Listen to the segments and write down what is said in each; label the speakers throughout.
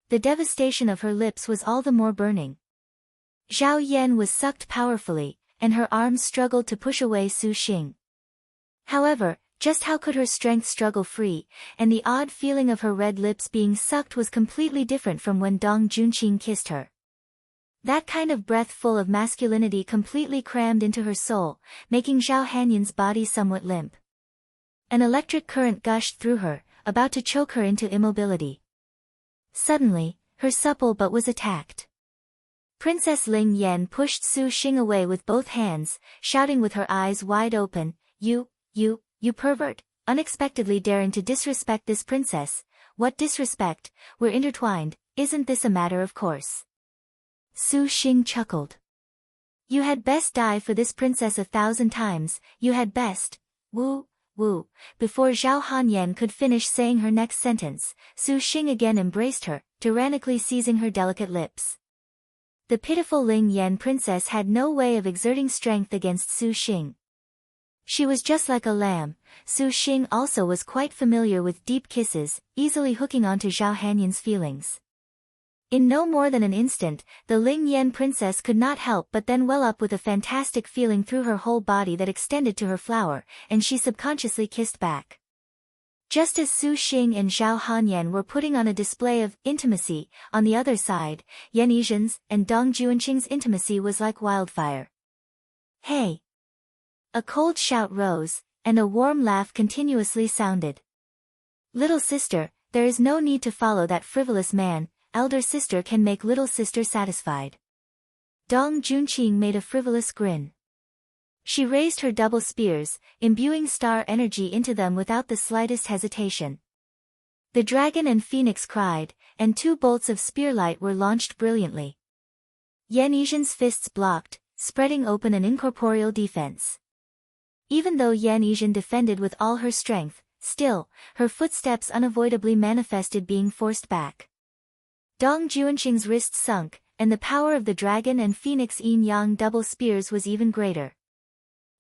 Speaker 1: The devastation of her lips was all the more burning. Zhao Yan was sucked powerfully, and her arms struggled to push away Su Xing. However, just how could her strength struggle free, and the odd feeling of her red lips being sucked was completely different from when Dong Junqing kissed her. That kind of breath full of masculinity completely crammed into her soul, making Zhao Hanyan's body somewhat limp. An electric current gushed through her, about to choke her into immobility. Suddenly, her supple butt was attacked. Princess Ling Yan pushed Su Xing away with both hands, shouting with her eyes wide open, You pervert, unexpectedly daring to disrespect this princess. What disrespect? We're intertwined, isn't this a matter of course? Su Xing chuckled. You had best die for this princess 1,000 times, you had best. Woo. Before Zhao Hanyan could finish saying her next sentence, Su Xing again embraced her, tyrannically seizing her delicate lips. The pitiful Ling Yan princess had no way of exerting strength against Su Xing. She was just like a lamb. Su Xing also was quite familiar with deep kisses, easily hooking onto Zhao Hanyan's feelings. In no more than an instant, the Ling Yan princess could not help but then well up with a fantastic feeling through her whole body that extended to her flower, and she subconsciously kissed back. Just as Su Xing and Zhao Hanyan were putting on a display of intimacy, on the other side, Yan Yizhen's and Dong Junqing's intimacy was like wildfire. Hey! A cold shout rose, and a warm laugh continuously sounded. Little sister, there is no need to follow that frivolous man. Elder sister can make little sister satisfied. Dong Junqing made a frivolous grin. She raised her double spears, imbuing star energy into them without the slightest hesitation. The dragon and phoenix cried, and 2 bolts of spearlight were launched brilliantly. Yan Yizhen's fists blocked, spreading open an incorporeal defense. Even though Yan Yizhen defended with all her strength, still, her footsteps unavoidably manifested being forced back. Dong Junqing's wrists sunk, and the power of the dragon and phoenix yin-yang double spears was even greater.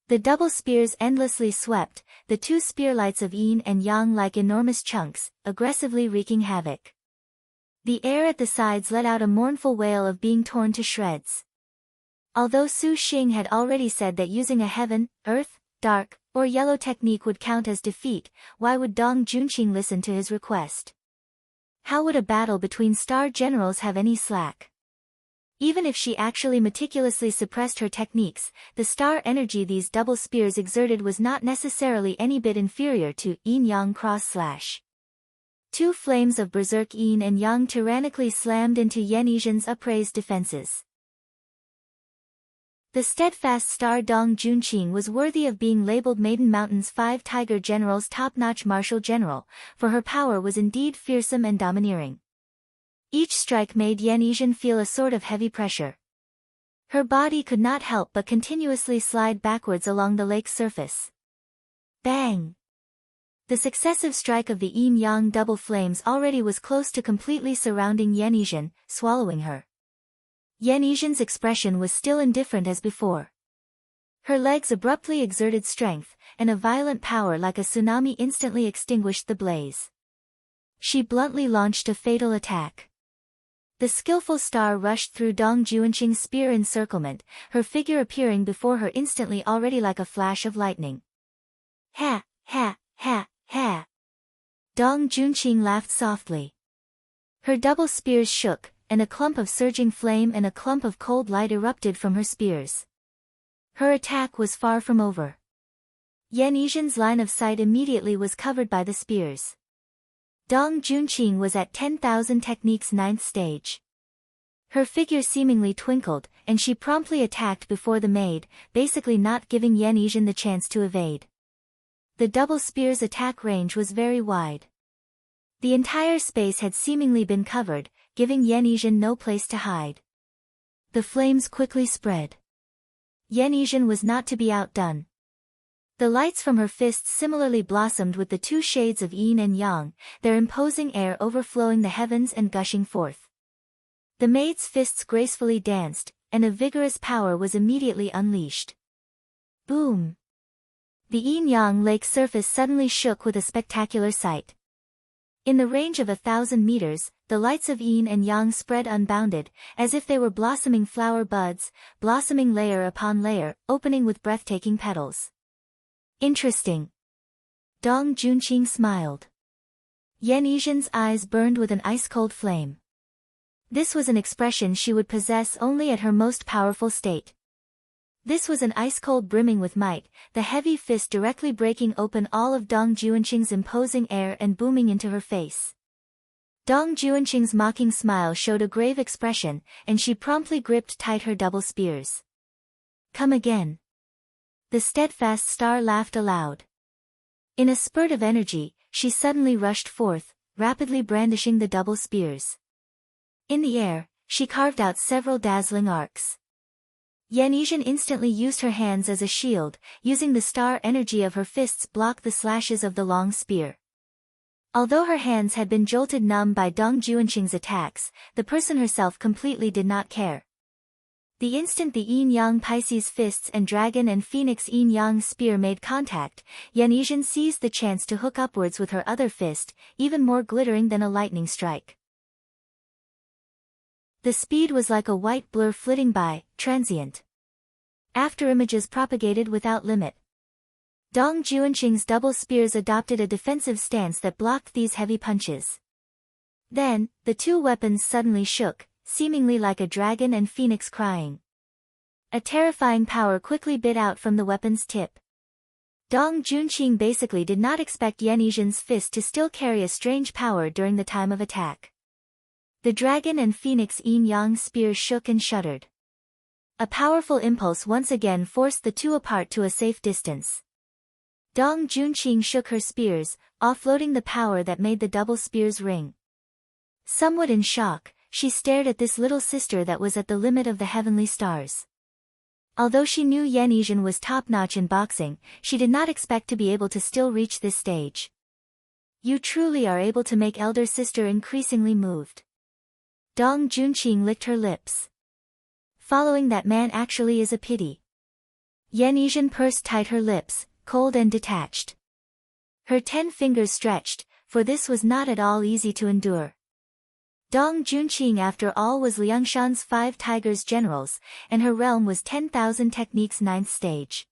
Speaker 1: The double spears endlessly swept, the 2 spearlights of yin and yang like enormous chunks, aggressively wreaking havoc. The air at the sides let out a mournful wail of being torn to shreds. Although Su Xing had already said that using a heaven, earth, dark, or yellow technique would count as defeat, why would Dong Junqing listen to his request? How would a battle between star generals have any slack? Even if she actually meticulously suppressed her techniques, the star energy these double spears exerted was not necessarily any bit inferior to yin-yang cross-slash. 2 flames of berserk yin and yang tyrannically slammed into Yan Yizhen's upraised defenses. The steadfast star Dong Junqing was worthy of being labeled Maiden Mountain's 5 Tiger Generals' top-notch martial general, for her power was indeed fearsome and domineering. Each strike made Yan Yizhen feel a sort of heavy pressure. Her body could not help but continuously slide backwards along the lake's surface. Bang! The successive strike of the yin-yang double flames already was close to completely surrounding Yan Yizhen, swallowing her. Yan Yizhen's expression was still indifferent as before. Her legs abruptly exerted strength, and a violent power like a tsunami instantly extinguished the blaze. She bluntly launched a fatal attack. The skillful star rushed through Dong Junqing's spear encirclement, her figure appearing before her instantly already like a flash of lightning. Ha, ha, ha, ha. Dong Junqing laughed softly. Her double spears shook, and a clump of surging flame and a clump of cold light erupted from her spears. Her attack was far from over. Yan Yizhen's line of sight immediately was covered by the spears. Dong Junqing was at 10,000 techniques 9th stage. Her figure seemingly twinkled, and she promptly attacked before the maid, basically not giving Yan Yizhen the chance to evade. The double spear's attack range was very wide. The entire space had seemingly been covered, giving Yan Yizhen no place to hide. The flames quickly spread. Yan Yizhen was not to be outdone. The lights from her fists similarly blossomed with the 2 shades of yin and yang, their imposing air overflowing the heavens and gushing forth. The maid's fists gracefully danced, and a vigorous power was immediately unleashed. Boom! The yin-yang lake surface suddenly shook with a spectacular sight. In the range of 1,000 meters, the lights of yin and yang spread unbounded, as if they were blossoming flower buds, blossoming layer upon layer, opening with breathtaking petals. Interesting. Dong Junqing smiled. Yan Yizhen's eyes burned with an ice-cold flame. This was an expression she would possess only at her most powerful state. This was an ice-cold brimming with might, the heavy fist directly breaking open all of Dong Junqing's imposing air and booming into her face. Dong Junqing's mocking smile showed a grave expression, and she promptly gripped tight her double spears. Come again. The steadfast star laughed aloud. In a spurt of energy, she suddenly rushed forth, rapidly brandishing the double spears. In the air, she carved out several dazzling arcs. Yan Yizhen instantly used her hands as a shield, using the star energy of her fists block the slashes of the long spear. Although her hands had been jolted numb by Dong Junqing's attacks, the person herself completely did not care. The instant the yin-yang Pisces fists and dragon and phoenix yin-yang spear made contact, Yan Yizhen seized the chance to hook upwards with her other fist, even more glittering than a lightning strike. The speed was like a white blur flitting by, transient. After images propagated without limit. Dong Junqing's double spears adopted a defensive stance that blocked these heavy punches. Then, the two weapons suddenly shook, seemingly like a dragon and phoenix crying. A terrifying power quickly bit out from the weapon's tip. Dong Junqing basically did not expect Yan Yizhen's fist to still carry a strange power during the time of attack. The dragon and phoenix yin-yang spears shook and shuddered. A powerful impulse once again forced the two apart to a safe distance. Dong Junqing shook her spears, offloading the power that made the double spears ring. Somewhat in shock, she stared at this little sister that was at the limit of the heavenly stars. Although she knew Yan Yizhen was top-notch in boxing, she did not expect to be able to still reach this stage. You truly are able to make elder sister increasingly moved. Dong Junqing licked her lips. Following that man actually is a pity. Yan Yizhen pursed tight her lips, cold and detached. Her 10 fingers stretched, for this was not at all easy to endure. Dong Junqing after all was Liangshan's 5 Tigers generals, and her realm was 10,000 techniques 9th stage.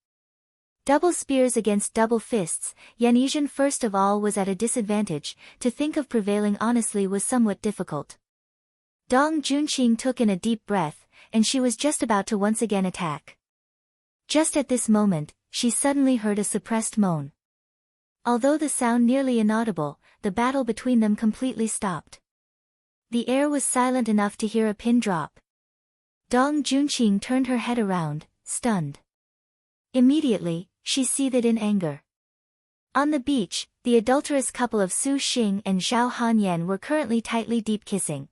Speaker 1: Double spears against double fists, Yan Yizhen first of all was at a disadvantage, to think of prevailing honestly was somewhat difficult. Dong Junqing took in a deep breath, and she was just about to once again attack. Just at this moment, she suddenly heard a suppressed moan. Although the sound nearly inaudible, the battle between them completely stopped. The air was silent enough to hear a pin drop. Dong Junqing turned her head around, stunned. Immediately, she seethed in anger. On the beach, the adulterous couple of Su Xing and Zhao Hanyan were currently tightly deep kissing.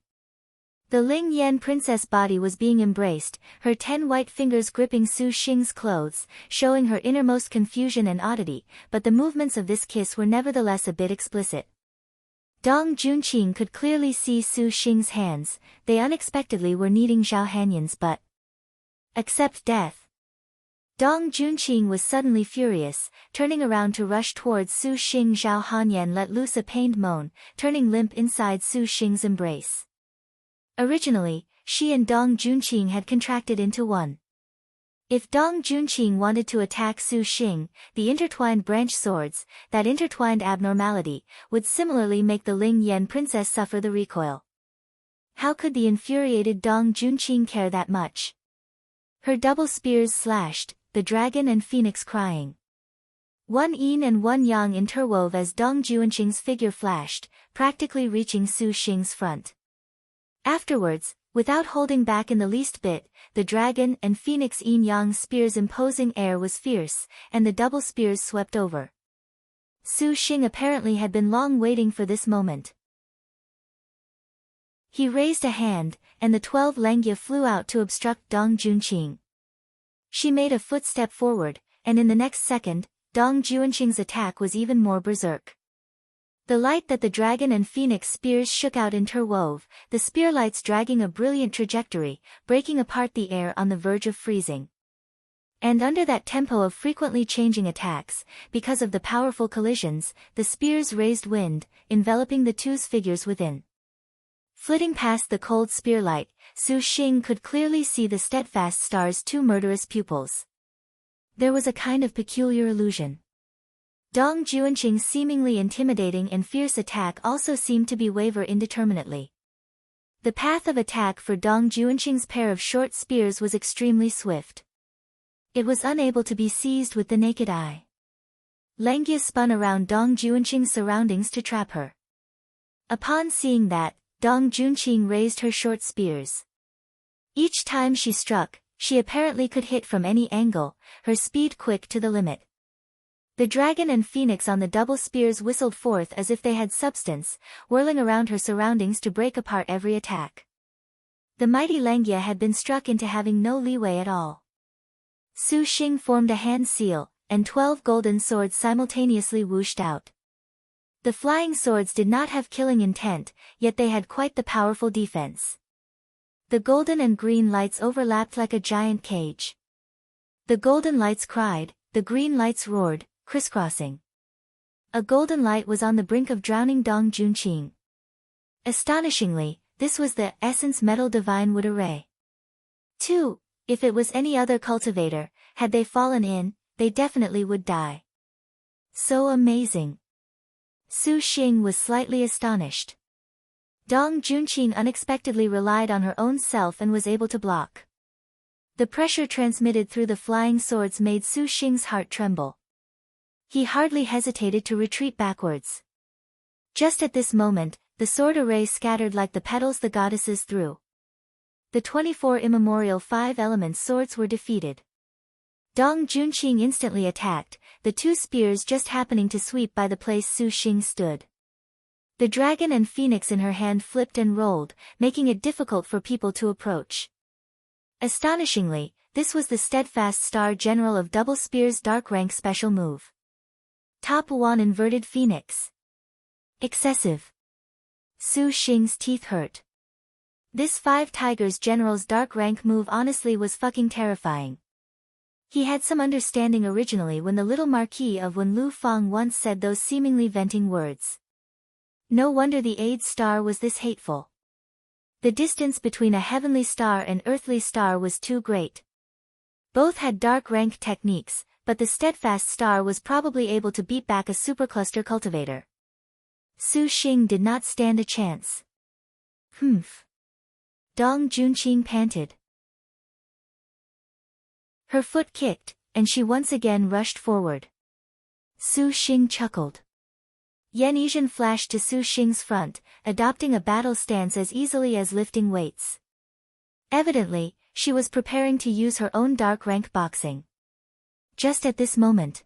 Speaker 1: The Ling Yan princess body was being embraced, her 10 white fingers gripping Su Xing's clothes, showing her innermost confusion and oddity, but the movements of this kiss were nevertheless a bit explicit. Dong Junqing could clearly see Su Xing's hands, they unexpectedly were needing Zhao Hanyan's but. Accept death. Dong Junqing was suddenly furious, turning around to rush towards Su Xing. Zhao Hanyan let loose a pained moan, turning limp inside Su Xing's embrace. Originally, she and Dong Junqing had contracted into one. If Dong Junqing wanted to attack Su Xing, the intertwined branch swords, that intertwined abnormality, would similarly make the Ling Yan princess suffer the recoil. How could the infuriated Dong Junqing care that much? Her double spears slashed, the dragon and phoenix crying. One yin and one yang interwove as Dong Junqing's figure flashed, practically reaching Su Xing's front. Afterwards, without holding back in the least bit, the dragon and phoenix yin-yang spears' imposing air was fierce, and the double spears swept over. Su Xing apparently had been long waiting for this moment. He raised a hand, and the 12 lengya flew out to obstruct Dong Junqing. She made a footstep forward, and in the next second, Dong Junqing's attack was even more berserk. The light that the dragon and phoenix spears shook out interwove, the spear lights dragging a brilliant trajectory, breaking apart the air on the verge of freezing. And under that tempo of frequently changing attacks, because of the powerful collisions, the spears raised wind, enveloping the two's figures within. Flitting past the cold spear light, Su Xing could clearly see the steadfast star's two murderous pupils. There was a kind of peculiar illusion. Dong Juanqing's seemingly intimidating and fierce attack also seemed to be waver indeterminately. The path of attack for Dong Juanqing's pair of short spears was extremely swift. It was unable to be seized with the naked eye. Langia spun around Dong Juanqing's surroundings to trap her. Upon seeing that, Dong Juanqing raised her short spears. Each time she struck, she apparently could hit from any angle, her speed quick to the limit. The dragon and phoenix on the double spears whistled forth as if they had substance, whirling around her surroundings to break apart every attack. The mighty Langia had been struck into having no leeway at all. Su Xing formed a hand seal, and 12 golden swords simultaneously whooshed out. The flying swords did not have killing intent, yet they had quite the powerful defense. The golden and green lights overlapped like a giant cage. The golden lights cried, the green lights roared, crisscrossing. A golden light was on the brink of drowning Dong Juanqing. Astonishingly, this was the essence metal divine wood array. 2. If it was any other cultivator, had they fallen in, they definitely would die. So amazing. Su Xing was slightly astonished. Dong Juanqing unexpectedly relied on her own self and was able to block. The pressure transmitted through the flying swords made Su Xing's heart tremble. He hardly hesitated to retreat backwards. Just at this moment, the sword array scattered like the petals the goddesses threw. The 24 immemorial 5 elements swords were defeated. Dong Juanqing instantly attacked, the two spears just happening to sweep by the place Su Xing stood. The dragon and phoenix in her hand flipped and rolled, making it difficult for people to approach. Astonishingly, this was the steadfast star general of double spears dark rank special move. Top 1 inverted phoenix. Excessive. Su Xing's teeth hurt. This 5 tigers general's dark rank move honestly was fucking terrifying. He had some understanding originally when the little Marquis of Wenlu Fang once said those seemingly venting words. No wonder the aid star was this hateful. The distance between a heavenly star and earthly star was too great. Both had dark rank techniques, but the steadfast star was probably able to beat back a supercluster cultivator. Su Xing did not stand a chance. Humph. Dong Juanqing panted. Her foot kicked, and she once again rushed forward. Su Xing chuckled. Yan Yizhen flashed to Su Xing's front, adopting a battle stance as easily as lifting weights. Evidently, she was preparing to use her own dark rank boxing. Just at this moment,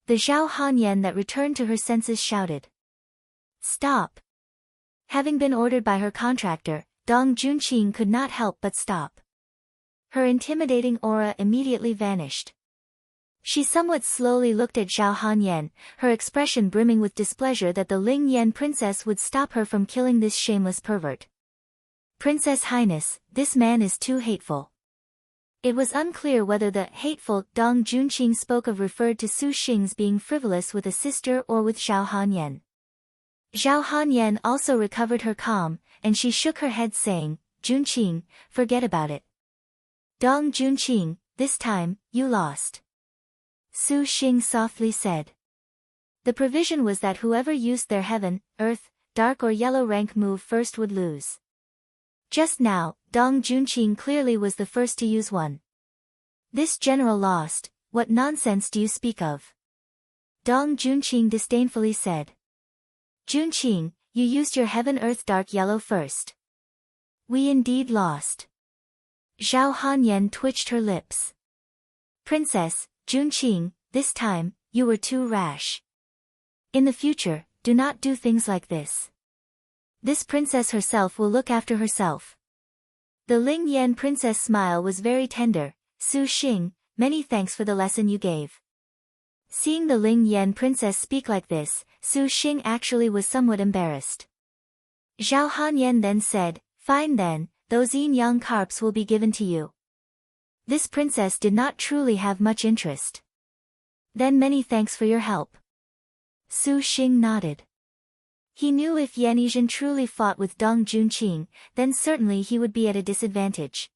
Speaker 1: the Zhao Hanyan that returned to her senses shouted. Stop! Having been ordered by her contractor, Dong Juanqing could not help but stop. Her intimidating aura immediately vanished. She somewhat slowly looked at Zhao Hanyan, her expression brimming with displeasure that the Ling Yan princess would stop her from killing this shameless pervert. Princess Highness, this man is too hateful. It was unclear whether the hateful Dong Juanqing spoke of referred to Su Xing's being frivolous with a sister or with Zhao Hanyan. Zhao Hanyan also recovered her calm, and she shook her head saying, Juanqing, forget about it. Dong Juanqing, this time, you lost. Su Xing softly said. The provision was that whoever used their heaven, earth, dark or yellow rank move first would lose. Just now, Dong Juanqing clearly was the first to use one. This general lost, what nonsense do you speak of? Dong Juanqing disdainfully said. Juanqing, you used your heaven earth dark yellow first. We indeed lost. Zhao Hanyan twitched her lips. Princess, Juanqing, this time, you were too rash. In the future, do not do things like this. This princess herself will look after herself. The Ling Yan princess smile was very tender. Su Xing, many thanks for the lesson you gave. Seeing the Ling Yan princess speak like this, Su Xing actually was somewhat embarrassed. Zhao Hanyan then said, fine then, those yin yang carps will be given to you. This princess did not truly have much interest. Then many thanks for your help. Su Xing nodded. He knew if Yan Yizhen truly fought with Dong Junqing, then certainly he would be at a disadvantage.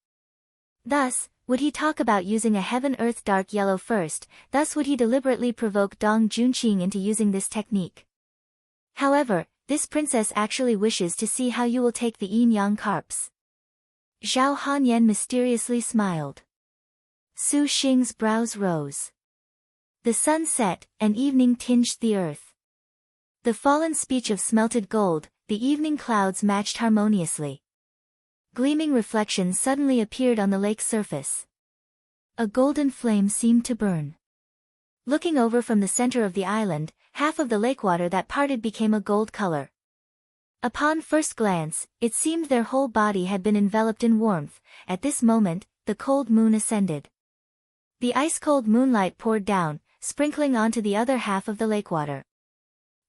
Speaker 1: Thus, would he talk about using a heaven-earth dark yellow first, thus would he deliberately provoke Dong Junqing into using this technique. However, this princess actually wishes to see how you will take the yin-yang carps. Zhao Hanyan mysteriously smiled. Su Xing's brows rose. The sun set, and evening tinged the earth. The fallen speech of smelted gold, the evening clouds matched harmoniously. Gleaming reflections suddenly appeared on the lake's surface. A golden flame seemed to burn. Looking over from the center of the island, half of the lake water that parted became a gold color. Upon first glance, it seemed their whole body had been enveloped in warmth. At this moment, the cold moon ascended. The ice-cold moonlight poured down, sprinkling onto the other half of the lake water.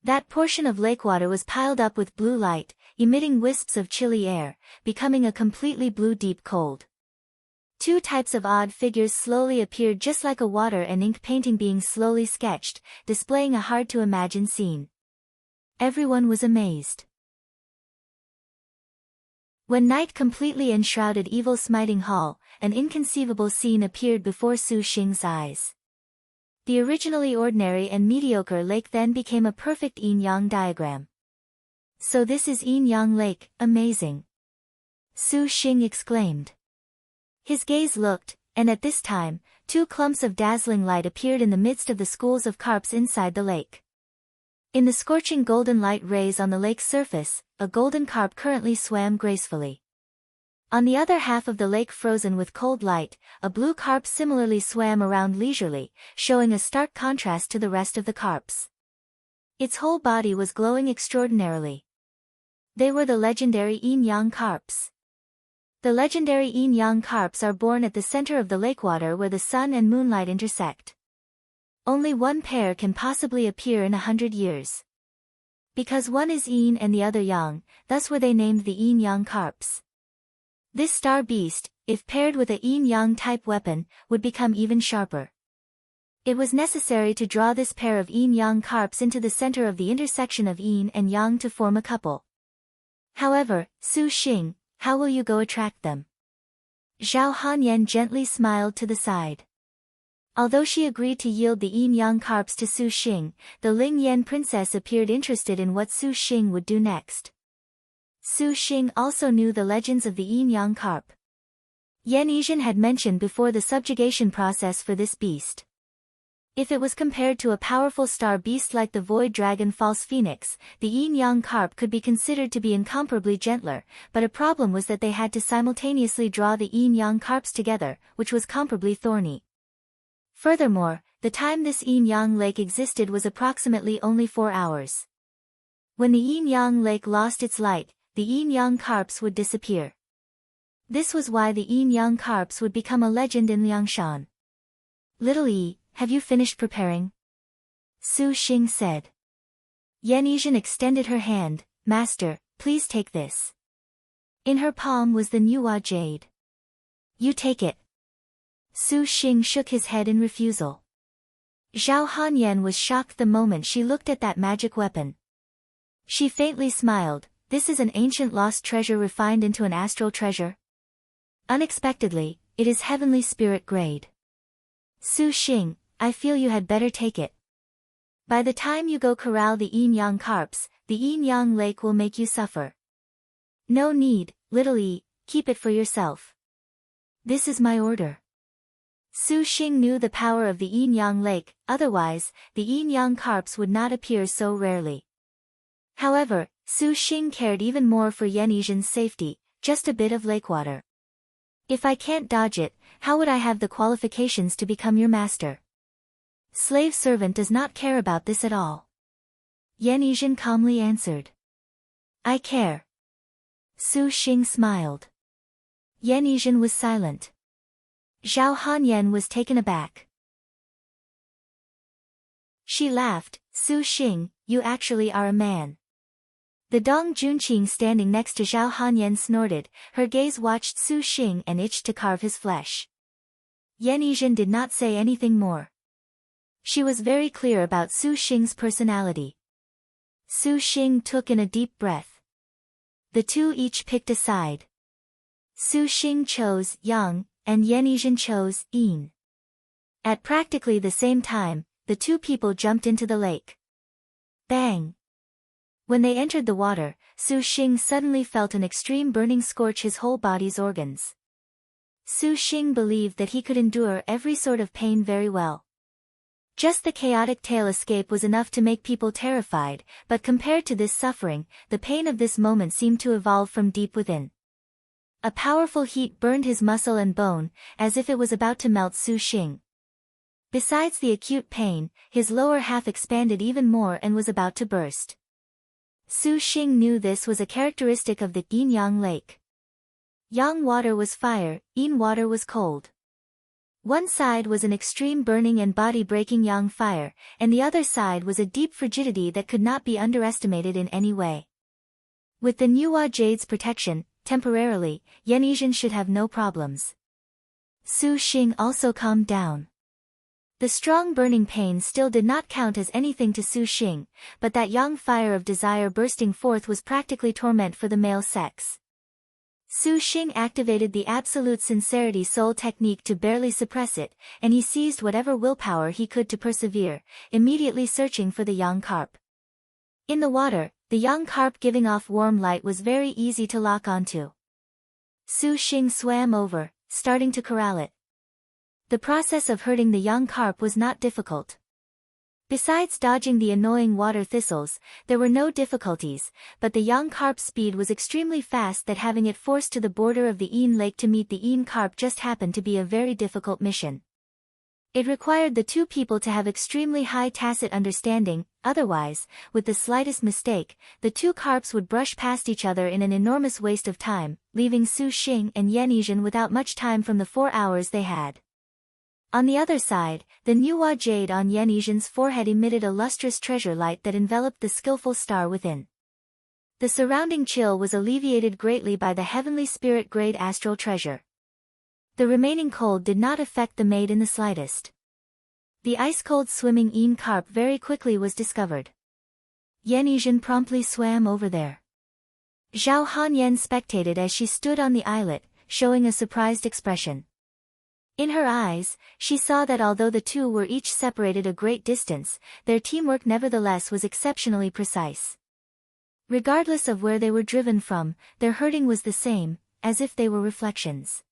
Speaker 1: That portion of lake water was piled up with blue light, emitting wisps of chilly air, becoming a completely blue deep cold. Two types of odd figures slowly appeared, just like a water and ink painting being slowly sketched, displaying a hard-to-imagine scene. Everyone was amazed. When night completely enshrouded Evil Smiting Hall, an inconceivable scene appeared before Su Xing's eyes. The originally ordinary and mediocre lake then became a perfect yin-yang diagram. So this is yin-yang lake, amazing! Su Xing exclaimed. His gaze looked, and at this time, two clumps of dazzling light appeared in the midst of the schools of carps inside the lake. In the scorching golden light rays on the lake's surface, a golden carp currently swam gracefully. On the other half of the lake, frozen with cold light, a blue carp similarly swam around leisurely, showing a stark contrast to the rest of the carps. Its whole body was glowing extraordinarily. They were the legendary yin-yang carps. The legendary yin-yang carps are born at the center of the lake water where the sun and moonlight intersect. Only one pair can possibly appear in 100 years. Because one is yin and the other yang, thus were they named the yin-yang carps. This star beast, if paired with a yin-yang type weapon, would become even sharper. It was necessary to draw this pair of yin-yang carps into the center of the intersection of yin and yang to form a couple. However, Su Xing, how will you go attract them? Zhao Hanyan gently smiled to the side. Although she agreed to yield the yin-yang carps to Su Xing, the Ling Yan princess appeared interested in what Su Xing would do next. Su Xing also knew the legends of the yin-yang carp. Yan Yizhen had mentioned before the subjugation process for this beast. If it was compared to a powerful star beast like the void dragon false phoenix, the yin-yang carp could be considered to be incomparably gentler, but a problem was that they had to simultaneously draw the yin-yang carps together, which was comparably thorny. Furthermore, the time this yin-yang lake existed was approximately only 4 hours. When the yin-yang lake lost its light, the yin-yang carps would disappear. This was why the yin-yang carps would become a legend in Liangshan. Little Yi, have you finished preparing? Su Xing said. Yan Yizhen extended her hand. Master, please take this. In her palm was the Nuwa jade. You take it. Su Xing shook his head in refusal. Zhao Hanyan was shocked the moment she looked at that magic weapon. She faintly smiled. This is an ancient lost treasure refined into an astral treasure? Unexpectedly, it is heavenly spirit grade. Su Xing, I feel you had better take it. By the time you go corral the yin-yang carps, the yin-yang lake will make you suffer. No need, little Yi, keep it for yourself. This is my order. Su Xing knew the power of the yin-yang lake, otherwise, the yin-yang carps would not appear so rarely. However, Su Xing cared even more for Yan Yizhen's safety, just a bit of lake water. If I can't dodge it, how would I have the qualifications to become your master? Slave servant does not care about this at all. Yan Yizhen calmly answered. I care. Su Xing smiled. Yan Yizhen was silent. Zhao Hanyan was taken aback. She laughed. Su Xing, you actually are a man. The Dong Junqing standing next to Zhao Hanyan snorted, her gaze watched Su Xing and itched to carve his flesh. Yan Yizhen did not say anything more. She was very clear about Su Xing's personality. Su Xing took in a deep breath. The two each picked a side. Su Xing chose Yang, and Yan Yizhen chose Yin. At practically the same time, the two people jumped into the lake. Bang! When they entered the water, Su Xing suddenly felt an extreme burning scorch his whole body's organs. Su Xing believed that he could endure every sort of pain very well. Just the chaotic tail escape was enough to make people terrified, but compared to this suffering, the pain of this moment seemed to evolve from deep within. A powerful heat burned his muscle and bone, as if it was about to melt Su Xing. Besides the acute pain, his lower half expanded even more and was about to burst. Su Xing knew this was a characteristic of the yin-yang lake. Yang water was fire, yin water was cold. One side was an extreme burning and body-breaking yang fire, and the other side was a deep frigidity that could not be underestimated in any way. With the Nuwa Jade's protection, temporarily, Yan Yizhen should have no problems. Su Xing also calmed down. The strong burning pain still did not count as anything to Su Xing, but that yang fire of desire bursting forth was practically torment for the male sex. Su Xing activated the absolute sincerity soul technique to barely suppress it, and he seized whatever willpower he could to persevere, immediately searching for the yang carp. In the water, the yang carp giving off warm light was very easy to lock onto. Su Xing swam over, starting to corral it. The process of herding the young carp was not difficult. Besides dodging the annoying water thistles, there were no difficulties, but the young carp's speed was extremely fast that having it forced to the border of the Yin lake to meet the Yin carp just happened to be a very difficult mission. It required the two people to have extremely high tacit understanding, otherwise, with the slightest mistake, the two carps would brush past each other in an enormous waste of time, leaving Su Xing and Yan Yizhen without much time from the 4 hours they had. On the other side, the Nuwa jade on Yan Yizhen's forehead emitted a lustrous treasure light that enveloped the skillful star within. The surrounding chill was alleviated greatly by the heavenly spirit-grade astral treasure. The remaining cold did not affect the maid in the slightest. The ice-cold swimming Yin carp very quickly was discovered. Yan Yizhen promptly swam over there. Zhao Hanyan spectated as she stood on the islet, showing a surprised expression. In her eyes, she saw that although the two were each separated a great distance, their teamwork nevertheless was exceptionally precise. Regardless of where they were driven from, their herding was the same, as if they were reflections.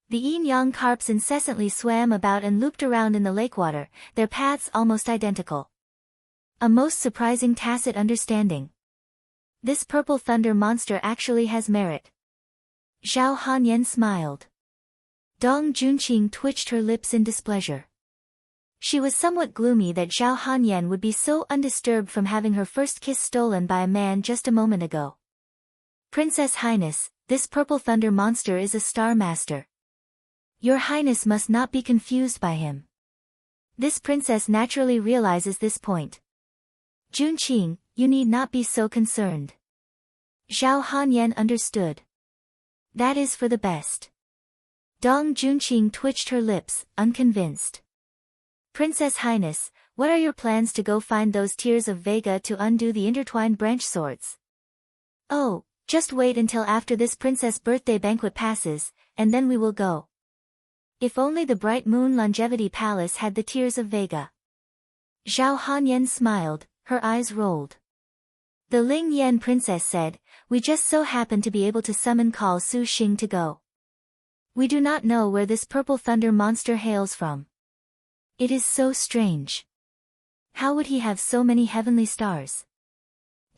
Speaker 1: The yin-yang carps incessantly swam about and looped around in the lake water, their paths almost identical. A most surprising tacit understanding. This purple thunder monster actually has merit. Zhao Hanyan smiled. Dong Junqing twitched her lips in displeasure. She was somewhat gloomy that Zhao Hanyan would be so undisturbed from having her first kiss stolen by a man just a moment ago. Princess Highness, this purple thunder monster is a star master. Your Highness must not be confused by him. This princess naturally realizes this point. Junqing, you need not be so concerned. Zhao Hanyan understood. That is for the best. Dong Junqing twitched her lips, unconvinced. Princess Highness, what are your plans to go find those tears of Vega to undo the intertwined branch swords? Oh, just wait until after this princess' birthday banquet passes, and then we will go. If only the Bright Moon Longevity Palace had the tears of Vega. Zhao Hanyan smiled, her eyes rolled. The Ling Yan princess said, we just so happen to be able to summon call Su Xing to go. We do not know where this purple thunder monster hails from. It is so strange. How would he have so many heavenly stars?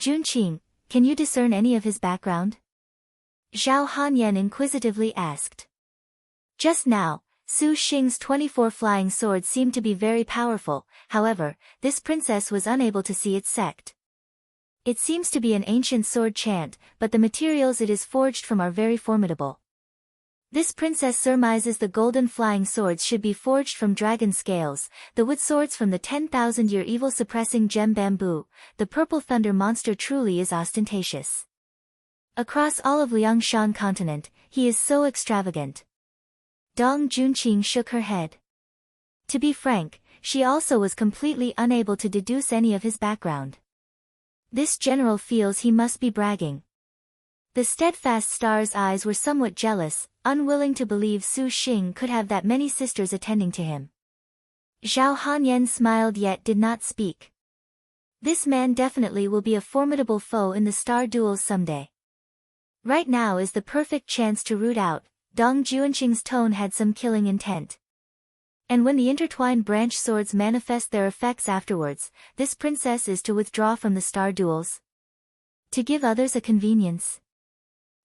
Speaker 1: Junqing, can you discern any of his background? Zhao Hanyan inquisitively asked. Just now, Su Xing's 24 flying swords seemed to be very powerful, however, this princess was unable to see its sect. It seems to be an ancient sword chant, but the materials it is forged from are very formidable. This princess surmises the golden flying swords should be forged from dragon scales, the wood swords from the 10,000-year evil-suppressing gem bamboo. The purple thunder monster truly is ostentatious. Across all of Liangshan continent, he is so extravagant. Dong Junqing shook her head. To be frank, she also was completely unable to deduce any of his background. This general feels he must be bragging. The steadfast star's eyes were somewhat jealous, unwilling to believe Su Xing could have that many sisters attending to him. Zhao Hanyan smiled yet did not speak. This man definitely will be a formidable foe in the star duels someday. Right now is the perfect chance to root out. Dong Junqing's tone had some killing intent. And when the intertwined branch swords manifest their effects afterwards, this princess is to withdraw from the star duels. To give others a convenience.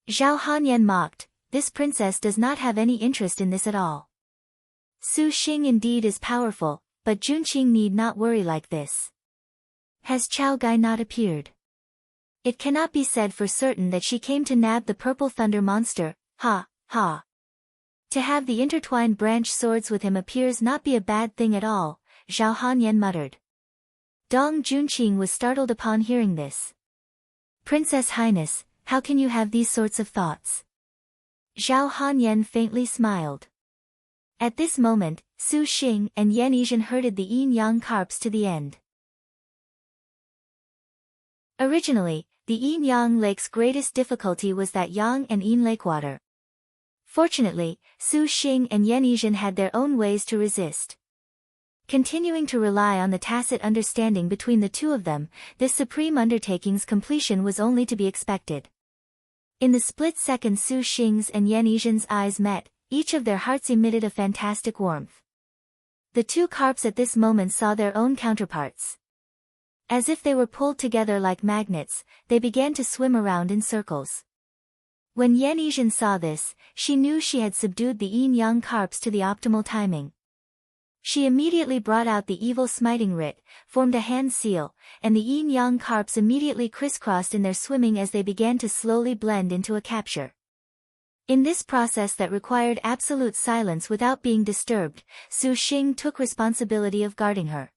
Speaker 1: Zhao Hanyan mocked, this princess does not have any interest in this at all. Su Xing indeed is powerful, but Junqing need not worry like this. Has Chao Gai not appeared? It cannot be said for certain that she came to nab the purple thunder monster, ha, ha. To have the intertwined branch swords with him appears not be a bad thing at all, Zhao Hanyan muttered. Dong Junqing was startled upon hearing this. Princess Highness, how can you have these sorts of thoughts? Zhao Hanyan faintly smiled. At this moment, Su Xing and Yan Yizhen herded the yin-yang carps to the end. Originally, the yin-yang lake's greatest difficulty was that yang and yin lake water. Fortunately, Su Xing and Yan Yizhen had their own ways to resist. Continuing to rely on the tacit understanding between the two of them, this supreme undertaking's completion was only to be expected. In the split second Su Xing's and Yan Yizhen's eyes met, each of their hearts emitted a fantastic warmth. The two carps at this moment saw their own counterparts. As if they were pulled together like magnets, they began to swim around in circles. When Yan Yizhen saw this, she knew she had subdued the yin-yang carps to the optimal timing. She immediately brought out the evil smiting writ, formed a hand seal, and the yin-yang carps immediately crisscrossed in their swimming as they began to slowly blend into a capture. In this process that required absolute silence without being disturbed, Su Xing took responsibility of guarding her.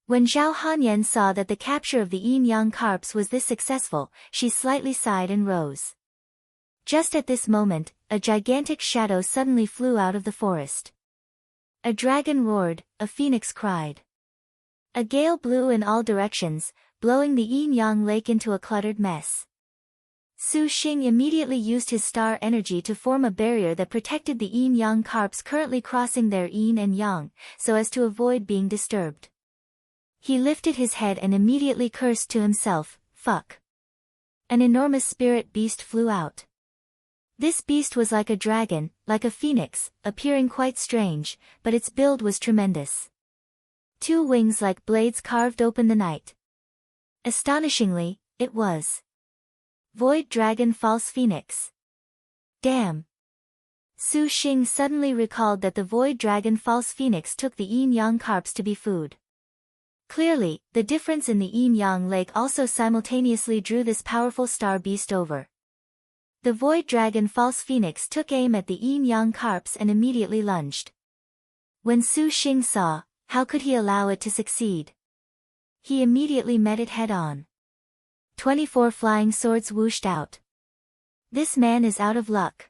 Speaker 1: When Zhao Hanyan saw that the capture of the yin-yang carps was this successful, she slightly sighed and rose. Just at this moment, a gigantic shadow suddenly flew out of the forest. A dragon roared, a phoenix cried. A gale blew in all directions, blowing the yin-yang lake into a cluttered mess. Su Xing immediately used his star energy to form a barrier that protected the yin-yang carps currently crossing their yin and yang, so as to avoid being disturbed. He lifted his head and immediately cursed to himself, fuck. An enormous spirit beast flew out. This beast was like a dragon, like a phoenix, appearing quite strange, but its build was tremendous. Two wings like blades carved open the night. Astonishingly, it was Void Dragon False Phoenix. Damn! Su Xing suddenly recalled that the Void Dragon False Phoenix took the yin-yang carps to be food. Clearly, the difference in the yin-yang lake also simultaneously drew this powerful star beast over. The Void Dragon False Phoenix took aim at the yin-yang carps and immediately lunged. When Su Xing saw, how could he allow it to succeed? He immediately met it head-on. 24 flying swords whooshed out. This man is out of luck.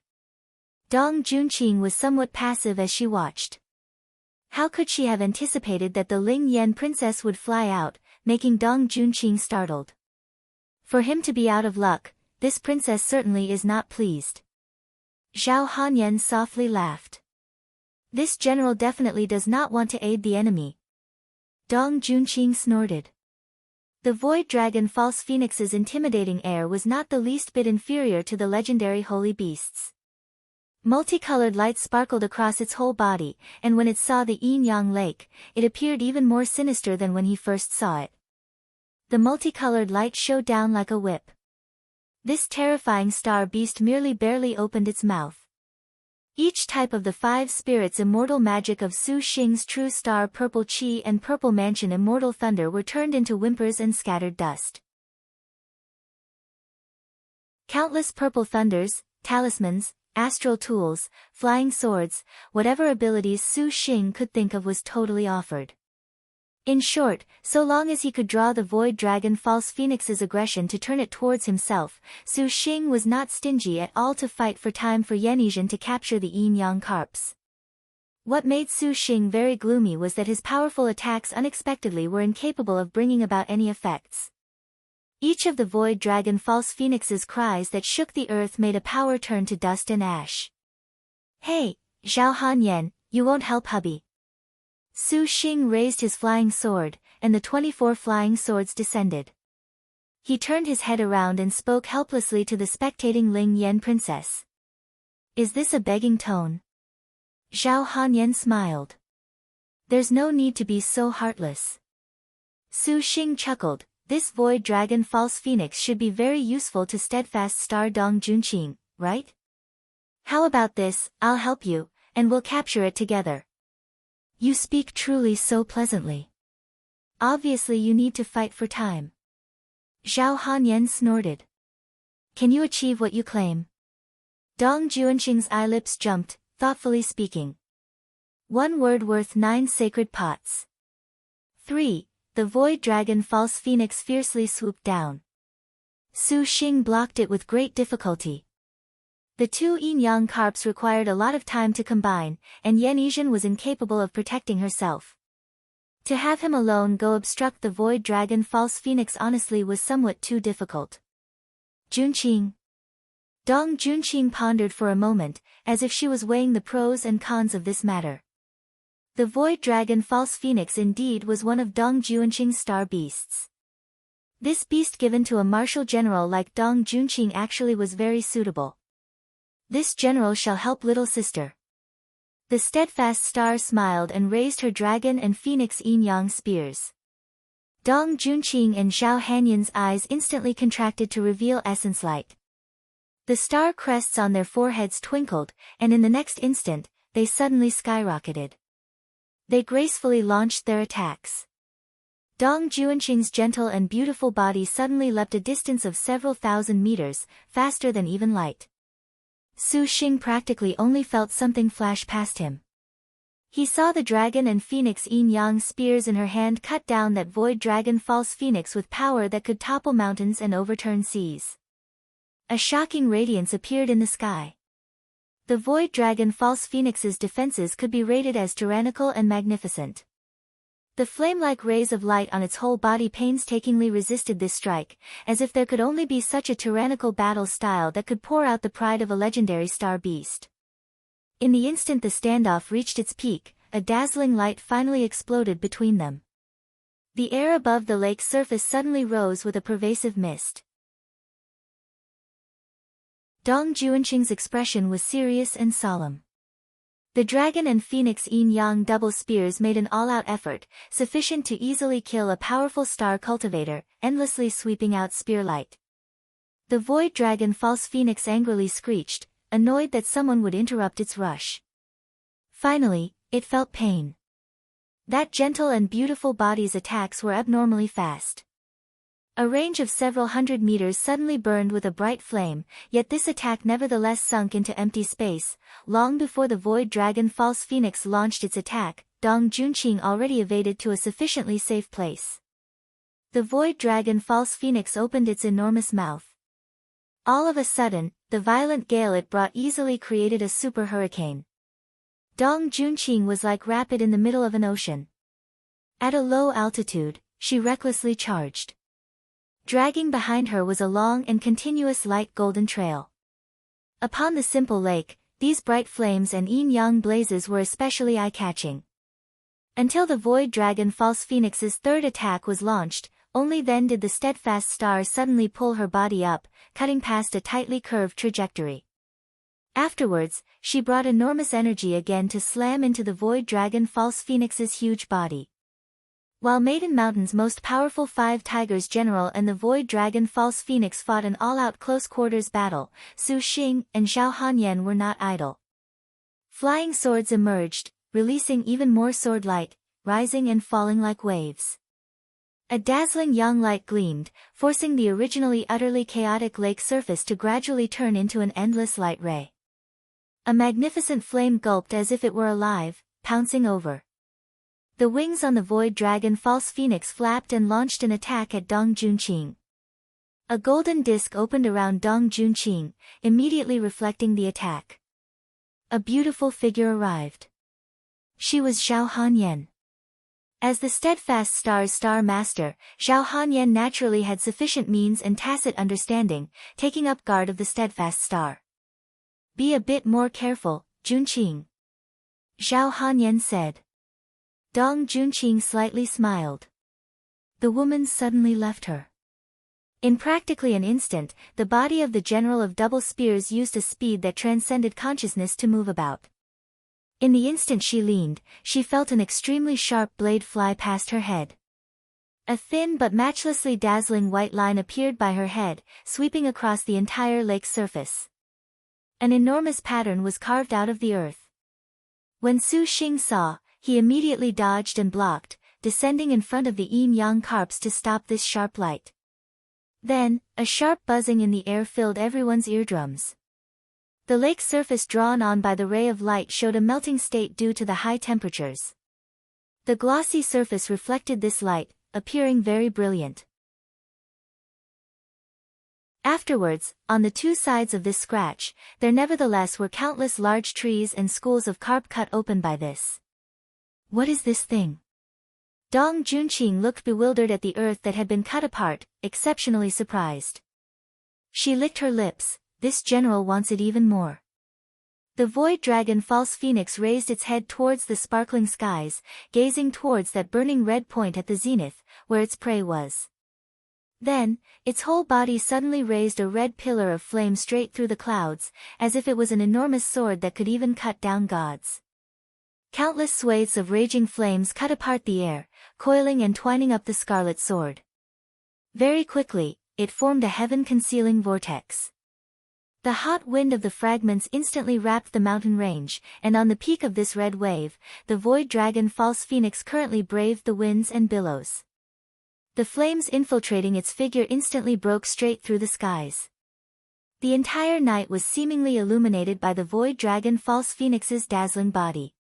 Speaker 1: Dong Junqing was somewhat passive as she watched. How could she have anticipated that the Ling Yan princess would fly out, making Dong Junqing startled? For him to be out of luck, this princess certainly is not pleased. Zhao Hanyan softly laughed. This general definitely does not want to aid the enemy. Dong Junqing snorted. The Void Dragon False Phoenix's intimidating air was not the least bit inferior to the legendary holy beast's. Multicolored light sparkled across its whole body, and when it saw the yin-yang lake, it appeared even more sinister than when he first saw it. The multicolored light showed down like a whip. This terrifying star beast merely barely opened its mouth. Each type of the 5 spirits immortal magic of Su Xing's true star Purple Qi and Purple Mansion immortal thunder were turned into whimpers and scattered dust. Countless purple thunders, talismans, astral tools, flying swords, whatever abilities Su Xing could think of was totally offered. In short, so long as he could draw the void dragon false phoenix's aggression to turn it towards himself, Su Xing was not stingy at all to fight for time for Yanizhan to capture the yin-yang carps. What made Su Xing very gloomy was that his powerful attacks unexpectedly were incapable of bringing about any effects. Each of the void dragon false phoenix's cries that shook the earth made a power turn to dust and ash. "Hey, Zhao Hanyan, you won't help hubby." Su Xing raised his flying sword, and the 24 flying swords descended. He turned his head around and spoke helplessly to the spectating Ling Yan princess. "Is this a begging tone?" Zhao Hanyan smiled. "There's no need to be so heartless." Su Xing chuckled. "This void dragon false phoenix should be very useful to steadfast star Dong Junqing, right? How about this, I'll help you, and we'll capture it together." "You speak truly so pleasantly. Obviously you need to fight for time." Zhao Hanyan snorted. "Can you achieve what you claim?" Dong Junqing's eyelids jumped, thoughtfully speaking. "One word worth 9 sacred pots." 3. The void dragon false phoenix fiercely swooped down. Su Xing blocked it with great difficulty. The two yin-yang carps required a lot of time to combine, and Yanizhan was incapable of protecting herself. To have him alone go obstruct the void dragon false phoenix honestly was somewhat too difficult. "Junqing." Dong Junqing pondered for a moment, as if she was weighing the pros and cons of this matter. The void dragon false phoenix indeed was one of Dong Junqing's star beasts. This beast given to a martial general like Dong Junqing actually was very suitable. "This general shall help little sister." The steadfast star smiled and raised her dragon and phoenix yin-yang spears. Dong Junqing and Zhao Hanyan's eyes instantly contracted to reveal essence light. The star crests on their foreheads twinkled, and in the next instant, they suddenly skyrocketed. They gracefully launched their attacks. Dong Junqing's gentle and beautiful body suddenly leapt a distance of several thousand meters, faster than even light. Su Xing practically only felt something flash past him. He saw the dragon and phoenix yin-yang spears in her hand cut down that void dragon false phoenix with power that could topple mountains and overturn seas. A shocking radiance appeared in the sky. The void dragon false phoenix's defenses could be rated as tyrannical and magnificent. The flame-like rays of light on its whole body painstakingly resisted this strike, as if there could only be such a tyrannical battle style that could pour out the pride of a legendary star beast. In the instant the standoff reached its peak, a dazzling light finally exploded between them. The air above the lake's surface suddenly rose with a pervasive mist. Dong Junqing's expression was serious and solemn. The dragon and phoenix yin-yang double spears made an all-out effort, sufficient to easily kill a powerful star cultivator, endlessly sweeping out spear light. The void dragon false phoenix angrily screeched, annoyed that someone would interrupt its rush. Finally, it felt pain. That gentle and beautiful body's attacks were abnormally fast. A range of several hundred meters suddenly burned with a bright flame, yet this attack nevertheless sunk into empty space. Long before the void dragon false phoenix launched its attack, Dong Junqing already evaded to a sufficiently safe place. The void dragon false phoenix opened its enormous mouth. All of a sudden, the violent gale it brought easily created a super hurricane. Dong Junqing was like rapid in the middle of an ocean. At a low altitude, she recklessly charged. Dragging behind her was a long and continuous light golden trail. Upon the simple lake, these bright flames and yin-yang blazes were especially eye-catching. Until the void dragon false phoenix's third attack was launched, only then did the steadfast star suddenly pull her body up, cutting past a tightly curved trajectory. Afterwards, she brought enormous energy again to slam into the void dragon false phoenix's huge body. While Maiden Mountain's most powerful 5 Tigers general and the void dragon false phoenix fought an all-out close-quarters battle, Su Xing and Zhao Hanyan were not idle. Flying swords emerged, releasing even more sword light, rising and falling like waves. A dazzling young light gleamed, forcing the originally utterly chaotic lake surface to gradually turn into an endless light ray. A magnificent flame gulped as if it were alive, pouncing over. The wings on the void dragon false phoenix flapped and launched an attack at Dong Junqing. A golden disc opened around Dong Junqing, immediately reflecting the attack. A beautiful figure arrived. She was Zhao Hanyan. As the steadfast star's star master, Zhao Hanyan naturally had sufficient means and tacit understanding, taking up guard of the steadfast star. Be a bit more careful, Junqing, Zhao Hanyan said. Dong Junqing slightly smiled. The woman suddenly left her. In practically an instant, the body of the general of double spears used a speed that transcended consciousness to move about. In the instant she leaned, she felt an extremely sharp blade fly past her head. A thin but matchlessly dazzling white line appeared by her head, sweeping across the entire lake's surface. An enormous pattern was carved out of the earth. When Su Xing saw, he immediately dodged and blocked, descending in front of the yin-yang carps to stop this sharp light. Then, a sharp buzzing in the air filled everyone's eardrums. The lake's surface drawn on by the ray of light showed a melting state due to the high temperatures. The glossy surface reflected this light, appearing very brilliant. Afterwards, on the two sides of this scratch, there nevertheless were countless large trees and schools of carp cut open by this. What is this thing? Dong Junqing looked bewildered at the earth that had been cut apart, exceptionally surprised. She licked her lips. This general wants it even more. The void dragon false phoenix raised its head towards the sparkling skies, gazing towards that burning red point at the zenith, where its prey was. Then, its whole body suddenly raised a red pillar of flame straight through the clouds, as if it was an enormous sword that could even cut down gods. Countless swathes of raging flames cut apart the air, coiling and twining up the scarlet sword. Very quickly, it formed a heaven-concealing vortex. The hot wind of the fragments instantly wrapped the mountain range, and on the peak of this red wave, the void dragon false phoenix currently braved the winds and billows. The flames infiltrating its figure instantly broke straight through the skies. The entire night was seemingly illuminated by the void dragon false phoenix's dazzling body.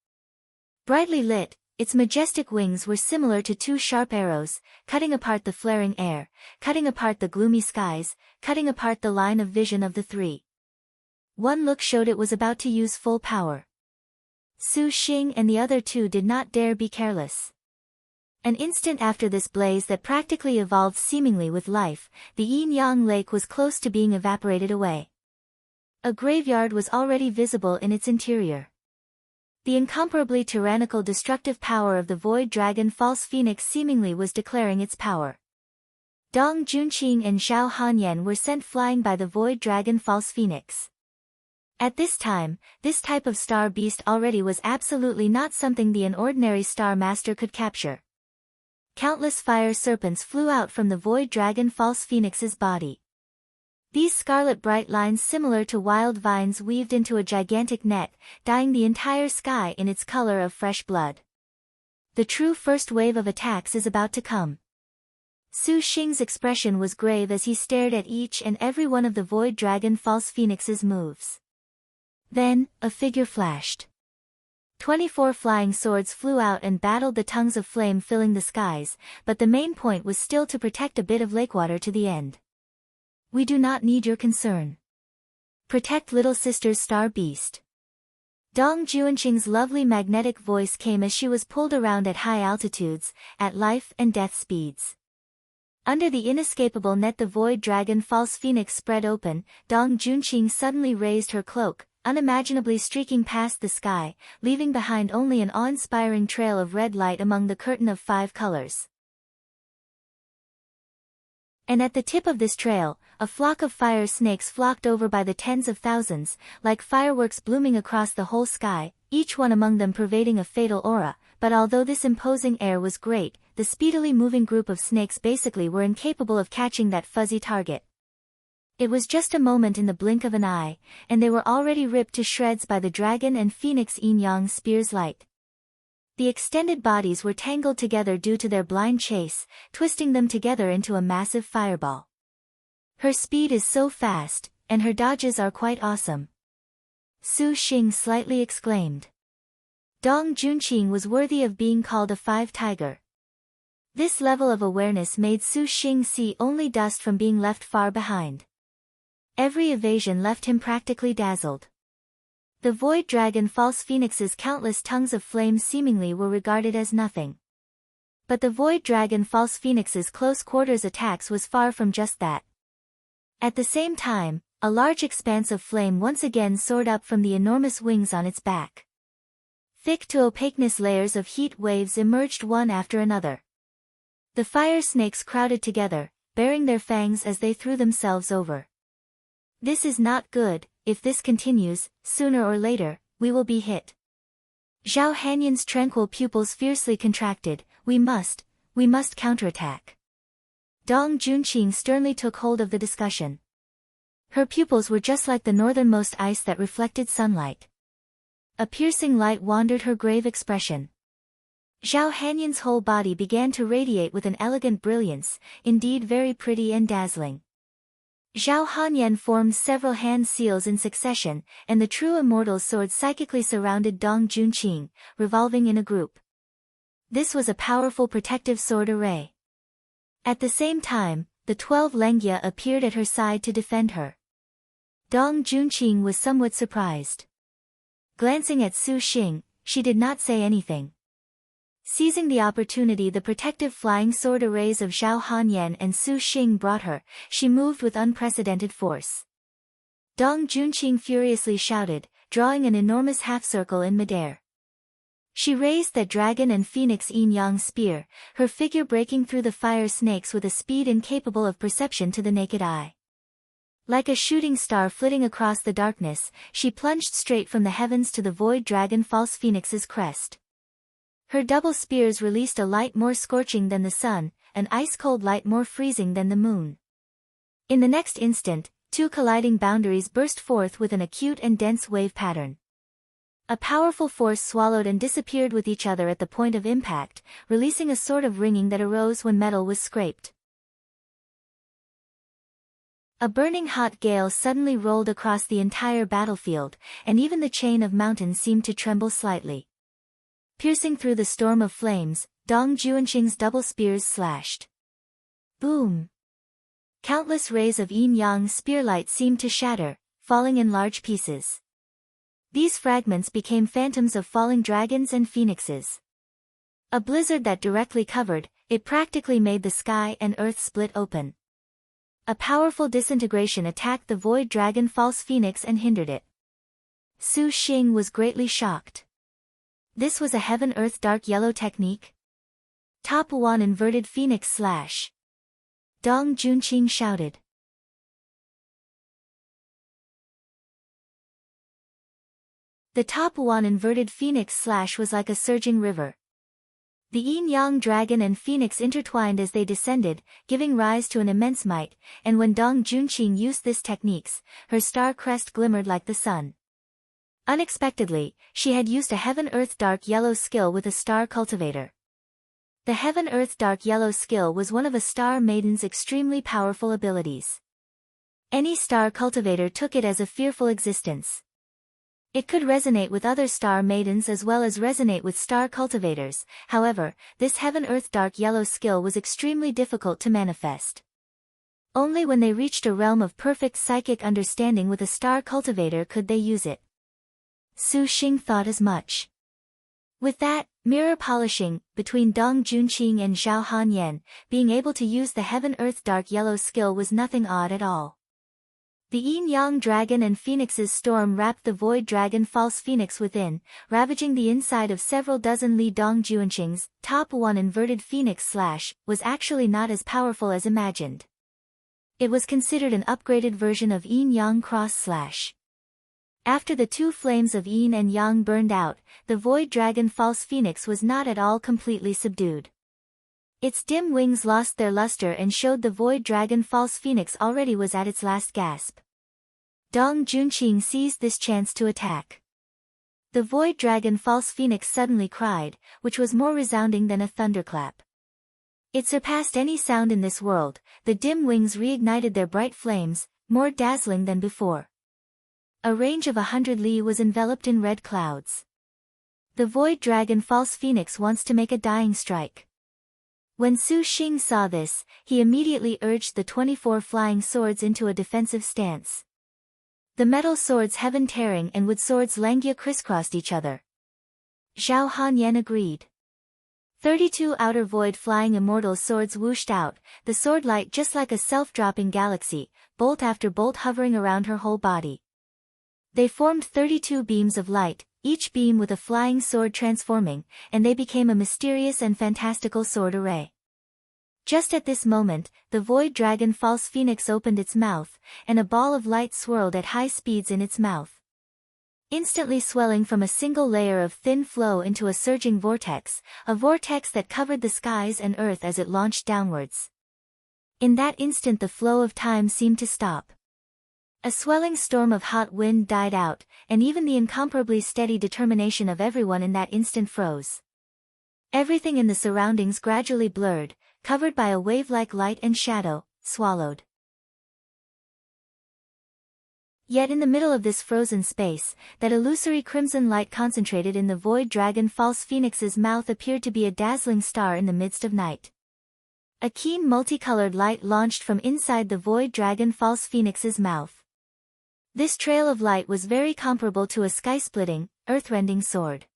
Speaker 1: Brightly lit, its majestic wings were similar to two sharp arrows, cutting apart the flaring air, cutting apart the gloomy skies, cutting apart the line of vision of the three. One look showed it was about to use full power. Su Xing and the other two did not dare be careless. An instant after this blaze that practically evolved seemingly with life, the yin-yang lake was close to being evaporated away. A graveyard was already visible in its interior. The incomparably tyrannical destructive power of the void dragon false phoenix seemingly was declaring its power. Dong Junqing and Zhao Hanyan were sent flying by the void dragon false phoenix. At this time, this type of star beast already was absolutely not something an ordinary star master could capture. Countless fire serpents flew out from the void dragon false phoenix's body. These scarlet bright lines similar to wild vines weaved into a gigantic net, dyeing the entire sky in its color of fresh blood. The true first wave of attacks is about to come. Su Xing's expression was grave as he stared at each and every one of the void dragon false phoenix's moves. Then, a figure flashed. 24 flying swords flew out and battled the tongues of flame filling the skies, but the main point was still to protect a bit of lakewater to the end. We do not need your concern. Protect little sister's star beast. Dong Junqing's lovely magnetic voice came as she was pulled around at high altitudes, at life and death speeds. Under the inescapable net the void dragon false phoenix spread open, Dong Junqing suddenly raised her cloak, unimaginably streaking past the sky, leaving behind only an awe-inspiring trail of red light among the curtain of 5 colors. And at the tip of this trail, a flock of fire snakes flocked over by the tens of thousands, like fireworks blooming across the whole sky, each one among them pervading a fatal aura, but although this imposing air was great, the speedily moving group of snakes basically were incapable of catching that fuzzy target. It was just a moment in the blink of an eye, and they were already ripped to shreds by the dragon and phoenix yin-yang spear's light. The extended bodies were tangled together due to their blind chase, twisting them together into a massive fireball. Her speed is so fast, and her dodges are quite awesome. Su Xing slightly exclaimed. Dong Junqing was worthy of being called a five tiger. This level of awareness made Su Xing see only dust from being left far behind. Every evasion left him practically dazzled. The Void Dragon False Phoenix's countless tongues of flame seemingly were regarded as nothing. But the Void Dragon False Phoenix's close quarters attacks was far from just that. At the same time, a large expanse of flame once again soared up from the enormous wings on its back. Thick to opaqueness layers of heat waves emerged one after another. The fire snakes crowded together, baring their fangs as they threw themselves over. This is not good. If this continues, sooner or later, we will be hit. Zhao Hanyan's tranquil pupils fiercely contracted. We must counterattack. Dong Junqing sternly took hold of the discussion. Her pupils were just like the northernmost ice that reflected sunlight. A piercing light wandered her grave expression. Zhao Hanyan's whole body began to radiate with an elegant brilliance, indeed very pretty and dazzling. Zhao Hanyan formed several hand seals in succession, and the true immortal sword psychically surrounded Dong Junqing, revolving in a group. This was a powerful protective sword array. At the same time, the 12 Lengia appeared at her side to defend her. Dong Junqing was somewhat surprised. Glancing at Su Xing, she did not say anything. Seizing the opportunity the protective flying sword arrays of Zhao Hanyan and Su Xing brought her, she moved with unprecedented force. Dong Junqing furiously shouted, drawing an enormous half-circle in midair. She raised that dragon and phoenix yin-yang spear, her figure breaking through the fire snakes with a speed incapable of perception to the naked eye. Like a shooting star flitting across the darkness, she plunged straight from the heavens to the Void Dragon False Phoenix's crest. Her double spears released a light more scorching than the sun, an ice-cold light more freezing than the moon. In the next instant, two colliding boundaries burst forth with an acute and dense wave pattern. A powerful force swallowed and disappeared with each other at the point of impact, releasing a sort of ringing that arose when metal was scraped. A burning hot gale suddenly rolled across the entire battlefield, and even the chain of mountains seemed to tremble slightly. Piercing through the storm of flames, Dong Junqing's double spears slashed. Boom! Countless rays of yin-yang spearlight seemed to shatter, falling in large pieces. These fragments became phantoms of falling dragons and phoenixes. A blizzard that directly covered, it practically made the sky and earth split open. A powerful disintegration attacked the Void Dragon False Phoenix and hindered it. Su Xing was greatly shocked. This was a Heaven-Earth Dark Yellow technique? Top 1 Inverted Phoenix Slash. Dong Junqing shouted. The top 1 Inverted Phoenix Slash was like a surging river. The yin-yang dragon and phoenix intertwined as they descended, giving rise to an immense might, and when Dong Junqing used this techniques, her star crest glimmered like the sun. Unexpectedly, she had used a Heaven-Earth Dark Yellow skill with a star cultivator. The Heaven-Earth Dark Yellow skill was one of a star maiden's extremely powerful abilities. Any star cultivator took it as a fearful existence. It could resonate with other star maidens as well as resonate with star cultivators. However, this Heaven-Earth Dark Yellow skill was extremely difficult to manifest. Only when they reached a realm of perfect psychic understanding with a star cultivator could they use it. Su Xing thought as much. With that, mirror polishing, between Dong Junqing and Zhao Hanyan, being able to use the Heaven-Earth Dark Yellow skill was nothing odd at all. The yin-yang dragon and phoenix's storm wrapped the Void Dragon False Phoenix within, ravaging the inside of several dozen Li. Dong Junqing's top 1 Inverted Phoenix Slash was actually not as powerful as imagined. It was considered an upgraded version of yin-yang cross slash. After the two flames of yin and yang burned out, the Void Dragon False Phoenix was not at all completely subdued. Its dim wings lost their luster and showed the Void Dragon False Phoenix already was at its last gasp. Dong Junqing seized this chance to attack. The Void Dragon False Phoenix suddenly cried, which was more resounding than a thunderclap. It surpassed any sound in this world. The dim wings reignited their bright flames, more dazzling than before. A range of 100 li was enveloped in red clouds. The Void Dragon False Phoenix wants to make a dying strike. When Su Xing saw this, he immediately urged the 24 flying swords into a defensive stance. The metal swords heaven-tearing and wood swords Langia crisscrossed each other. Zhao Hanyan agreed. 32 outer void flying immortal swords whooshed out, the sword light just like a self-dropping galaxy, bolt after bolt hovering around her whole body. They formed 32 beams of light, each beam with a flying sword transforming, and they became a mysterious and fantastical sword array. Just at this moment, the Void Dragon False Phoenix opened its mouth, and a ball of light swirled at high speeds in its mouth. Instantly swelling from a single layer of thin flow into a surging vortex, a vortex that covered the skies and earth as it launched downwards. In that instant the flow of time seemed to stop. A swelling storm of hot wind died out, and even the incomparably steady determination of everyone in that instant froze. Everything in the surroundings gradually blurred, covered by a wave-like light and shadow, swallowed. Yet in the middle of this frozen space, that illusory crimson light concentrated in the Void Dragon False Phoenix's mouth appeared to be a dazzling star in the midst of night. A keen multicolored light launched from inside the Void Dragon False Phoenix's mouth. This trail of light was very comparable to a sky-splitting, earth-rending sword.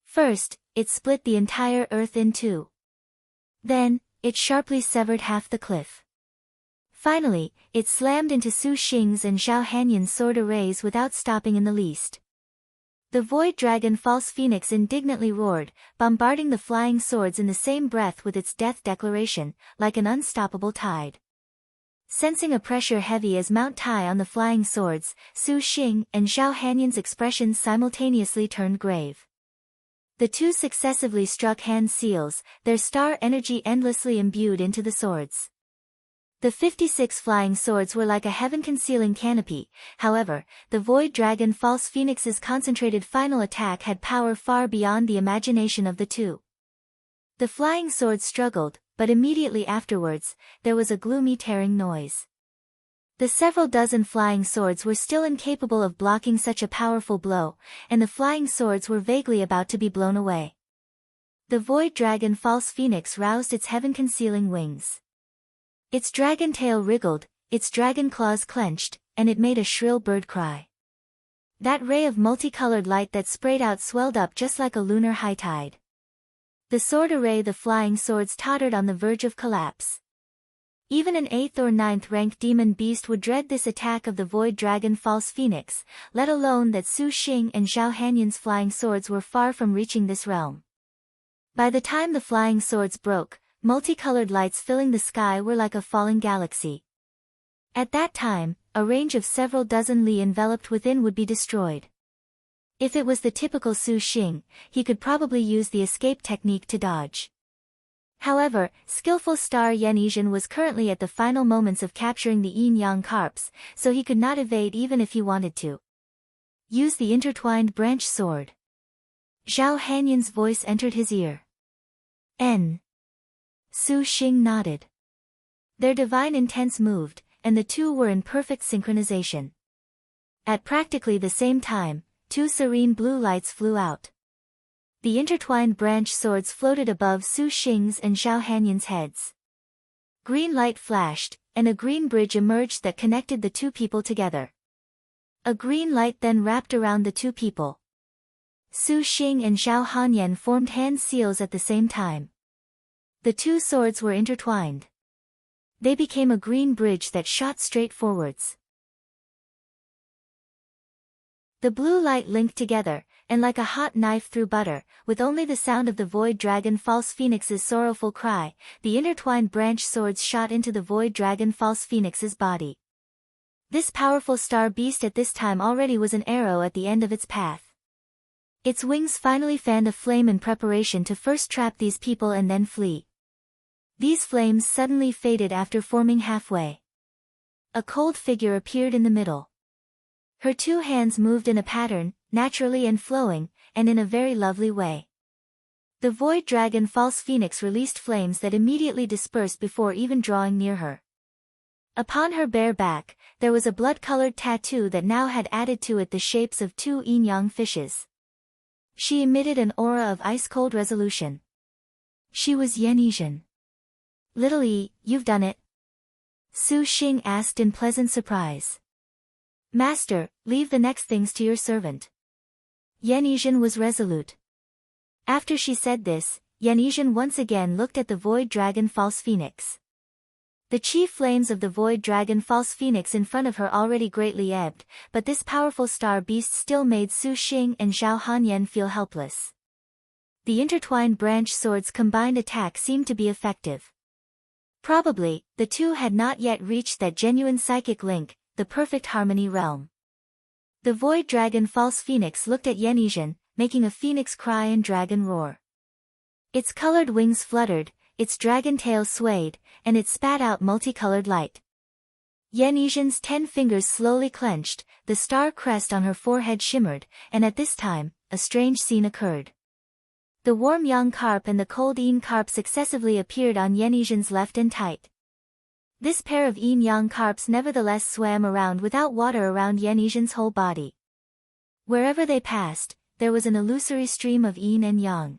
Speaker 1: First, it split the entire earth in two. Then, it sharply severed half the cliff. Finally, it slammed into Su Xing's and Zhao Hanyan's sword arrays without stopping in the least. The Void Dragon False Phoenix indignantly roared, bombarding the flying swords in the same breath with its death declaration, like an unstoppable tide. Sensing a pressure heavy as Mount Tai on the flying swords, Su Xing and Zhao Hanyan's expressions simultaneously turned grave. The two successively struck hand seals, their star energy endlessly imbued into the swords. The 56 flying swords were like a heaven-concealing canopy, however, the Void Dragon False Phoenix's concentrated final attack had power far beyond the imagination of the two. The flying swords struggled, but immediately afterwards, there was a gloomy tearing noise. The several dozen flying swords were still incapable of blocking such a powerful blow, and the flying swords were vaguely about to be blown away. The Void Dragon False Phoenix roused its heaven-concealing wings. Its dragon tail wriggled, its dragon claws clenched, and it made a shrill bird cry. That ray of multicolored light that sprayed out swelled up just like a lunar high tide. The sword array, the flying swords tottered on the verge of collapse. Even an 8th or 9th rank demon beast would dread this attack of the Void Dragon False Phoenix, let alone that Su Xing and Zhao Hanyan's flying swords were far from reaching this realm. By the time the flying swords broke, multicolored lights filling the sky were like a falling galaxy. At that time, a range of several dozen li enveloped within would be destroyed. If it was the typical Su Xing, he could probably use the escape technique to dodge. However, skillful Star Yenizhen was currently at the final moments of capturing the yin-yang carps, so he could not evade even if he wanted to. Use the intertwined branch sword. Zhao Hanyan's voice entered his ear. N. Su Xing nodded. Their divine intents moved, and the two were in perfect synchronization. At practically the same time, two serene blue lights flew out. The intertwined branch swords floated above Su Xing's and Zhao Hanyan's heads. Green light flashed, and a green bridge emerged that connected the two people together. A green light then wrapped around the two people. Su Xing and Zhao Hanyan formed hand seals at the same time. The two swords were intertwined. They became a green bridge that shot straight forwards. The blue light linked together, and like a hot knife through butter, with only the sound of the Void Dragon False Phoenix's sorrowful cry, the intertwined branch swords shot into the Void Dragon False Phoenix's body. This powerful star beast at this time already was an arrow at the end of its path. Its wings finally fanned a flame in preparation to first trap these people and then flee. These flames suddenly faded after forming halfway. A cold figure appeared in the middle. Her two hands moved in a pattern, naturally and flowing, and in a very lovely way. The Void Dragon False Phoenix released flames that immediately dispersed before even drawing near her. Upon her bare back, there was a blood-colored tattoo that now had added to it the shapes of two yin-yang fishes. She emitted an aura of ice-cold resolution. She was Yan Yizhen. Little E, you've done it? Su Xing asked in pleasant surprise. Master, leave the next things to your servant. Yan Yizhen was resolute. After she said this, Yan Yizhen once again looked at the Void Dragon False Phoenix. The chief flames of the Void Dragon False Phoenix in front of her already greatly ebbed, but this powerful star beast still made Su Xing and Zhao Hanyan feel helpless. The intertwined branch swords' combined attack seemed to be effective. Probably, the two had not yet reached that genuine psychic link, the perfect harmony realm. The Void Dragon False Phoenix looked at Yan Yizhen, making a phoenix cry and dragon roar. Its colored wings fluttered, its dragon tail swayed, and it spat out multicolored light. Yan Yizhen's 10 fingers slowly clenched, the star crest on her forehead shimmered, and at this time, a strange scene occurred. The warm yang carp and the cold yin carp successively appeared on Yan Yizhen's left and right. This pair of yin-yang carps nevertheless swam around without water around Yan Yizhen's whole body. Wherever they passed, there was an illusory stream of yin and yang.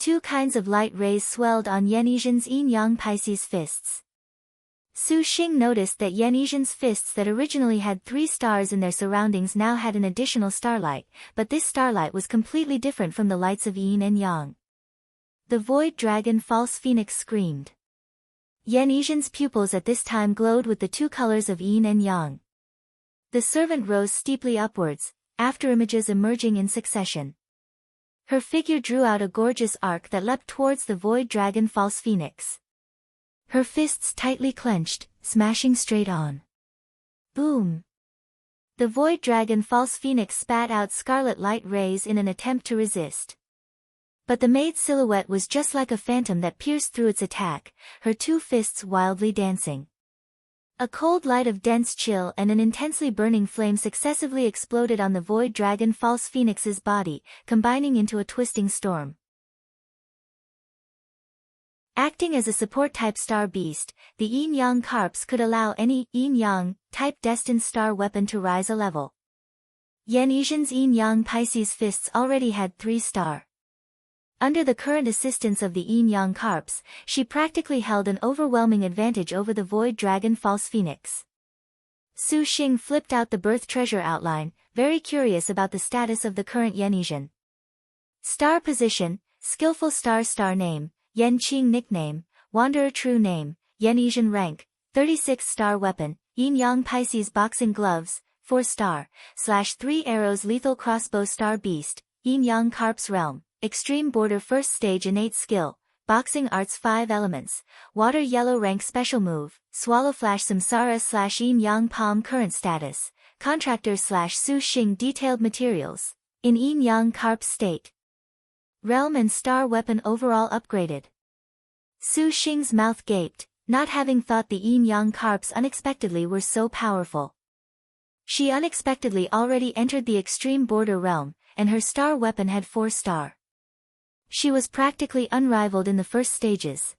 Speaker 1: Two kinds of light rays swelled on Yan Yizhen's yin-yang Pisces fists. Su Xing noticed that Yan Yizhen's fists that originally had 3 stars in their surroundings now had an additional starlight, but this starlight was completely different from the lights of yin and yang. The Void Dragon False Phoenix screamed. Yan Yizhen's pupils at this time glowed with the 2 colors of yin and yang. The servant rose steeply upwards, after images emerging in succession. Her figure drew out a gorgeous arc that leapt towards the Void Dragon False Phoenix. Her fists tightly clenched, smashing straight on. Boom! The Void Dragon False Phoenix spat out scarlet light rays in an attempt to resist. But the maid's silhouette was just like a phantom that pierced through its attack, her 2 fists wildly dancing. A cold light of dense chill and an intensely burning flame successively exploded on the Void Dragon False Phoenix's body, combining into a twisting storm. Acting as a support-type star beast, the yin-yang carps could allow any yin-yang type destined star weapon to rise a level. Yan Yizhen's yin-yang Pisces fists already had 3 star. Under the current assistance of the yin-yang carps, she practically held an overwhelming advantage over the Void Dragon False Phoenix. Su Xing flipped out the birth treasure outline, very curious about the status of the current Yan Yizhen. Star position, skillful star name, Yan Qing nickname, Wanderer true name, Yan Yizhen rank, 36 star weapon, yin-yang Pisces boxing gloves, 4 star, /3 arrows lethal crossbow star beast, yin-yang carps realm. Extreme border first stage innate skill, boxing arts 5 elements, water yellow rank special move, swallow flash samsara / yin yang palm current status, contractor / Su Xing detailed materials, in yin yang carp state. Realm and star weapon overall upgraded. Su Xing's mouth gaped, not having thought the yin yang carps unexpectedly were so powerful. She unexpectedly already entered the extreme border realm, and her star weapon had 4 star. She was practically unrivaled in the first stages.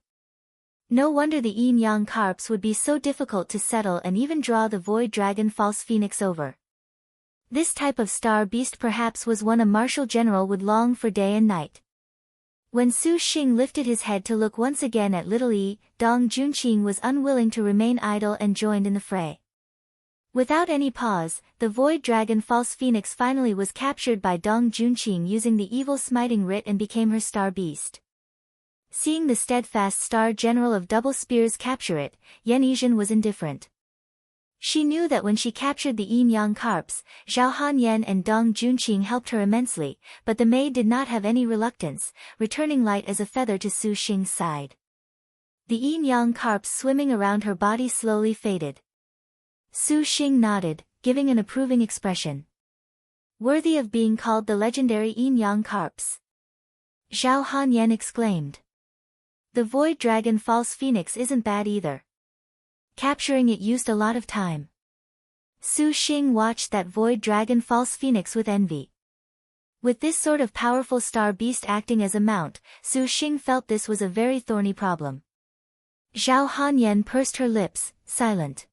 Speaker 1: No wonder the yin-yang carps would be so difficult to settle and even draw the Void Dragon False Phoenix over. This type of star beast perhaps was one a martial general would long for day and night. When Su Xing lifted his head to look once again at little E, Dong Junqing was unwilling to remain idle and joined in the fray. Without any pause, the Void Dragon False Phoenix finally was captured by Dong Junqing using the evil smiting writ and became her star beast. Seeing the steadfast star general of double spears capture it, Yan Yizhen was indifferent. She knew that when she captured the yin-yang carps, Zhao Hanyan and Dong Junqing helped her immensely, but the maid did not have any reluctance, returning light as a feather to Su Xing's side. The yin-yang carps swimming around her body slowly faded. Su Xing nodded, giving an approving expression. Worthy of being called the legendary yin-yang carps. Zhao Hanyan exclaimed. The Void Dragon False Phoenix isn't bad either. Capturing it used a lot of time. Su Xing watched that Void Dragon False Phoenix with envy. With this sort of powerful star beast acting as a mount, Su Xing felt this was a very thorny problem. Zhao Hanyan pursed her lips, silent.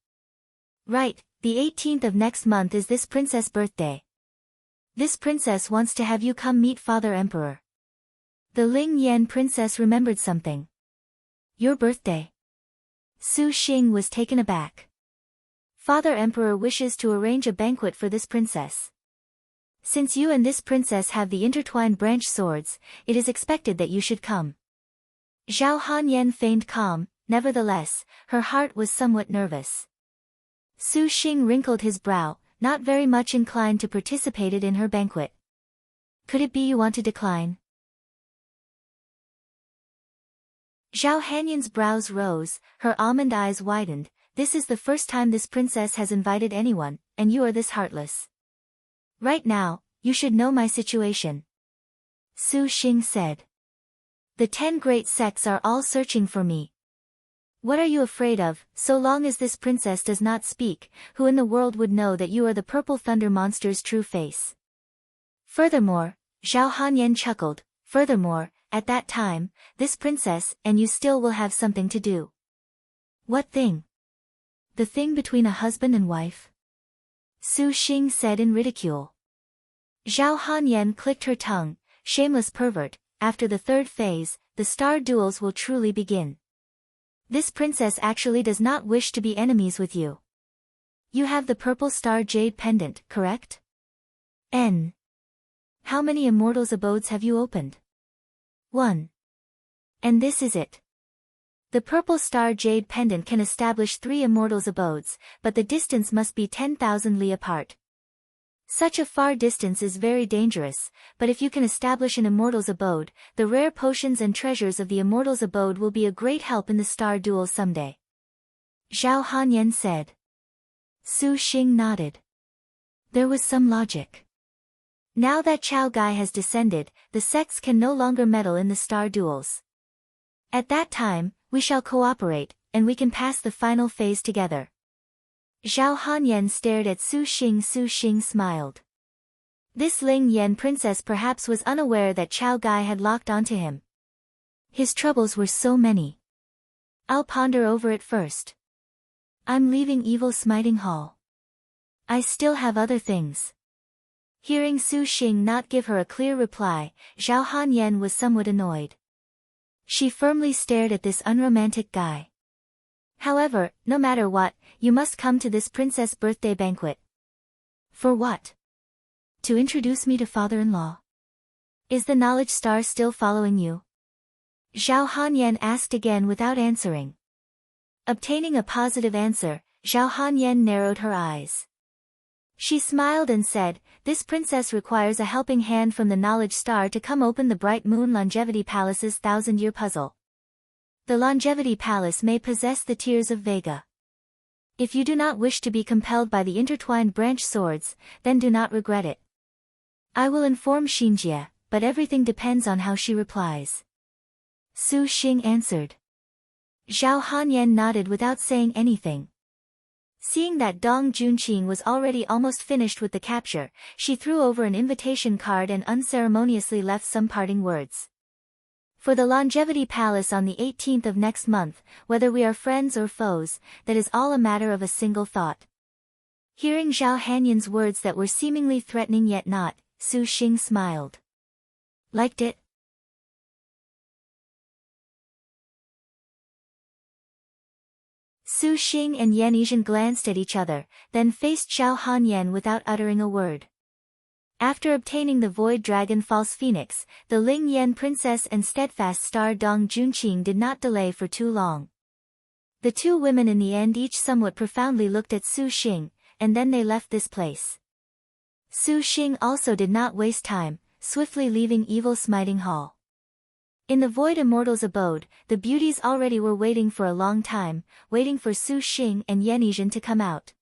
Speaker 1: Right, the 18th of next month is this princess' birthday. This princess wants to have you come meet Father Emperor. The Ling Yan princess remembered something. Your birthday. Su Xing was taken aback. Father Emperor wishes to arrange a banquet for this princess. Since you and this princess have the intertwined branch swords, it is expected that you should come. Zhao Hanyan feigned calm, nevertheless, her heart was somewhat nervous. Su Xing wrinkled his brow, not very much inclined to participate in her banquet. Could it be you want to decline? Zhao Hanyan's brows rose, her almond eyes widened. This is the first time this princess has invited anyone, and you are this heartless. Right now, you should know my situation. Su Xing said. The 10 great sects are all searching for me. What are you afraid of? So long as this princess does not speak, who in the world would know that you are the purple thunder monster's true face? Furthermore, Zhao Hanyan chuckled, furthermore, at that time, this princess and you still will have something to do. What thing? The thing between a husband and wife? Su Xing said in ridicule. Zhao Hanyan clicked her tongue, shameless pervert, after the third phase, the star duels will truly begin. This princess actually does not wish to be enemies with you. You have the purple star jade pendant, correct? N. How many immortals' abodes have you opened? 1. And this is it. The purple star jade pendant can establish 3 immortals' abodes, but the distance must be 10,000 li apart. Such a far distance is very dangerous, but if you can establish an immortal's abode, the rare potions and treasures of the immortal's abode will be a great help in the star duel someday. Zhao Hanyan said. Su Xing nodded. There was some logic. Now that Chao Gai has descended, the sects can no longer meddle in the star duels. At that time, we shall cooperate, and we can pass the final phase together. Zhao Hanyan stared at Su Xing. Su Xing smiled. This Ling Yan princess perhaps was unaware that Chao Gai had locked onto him. His troubles were so many. I'll ponder over it first. I'm leaving Evil Smiting Hall. I still have other things. Hearing Su Xing not give her a clear reply, Zhao Hanyan was somewhat annoyed. She firmly stared at this unromantic guy. However, no matter what, you must come to this princess' birthday banquet. For what? To introduce me to father-in-law. Is the knowledge star still following you? Zhao Hanyan asked again without answering. Obtaining a positive answer, Zhao Hanyan narrowed her eyes. She smiled and said, this princess requires a helping hand from the knowledge star to come open the Bright Moon Longevity Palace's 1000-year puzzle. The Longevity Palace may possess the Tears of Vega. If you do not wish to be compelled by the intertwined branch swords, then do not regret it. I will inform Xinjie, but everything depends on how she replies. Su Xing answered. Zhao Hanyan nodded without saying anything. Seeing that Dong Junqing was already almost finished with the capture, she threw over an invitation card and unceremoniously left some parting words. For the Longevity Palace on the 18th of next month, whether we are friends or foes, that is all a matter of a single thought. Hearing Zhao Hanyan's words that were seemingly threatening yet not, Su Xing smiled. Liked it? Su Xing and Yan Yizhen glanced at each other, then faced Zhao Hanyan without uttering a word. After obtaining the Void Dragon False Phoenix, the Ling Yan Princess and Steadfast Star Dong Junqing did not delay for too long. The two women in the end each somewhat profoundly looked at Su Xing, and then they left this place. Su Xing also did not waste time, swiftly leaving Evil Smiting Hall. In the Void Immortal's abode, the beauties already were waiting for a long time, waiting for Su Xing and Yan Yizhen to come out.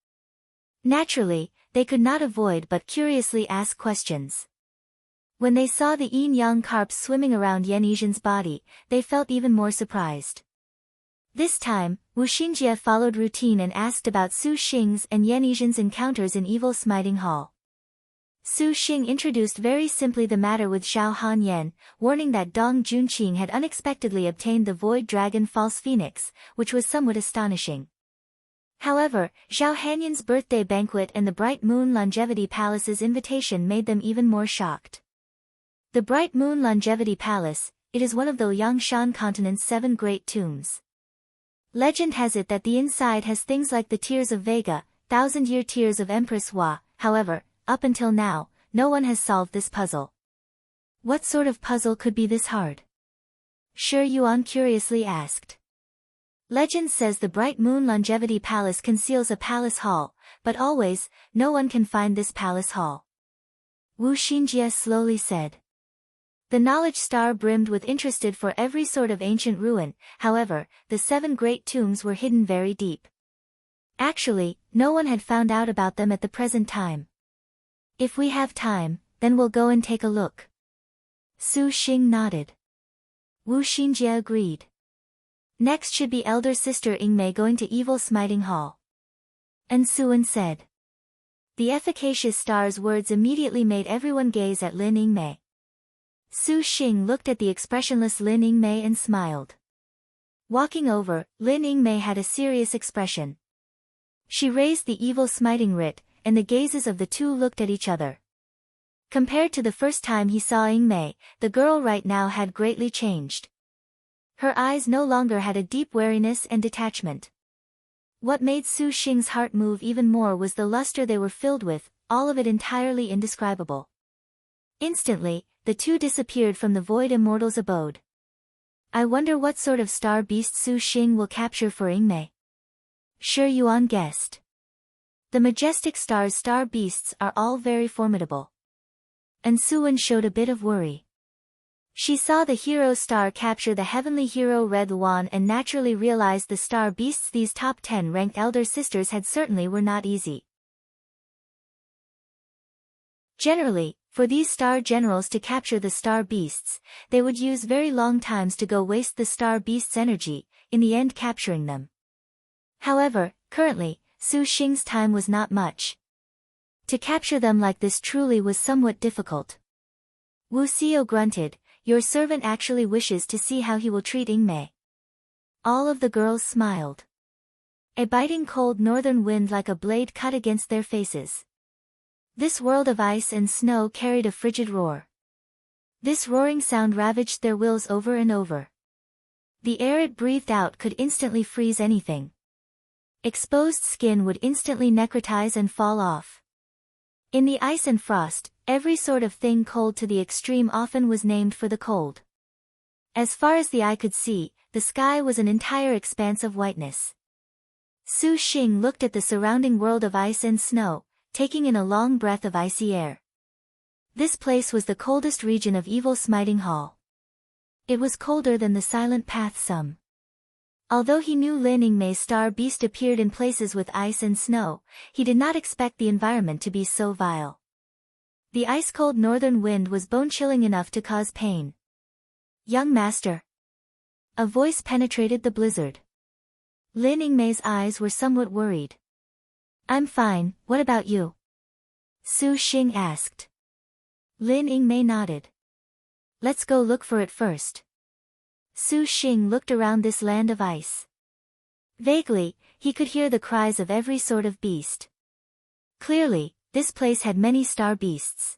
Speaker 1: Naturally, they could not avoid but curiously ask questions. When they saw the yin-yang carps swimming around Yan Yizhen's body, they felt even more surprised. This time, Wu Xinjie followed routine and asked about Su Xing's and Yan Yizhen's encounters in Evil Smiting Hall. Su Xing introduced very simply the matter with Zhao Hanyan, warning that Dong Junqing had unexpectedly obtained the Void Dragon False Phoenix, which was somewhat astonishing. However, Zhao Hanyan's birthday banquet and the Bright Moon Longevity Palace's invitation made them even more shocked. The Bright Moon Longevity Palace, it is one of the Liangshan continent's 7 great tombs. Legend has it that the inside has things like the Tears of Vega, 1,000-year tears of Empress Hua. However, up until now, no one has solved this puzzle. What sort of puzzle could be this hard? Shi Yuan curiously asked. Legend says the Bright Moon Longevity Palace conceals a palace hall, but always, no one can find this palace hall. Wu Xinjie slowly said. The knowledge star brimmed with interested for every sort of ancient ruin. However, the 7 great tombs were hidden very deep. Actually, no one had found out about them at the present time. If we have time, then we'll go and take a look. Su Xing nodded. Wu Xinjie agreed. Next should be elder sister Yingmei going to Evil Smiting Hall. And Suan said. The efficacious star's words immediately made everyone gaze at Lin Yingmei. Su Xing looked at the expressionless Lin Yingmei and smiled. Walking over, Lin Yingmei had a serious expression. She raised the evil smiting writ, and the gazes of the two looked at each other. Compared to the first time he saw Yingmei, the girl right now had greatly changed. Her eyes no longer had a deep wariness and detachment. What made Su Xing's heart move even more was the luster they were filled with, all of it entirely indescribable. Instantly, the two disappeared from the void immortal's abode. I wonder what sort of star beast Su Xing will capture for Yingmei. Shi Yuan guessed. The majestic star's star beasts are all very formidable. And Suan showed a bit of worry. She saw the hero star capture the heavenly hero Red Luan and naturally realized the star beasts these top 10 ranked elder sisters had certainly were not easy. Generally, for these star generals to capture the star beasts, they would use very long times to go waste the star beasts' energy, in the end capturing them. However, currently, Su Xing's time was not much. To capture them like this truly was somewhat difficult. Wu Xiao grunted, your servant actually wishes to see how he will treat Yingmei. All of the girls smiled. A biting cold northern wind like a blade cut against their faces. This world of ice and snow carried a frigid roar. This roaring sound ravaged their wills over and over. The air it breathed out could instantly freeze anything. Exposed skin would instantly necrotize and fall off. In the ice and frost, every sort of thing cold to the extreme often was named for the cold. As far as the eye could see, the sky was an entire expanse of whiteness. Su Xing looked at the surrounding world of ice and snow, taking in a long breath of icy air. This place was the coldest region of Evil Smiting Hall. It was colder than the Silent Path some. Although he knew Lin Yingmei's star beast appeared in places with ice and snow, he did not expect the environment to be so vile. The ice-cold northern wind was bone-chilling enough to cause pain. Young master. A voice penetrated the blizzard. Lin Yingmei's eyes were somewhat worried. I'm fine, what about you? Su Xing asked. Lin Yingmei nodded. Let's go look for it first. Su Xing looked around this land of ice. Vaguely, he could hear the cries of every sort of beast. Clearly, this place had many star beasts.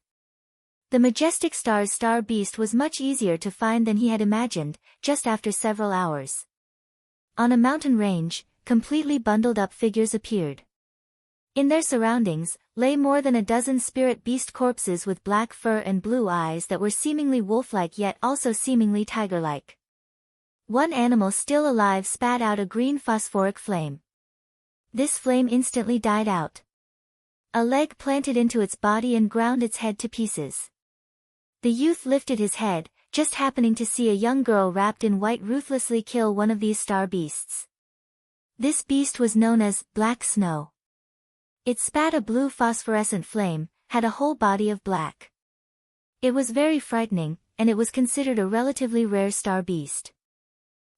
Speaker 1: The majestic star's star beast was much easier to find than he had imagined, just after several hours. On a mountain range, completely bundled up figures appeared. In their surroundings, lay more than a dozen spirit beast corpses with black fur and blue eyes that were seemingly wolf-like yet also seemingly tiger-like. One animal still alive spat out a green phosphoric flame. This flame instantly died out. A leg planted into its body and ground its head to pieces. The youth lifted his head, just happening to see a young girl wrapped in white ruthlessly kill one of these star beasts. This beast was known as Black Snow. It spat a blue phosphorescent flame, had a whole body of black. It was very frightening, and it was considered a relatively rare star beast.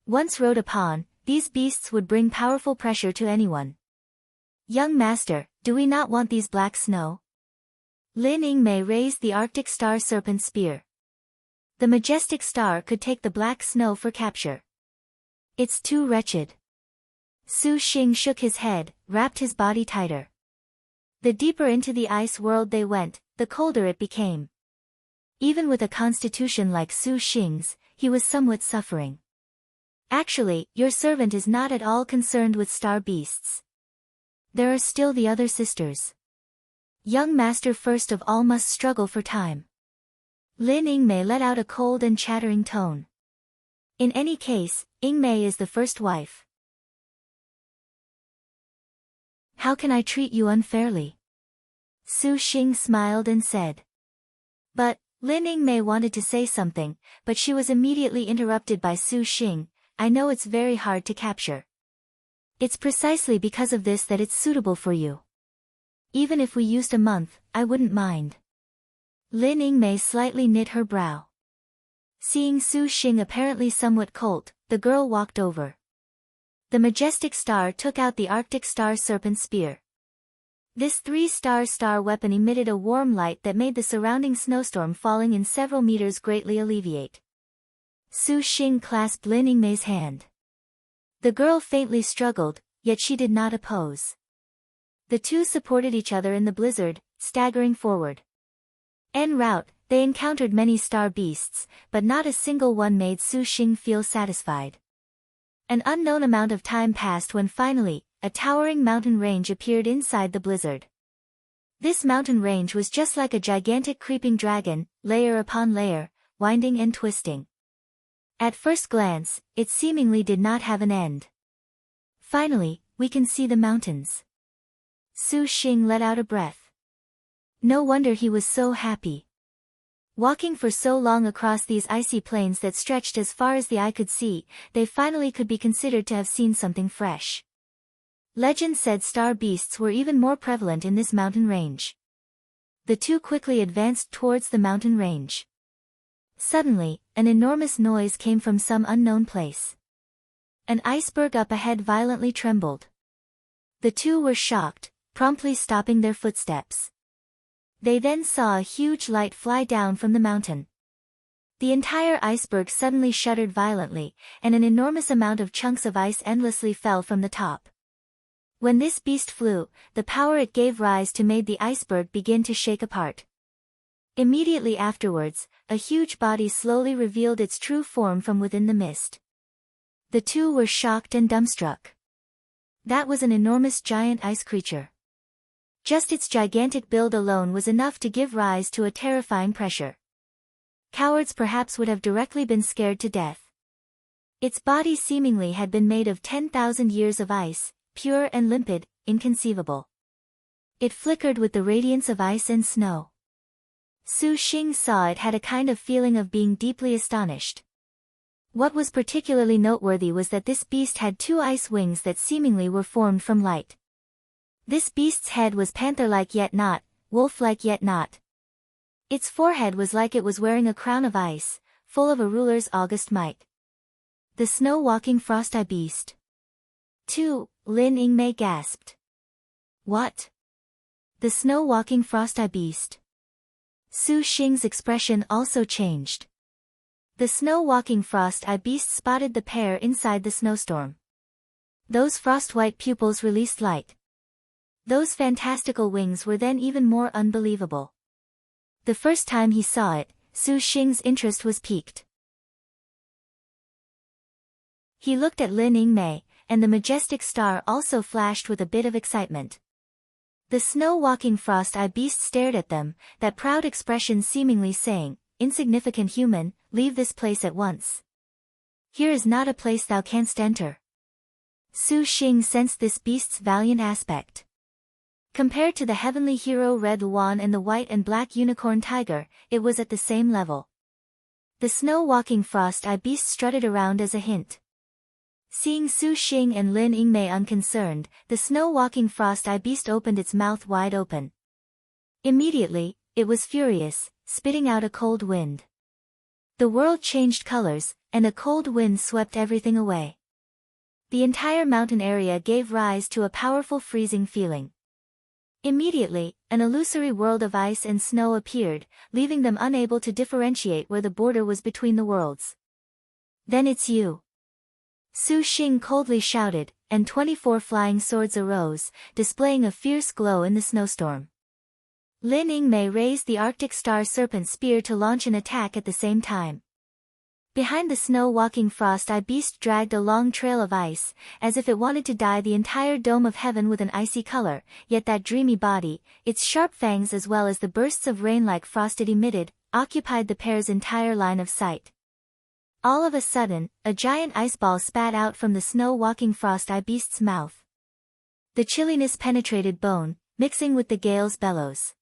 Speaker 1: Once rode upon, these beasts would bring powerful pressure to anyone. Young master, do we not want these black snow? Lin Yingmei raised the Arctic Star Serpent Spear. The majestic star could take the black snow for capture. It's too wretched. Su Xing shook his head, wrapped his body tighter. The deeper into the ice world they went, the colder it became. Even with a constitution like Su Xing's, he was somewhat suffering. Actually, your servant is not at all concerned with star beasts. There are still the other sisters. Young master first of all must struggle for time. Lin Yingmei let out a cold and chattering tone. In any case, Yingmei is the first wife. How can I treat you unfairly? Su Xing smiled and said. But, Lin Yingmei wanted to say something, but she was immediately interrupted by Su Xing. I know it's very hard to capture. It's precisely because of this that it's suitable for you. Even if we used a month, I wouldn't mind. Lin Yingmei slightly knit her brow. Seeing Su Xing apparently somewhat cold, the girl walked over. The majestic star took out the Arctic Star Serpent Spear. This 3-star weapon emitted a warm light that made the surrounding snowstorm falling in several meters greatly alleviate. Su Xing clasped Lin Yingmei's hand. The girl faintly struggled, yet she did not oppose. The two supported each other in the blizzard, staggering forward. En route, they encountered many star beasts, but not a single one made Su Xing feel satisfied. An unknown amount of time passed when finally, a towering mountain range appeared inside the blizzard. This mountain range was just like a gigantic creeping dragon, layer upon layer, winding and twisting. At first glance, it seemingly did not have an end. Finally, we can see the mountains. Su Xing let out a breath. No wonder he was so happy. Walking for so long across these icy plains that stretched as far as the eye could see, they finally could be considered to have seen something fresh. Legend said star beasts were even more prevalent in this mountain range. The two quickly advanced towards the mountain range. Suddenly, an enormous noise came from some unknown place. An iceberg up ahead violently trembled. The two were shocked, promptly stopping their footsteps. They then saw a huge light fly down from the mountain. The entire iceberg suddenly shuddered violently, and an enormous amount of chunks of ice endlessly fell from the top. When this beast flew, the power it gave rise to made the iceberg begin to shake apart. Immediately afterwards, a huge body slowly revealed its true form from within the mist. The two were shocked and dumbstruck. That was an enormous giant ice creature. Just its gigantic build alone was enough to give rise to a terrifying pressure. Cowards perhaps would have directly been scared to death. Its body seemingly had been made of 10,000 years of ice, pure and limpid, inconceivable. It flickered with the radiance of ice and snow. Su Xing saw it had a kind of feeling of being deeply astonished. What was particularly noteworthy was that this beast had 2 ice wings that seemingly were formed from light. This beast's head was panther-like yet not, wolf-like yet not. Its forehead was like it was wearing a crown of ice, full of a ruler's august might. The snow-walking frost-eye beast. 2, Lin Yingmei gasped. What? The snow-walking frost-eye beast. Su Xing's expression also changed. The snow-walking frost-eye beast spotted the pair inside the snowstorm. Those frost-white pupils released light. Those fantastical wings were then even more unbelievable. The first time he saw it, Su Xing's interest was piqued. He looked at Lin Yingmei, and the majestic star also flashed with a bit of excitement. The snow-walking frost-eye beast stared at them, that proud expression seemingly saying, "Insignificant human, leave this place at once. Here is not a place thou canst enter." Su Xing sensed this beast's valiant aspect. Compared to the heavenly hero Red Luan and the white and black unicorn tiger, it was at the same level. The snow-walking frost-eye beast strutted around as a hint. Seeing Su Xing and Lin Yingmei unconcerned, the snow-walking frost-eye beast opened its mouth wide open. Immediately, it was furious, spitting out a cold wind. The world changed colors, and a cold wind swept everything away. The entire mountain area gave rise to a powerful freezing feeling. Immediately, an illusory world of ice and snow appeared, leaving them unable to differentiate where the border was between the worlds. "Then it's you." Su Xing coldly shouted, and 24 flying swords arose, displaying a fierce glow in the snowstorm. Lin Yingmei raised the Arctic Star Serpent Spear to launch an attack at the same time. Behind the snow-walking frost-eye beast dragged a long trail of ice, as if it wanted to dye the entire dome of heaven with an icy color, yet that dreamy body, its sharp fangs as well as the bursts of rain like frost it emitted, occupied the pair's entire line of sight. All of a sudden, a giant ice ball spat out from the snow-walking frost-eye beast's mouth. The chilliness penetrated bone, mixing with the gale's bellows.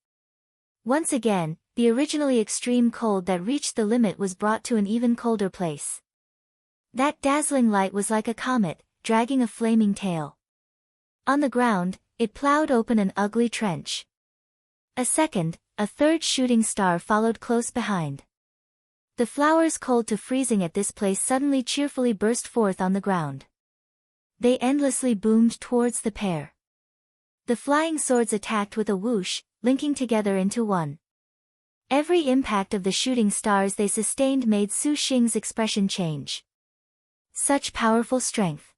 Speaker 1: Once again, the originally extreme cold that reached the limit was brought to an even colder place. That dazzling light was like a comet, dragging a flaming tail. On the ground, it plowed open an ugly trench. A second, a third shooting star followed close behind. The flowers cold to freezing at this place suddenly cheerfully burst forth on the ground. They endlessly boomed towards the pair. The flying swords attacked with a whoosh, linking together into one. Every impact of the shooting stars they sustained made Su Xing's expression change. Such powerful strength.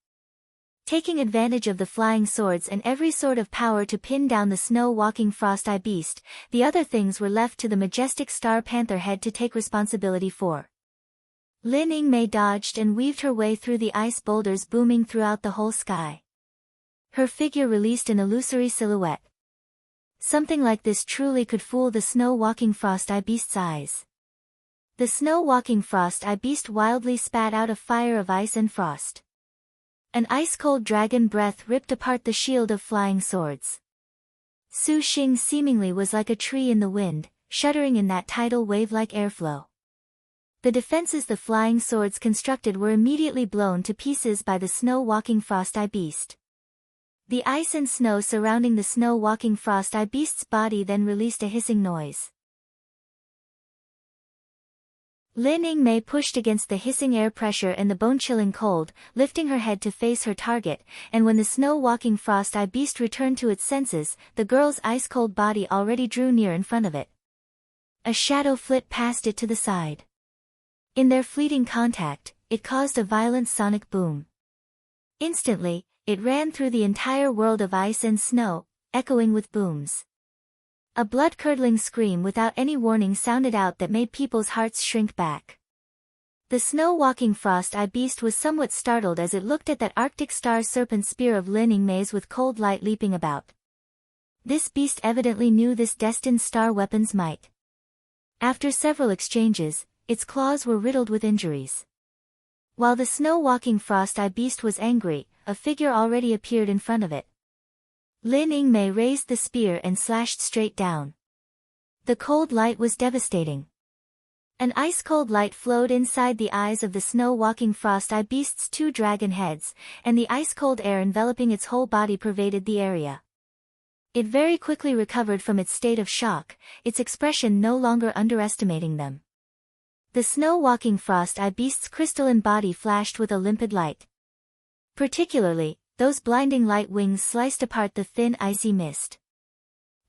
Speaker 1: Taking advantage of the flying swords and every sort of power to pin down the snow-walking frost-eye beast, the other things were left to the majestic star panther head to take responsibility for. Lin Yingmei dodged and weaved her way through the ice boulders booming throughout the whole sky. Her figure released an illusory silhouette. Something like this truly could fool the snow-walking frost-eye beast's eyes. The snow-walking frost-eye beast wildly spat out a fire of ice and frost. An ice-cold dragon breath ripped apart the shield of flying swords. Su Xing seemingly was like a tree in the wind, shuddering in that tidal wave-like airflow. The defenses the flying swords constructed were immediately blown to pieces by the snow-walking frost-eye beast. The ice and snow surrounding the snow-walking frost-eye beast's body then released a hissing noise. Lin Yingmei pushed against the hissing air pressure and the bone-chilling cold, lifting her head to face her target, and when the snow-walking frost-eye beast returned to its senses, the girl's ice-cold body already drew near in front of it. A shadow flit past it to the side. In their fleeting contact, it caused a violent sonic boom. Instantly, it ran through the entire world of ice and snow, echoing with booms. A blood-curdling scream without any warning sounded out that made people's hearts shrink back. The snow-walking frost-eye beast was somewhat startled as it looked at that Arctic Star Serpent Spear of Lin Yingmei's with cold light leaping about. This beast evidently knew this destined star weapon's might. After several exchanges, its claws were riddled with injuries. While the snow-walking frost-eye beast was angry, a figure already appeared in front of it. Lin Yingmei raised the spear and slashed straight down. The cold light was devastating. An ice-cold light flowed inside the eyes of the snow-walking frost-eye beast's two dragon heads, and the ice-cold air enveloping its whole body pervaded the area. It very quickly recovered from its state of shock, its expression no longer underestimating them. The snow-walking frost-eye beast's crystalline body flashed with a limpid light. Particularly, those blinding light wings sliced apart the thin icy mist.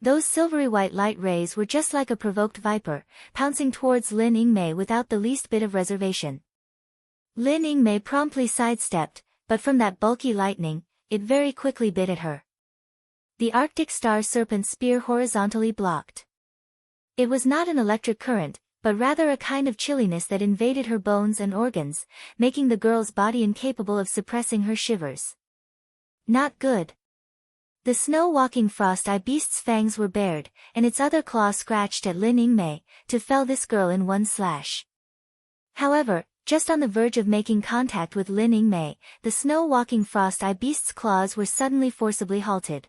Speaker 1: Those silvery white light rays were just like a provoked viper, pouncing towards Lin Yingmei without the least bit of reservation. Lin Yingmei promptly sidestepped, but from that bulky lightning, it very quickly bit at her. The Arctic Star Serpent Spear horizontally blocked. It was not an electric current, but rather a kind of chilliness that invaded her bones and organs, making the girl's body incapable of suppressing her shivers. Not good. The snow-walking frost-eye beast's fangs were bared, and its other claw scratched at Lin Yingmei, to fell this girl in one slash. However, just on the verge of making contact with Lin Yingmei, the snow-walking frost-eye beast's claws were suddenly forcibly halted.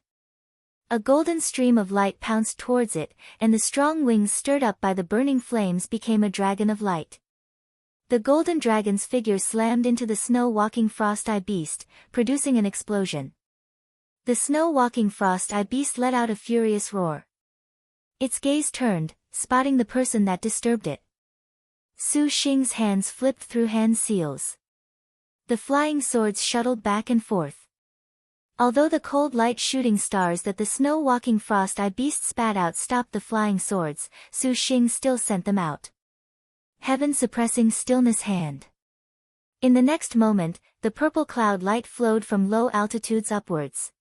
Speaker 1: A golden stream of light pounced towards it, and the strong wings stirred up by the burning flames became a dragon of light. The golden dragon's figure slammed into the snow-walking frost-eye beast, producing an explosion. The snow-walking frost-eye beast let out a furious roar. Its gaze turned, spotting the person that disturbed it. Su Xing's hands flipped through hand seals. The flying swords shuttled back and forth. Although the cold light shooting stars that the snow-walking frost-eye beast spat out stopped the flying swords, Su Xing still sent them out. Heaven-suppressing stillness hand. In the next moment, the purple cloud light flowed from low altitudes upwards.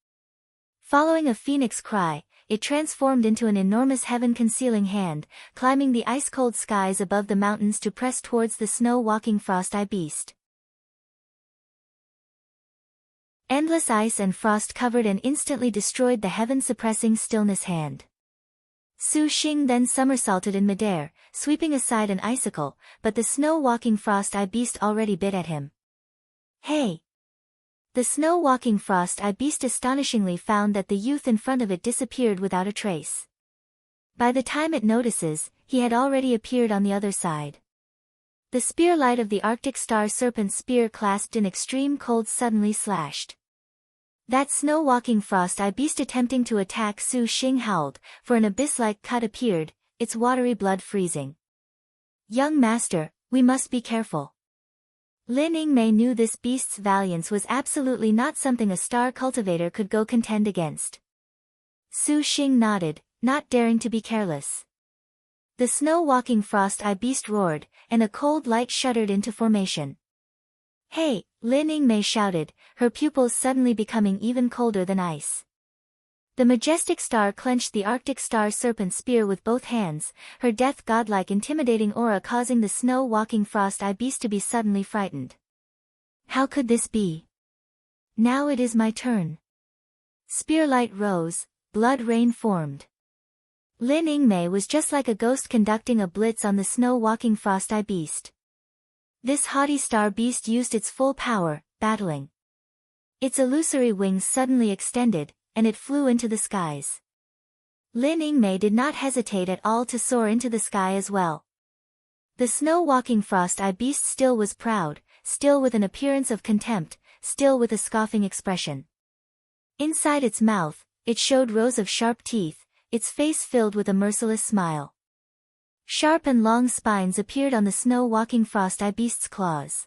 Speaker 1: Following a phoenix cry, it transformed into an enormous heaven-concealing hand, climbing the ice-cold skies above the mountains to press towards the snow-walking frost-eye beast. Endless ice and frost covered and instantly destroyed the heaven-suppressing stillness hand. Su Xing then somersaulted in midair, sweeping aside an icicle, but the snow-walking frost-eye beast already bit at him. Hey! The snow-walking frost-eye beast astonishingly found that the youth in front of it disappeared without a trace. By the time it notices, he had already appeared on the other side. The spear light of the Arctic star serpent's spear clasped in extreme cold suddenly slashed. That snow-walking frost-eye beast attempting to attack Su Xing howled, for an abyss-like cut appeared, its watery blood freezing. Young master, we must be careful. Lin Yingmei knew this beast's valiance was absolutely not something a star cultivator could go contend against. Su Xing nodded, not daring to be careless. The snow-walking frost-eye beast roared, and a cold light shuddered into formation. Hey! Lin Yingmei shouted, her pupils suddenly becoming even colder than ice. The majestic star clenched the Arctic star serpent spear with both hands, her death godlike intimidating aura causing the snow-walking frost-eye beast to be suddenly frightened. How could this be? Now it is my turn. Spearlight rose, blood rain formed. Lin Yingmei was just like a ghost conducting a blitz on the snow-walking frost-eye beast. This haughty star beast used its full power, battling. Its illusory wings suddenly extended, and it flew into the skies. Lin Yingmei did not hesitate at all to soar into the sky as well. The snow-walking frost-eye beast still was proud, still with an appearance of contempt, still with a scoffing expression. Inside its mouth, it showed rows of sharp teeth, its face filled with a merciless smile. Sharp and long spines appeared on the snow-walking frost-eye beast's claws.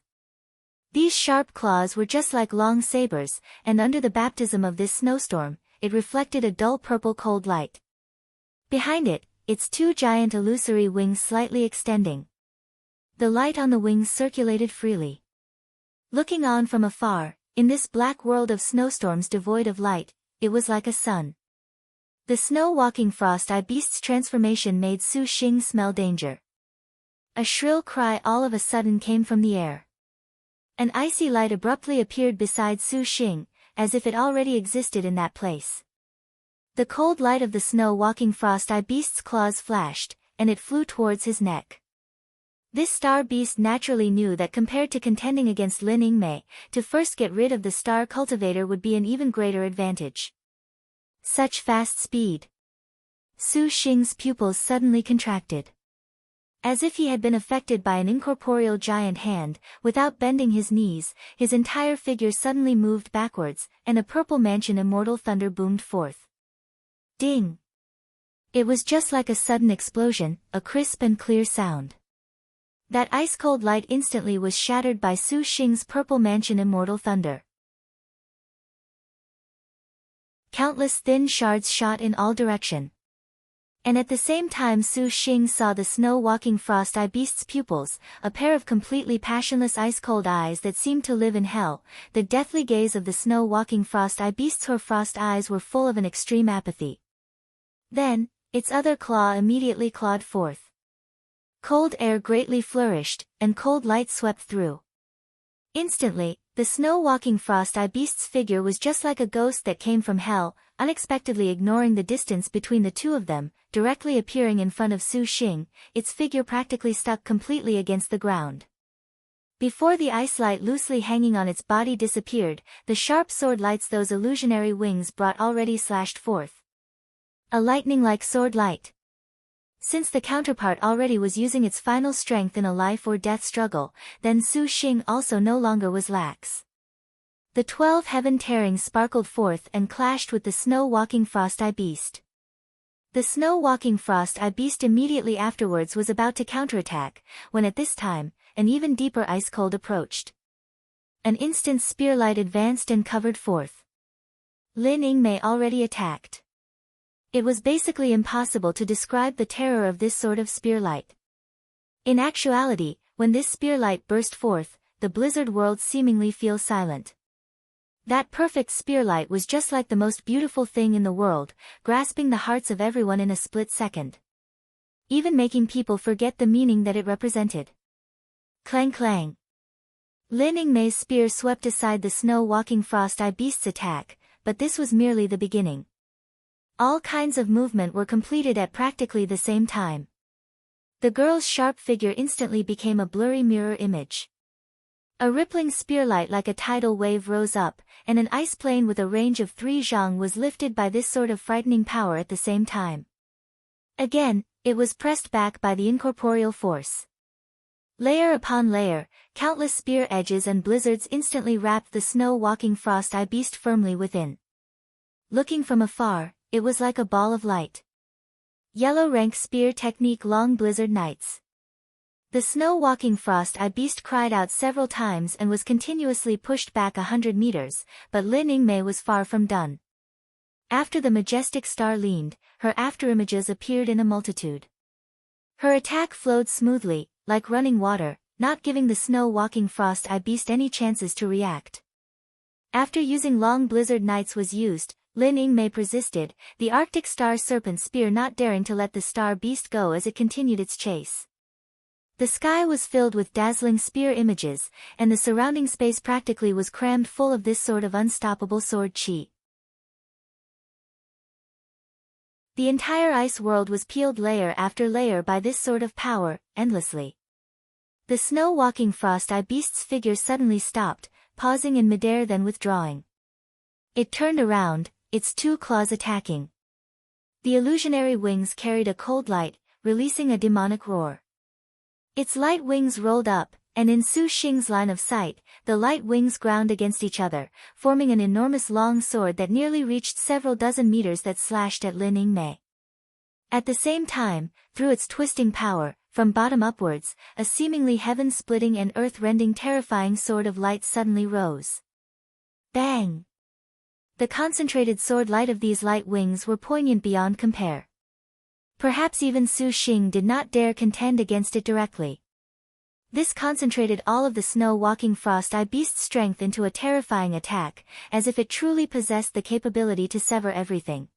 Speaker 1: These sharp claws were just like long sabers, and under the baptism of this snowstorm, it reflected a dull purple cold light. Behind it, its two giant illusory wings slightly extending. The light on the wings circulated freely. Looking on from afar, in this black world of snowstorms devoid of light, it was like a sun. The snow-walking frost-eye beast's transformation made Su Xing smell danger. A shrill cry all of a sudden came from the air. An icy light abruptly appeared beside Su Xing, as if it already existed in that place. The cold light of the snow-walking frost-eye beast's claws flashed, and it flew towards his neck. This star beast naturally knew that compared to contending against Lin Yingmei, to first get rid of the star cultivator would be an even greater advantage. Such fast speed! Su Xing's pupils suddenly contracted. As if he had been affected by an incorporeal giant hand, without bending his knees, his entire figure suddenly moved backwards, and a purple mansion immortal thunder boomed forth. Ding! It was just like a sudden explosion, a crisp and clear sound. That ice-cold light instantly was shattered by Su Xing's purple mansion immortal thunder. Countless thin shards shot in all direction. And at the same time Su Xing saw the snow-walking frost-eye beast's pupils, a pair of completely passionless ice-cold eyes that seemed to live in hell. The deathly gaze of the snow-walking frost-eye beast's hoar-frost eyes were full of an extreme apathy. Then, its other claw immediately clawed forth. Cold air greatly flourished, and cold light swept through. Instantly, the snow-walking frost-eye beast's figure was just like a ghost that came from hell, unexpectedly ignoring the distance between the two of them, directly appearing in front of Su Xing, its figure practically stuck completely against the ground. Before the ice light loosely hanging on its body disappeared, the sharp sword lights those illusionary wings brought already slashed forth. A lightning-like sword light. Since the counterpart already was using its final strength in a life-or-death struggle, then Su Xing also no longer was lax. The 12 heaven tearings sparkled forth and clashed with the snow-walking frost-eye beast. The snow-walking frost-eye beast immediately afterwards was about to counterattack, when at this time, an even deeper ice cold approached. An instant spearlight advanced and covered forth. Lin Yingmei already attacked. It was basically impossible to describe the terror of this sort of spearlight. In actuality, when this spearlight burst forth, the blizzard world seemingly feels silent. That perfect spear light was just like the most beautiful thing in the world, grasping the hearts of everyone in a split second. Even making people forget the meaning that it represented. Clang clang. Lin Yingmei's spear swept aside the snow-walking frost-eye beast's attack, but this was merely the beginning. All kinds of movement were completed at practically the same time. The girl's sharp figure instantly became a blurry mirror image. A rippling spearlight like a tidal wave rose up, and an ice plane with a range of 3 zhang was lifted by this sort of frightening power at the same time. Again, it was pressed back by the incorporeal force. Layer upon layer, countless spear edges and blizzards instantly wrapped the snow-walking frost-eye beast firmly within. Looking from afar, it was like a ball of light. Yellow rank spear technique long blizzard nights. The snow-walking frost-eye beast cried out several times and was continuously pushed back 100 meters, but Lin Yingmei was far from done. After the majestic star leaned, her afterimages appeared in a multitude. Her attack flowed smoothly, like running water, not giving the snow-walking frost-eye beast any chances to react. After using long blizzard nights was used, Lin Yingmei persisted, the Arctic star serpent spear not daring to let the star beast go as it continued its chase. The sky was filled with dazzling spear images, and the surrounding space practically was crammed full of this sort of unstoppable sword chi. The entire ice world was peeled layer after layer by this sort of power, endlessly. The snow-walking frost-eye beast's figure suddenly stopped, pausing in midair then withdrawing. It turned around, its 2 claws attacking. The illusionary wings carried a cold light, releasing a demonic roar. Its light wings rolled up, and in Su Xing's line of sight, the light wings ground against each other, forming an enormous long sword that nearly reached several dozen meters that slashed at Lin Yingmei. At the same time, through its twisting power, from bottom upwards, a seemingly heaven-splitting and earth-rending terrifying sword of light suddenly rose. Bang! The concentrated sword light of these light wings were poignant beyond compare. Perhaps even Su Xing did not dare contend against it directly. This concentrated all of the snow-walking frost-eye beast's strength into a terrifying attack, as if it truly possessed the capability to sever everything.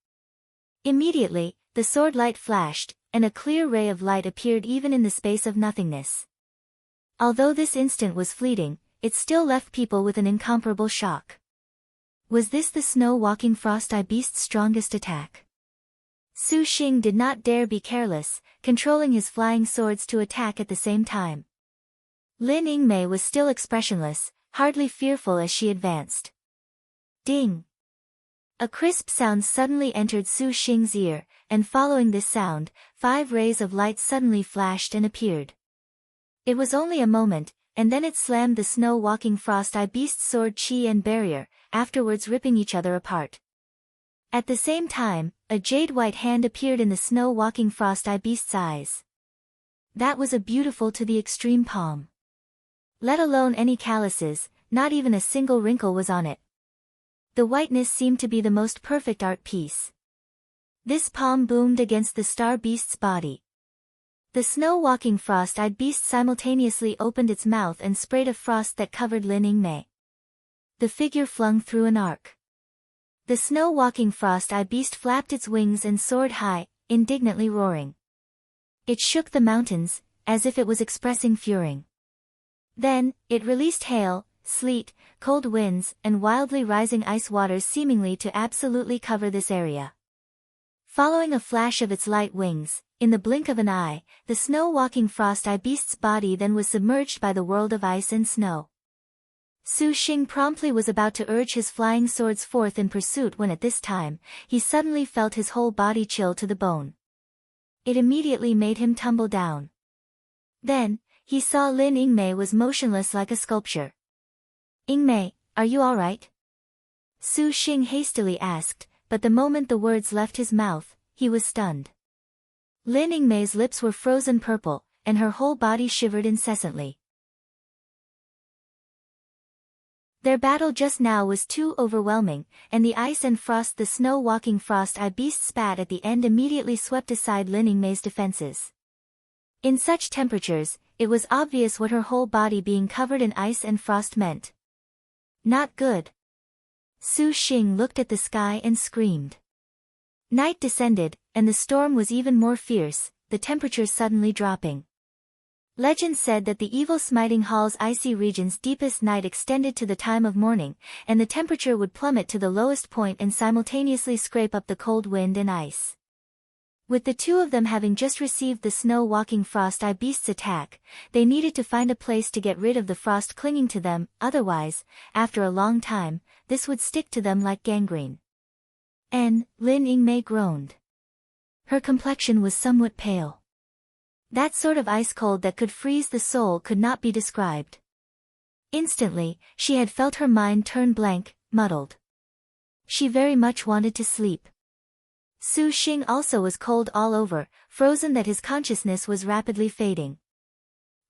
Speaker 1: Immediately, the sword light flashed, and a clear ray of light appeared even in the space of nothingness. Although this instant was fleeting, it still left people with an incomparable shock. Was this the snow-walking frost-eye beast's strongest attack? Su Xing did not dare be careless, controlling his flying swords to attack at the same time. Lin Yingmei was still expressionless, hardly fearful as she advanced. Ding! A crisp sound suddenly entered Su Xing's ear, and following this sound, 5 rays of light suddenly flashed and appeared. It was only a moment, and then it slammed the snow-walking frost-eye beast's sword chi and barrier, afterwards ripping each other apart. At the same time, a jade-white hand appeared in the snow-walking frost-eye beast's eyes. That was a beautiful to the extreme palm. Let alone any calluses, not even a single wrinkle was on it. The whiteness seemed to be the most perfect art piece. This palm boomed against the star beast's body. The snow-walking frost-eyed beast simultaneously opened its mouth and sprayed a frost that covered Lin Yingmei. The figure flung through an arc. The snow-walking frost-eye beast flapped its wings and soared high, indignantly roaring. It shook the mountains, as if it was expressing fury. Then, it released hail, sleet, cold winds, and wildly rising ice waters seemingly to absolutely cover this area. Following a flash of its light wings, in the blink of an eye, the snow-walking frost-eye beast's body then was submerged by the world of ice and snow. Su Xing promptly was about to urge his flying swords forth in pursuit when at this time, he suddenly felt his whole body chill to the bone. It immediately made him tumble down. Then, he saw Lin Yingmei was motionless like a sculpture. "Yingmei, are you all right?" Su Xing hastily asked, but the moment the words left his mouth, he was stunned. Lin Yingmei's lips were frozen purple, and her whole body shivered incessantly. Their battle just now was too overwhelming, and the ice and frost the snow-walking frost-eye beast spat at the end immediately swept aside Lin Yingmei's defenses. In such temperatures, it was obvious what her whole body being covered in ice and frost meant. Not good. Su Xing looked at the sky and screamed. Night descended, and the storm was even more fierce, the temperatures suddenly dropping. Legend said that the evil smiting hall's icy region's deepest night extended to the time of morning, and the temperature would plummet to the lowest point and simultaneously scrape up the cold wind and ice. With the two of them having just received the snow-walking frost-eye beast's attack, they needed to find a place to get rid of the frost clinging to them, otherwise, after a long time, this would stick to them like gangrene. Lin Yingmei groaned. Her complexion was somewhat pale. That sort of ice cold that could freeze the soul could not be described. Instantly, she had felt her mind turn blank, muddled. She very much wanted to sleep. Su Xing also was cold all over, frozen that his consciousness was rapidly fading.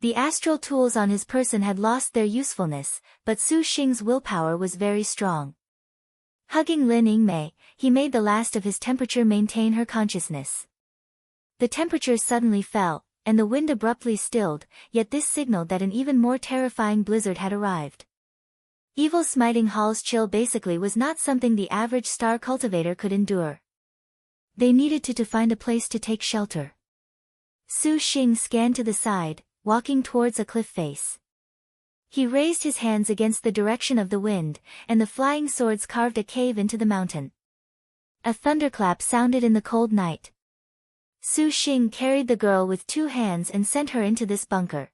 Speaker 1: The astral tools on his person had lost their usefulness, but Su Xing's willpower was very strong. Hugging Lin Yingmei, he made the last of his temperature maintain her consciousness. The temperature suddenly fell, and the wind abruptly stilled, yet this signaled that an even more terrifying blizzard had arrived. Evil smiting hall's chill basically was not something the average star cultivator could endure. They needed to find a place to take shelter. Su Xing scanned to the side, walking towards a cliff face. He raised his hands against the direction of the wind, and the flying swords carved a cave into the mountain. A thunderclap sounded in the cold night. Su Xing carried the girl with 2 hands and sent her into this bunker.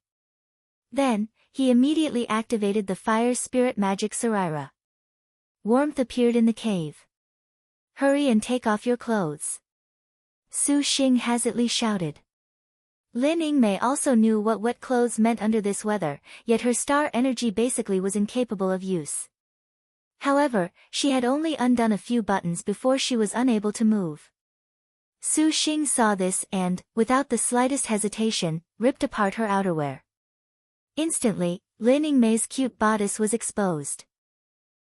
Speaker 1: Then, he immediately activated the fire spirit magic Sarira. Warmth appeared in the cave. Hurry and take off your clothes. Su Xing hastily shouted. Lin Yingmei also knew what wet clothes meant under this weather, yet her star energy basically was incapable of use. However, she had only undone a few buttons before she was unable to move. Su Xing saw this and, without the slightest hesitation, ripped apart her outerwear. Instantly, Lin Yingmei's cute bodice was exposed.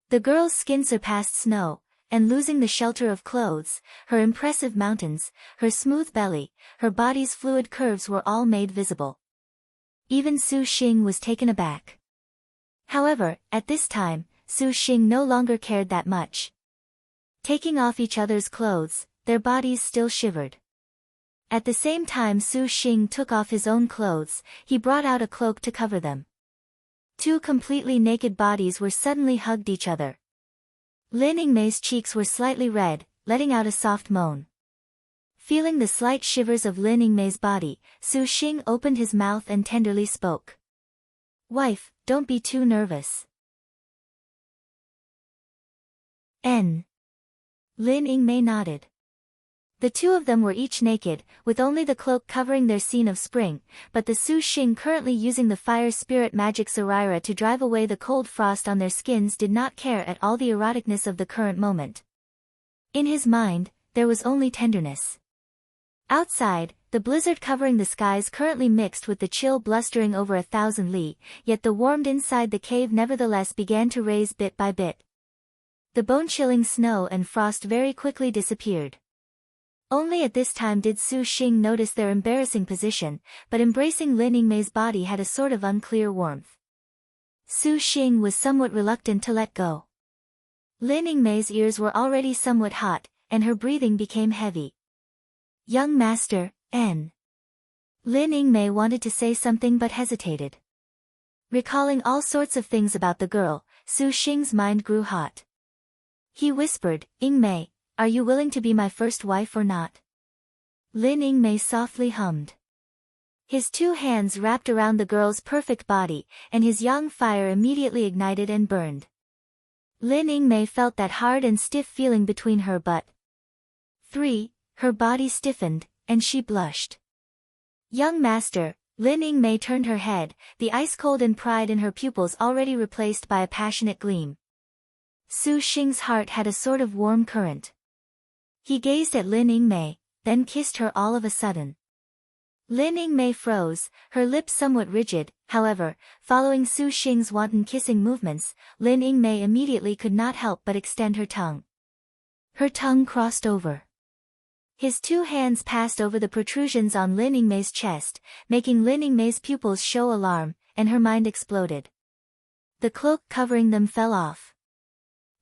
Speaker 1: The girl's skin surpassed snow, and losing the shelter of clothes, her impressive mountains, her smooth belly, her body's fluid curves were all made visible. Even Su Xing was taken aback. However, at this time, Su Xing no longer cared that much. Taking off each other's clothes, their bodies still shivered. At the same time Su Xing took off his own clothes, he brought out a cloak to cover them. 2 completely naked bodies were suddenly hugged each other. Lin Yingmei's cheeks were slightly red, letting out a soft moan. Feeling the slight shivers of Lin Yingmei's body, Su Xing opened his mouth and tenderly spoke. Wife, don't be too nervous. Lin Yingmei nodded. The two of them were each naked, with only the cloak covering their scene of spring, but the Su Xing currently using the fire spirit magic Sarira to drive away the cold frost on their skins did not care at all the eroticness of the current moment. In his mind, there was only tenderness. Outside, the blizzard covering the skies currently mixed with the chill blustering over 1,000 li, yet the warmth inside the cave nevertheless began to raise bit by bit. The bone-chilling snow and frost very quickly disappeared. Only at this time did Su Xing notice their embarrassing position, but embracing Lin Yingmei's body had a sort of unclear warmth. Su Xing was somewhat reluctant to let go. Lin Yingmei's ears were already somewhat hot, and her breathing became heavy. Young master, Lin Yingmei wanted to say something but hesitated. Recalling all sorts of things about the girl, Su Xing's mind grew hot. He whispered, Yingmei, are you willing to be my first wife or not? Lin Yingmei softly hummed. His 2 hands wrapped around the girl's perfect body, and his yang fire immediately ignited and burned. Lin Yingmei felt that hard and stiff feeling between her but. 3. Her body stiffened, and she blushed. Young master, Lin Yingmei turned her head, the ice-cold and pride in her pupils already replaced by a passionate gleam. Su Xing's heart had a sort of warm current. He gazed at Lin Yingmei, then kissed her all of a sudden. Lin Yingmei froze, her lips somewhat rigid, however, following Su Xing's wanton kissing movements, Lin Yingmei immediately could not help but extend her tongue. Her tongue crossed over. His two hands passed over the protrusions on Lin Yingmei's chest, making Lin Yingmei's pupils show alarm, and her mind exploded. The cloak covering them fell off,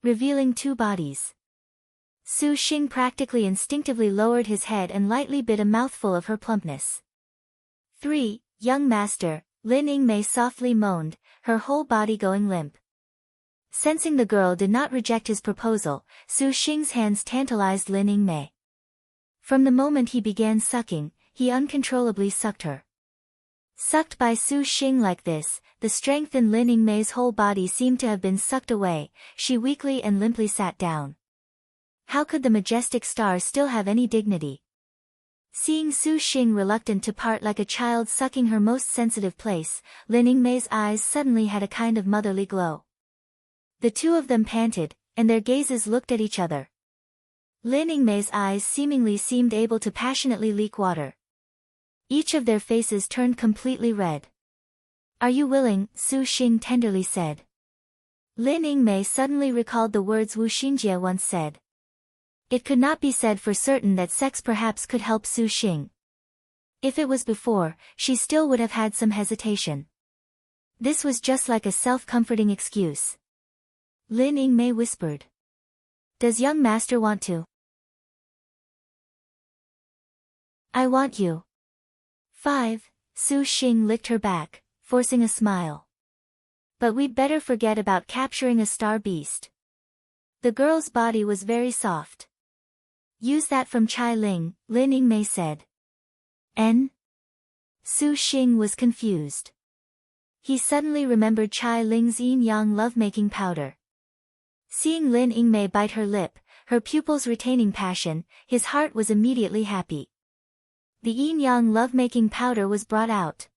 Speaker 1: revealing two bodies. Su Xing practically instinctively lowered his head and lightly bit a mouthful of her plumpness. 3. Young master, Lin Yingmei softly moaned, her whole body going limp. Sensing the girl did not reject his proposal, Su Xing's hands tantalized Lin Yingmei. From the moment he began sucking, he uncontrollably sucked her. Sucked by Su Xing like this, the strength in Lin Yingmei's whole body seemed to have been sucked away. She weakly and limply sat down. How could the majestic star still have any dignity? Seeing Su Xing reluctant to part like a child sucking her most sensitive place, Lin Yingmei's eyes suddenly had a kind of motherly glow. The two of them panted, and their gazes looked at each other. Lin Yingmei's eyes seemingly seemed able to passionately leak water. Each of their faces turned completely red. Are you willing? Su Xing tenderly said. Lin Yingmei suddenly recalled the words Wu Xinjie once said. It could not be said for certain that sex perhaps could help Su Xing. If it was before, she still would have had some hesitation. This was just like a self-comforting excuse. Lin Yingmei whispered. Does young master want to? I want you. 5. Su Xing licked her back, forcing a smile. But we'd better forget about capturing a star beast. The girl's body was very soft. Use that from Chai Ling, Lin Yingmei said. N? Su Xing was confused. He suddenly remembered Chai Ling's yin-yang lovemaking powder. Seeing Lin Yingmei bite her lip, her pupils retaining passion, his heart was immediately happy. The yin-yang lovemaking powder was brought out.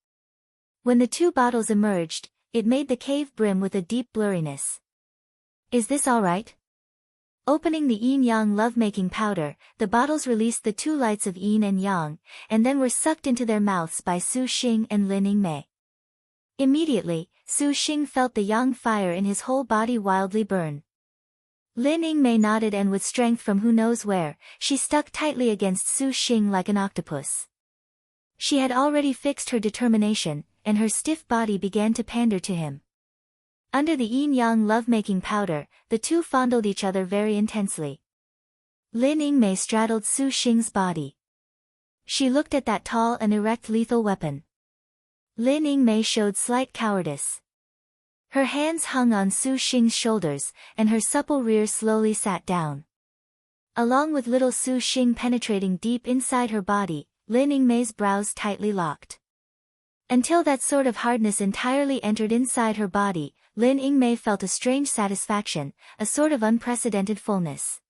Speaker 1: When the two bottles emerged, it made the cave brim with a deep blurriness. Is this all right? Opening the yin-yang lovemaking powder, the bottles released the two lights of yin and yang, and then were sucked into their mouths by Su Xing and Lin Yingmei. Immediately, Su Xing felt the yang fire in his whole body wildly burn. Lin Yingmei nodded, and with strength from who knows where, she stuck tightly against Su Xing like an octopus. She had already fixed her determination, and her stiff body began to pander to him. Under the yin-yang lovemaking powder, the two fondled each other very intensely. Lin Yingmei straddled Su Xing's body. She looked at that tall and erect lethal weapon. Lin Yingmei showed slight cowardice. Her hands hung on Su Xing's shoulders, and her supple rear slowly sat down. Along with little Su Xing penetrating deep inside her body, Lin Yingmei's brows tightly locked. Until that sort of hardness entirely entered inside her body, Lin Yingmei felt a strange satisfaction, a sort of unprecedented fullness.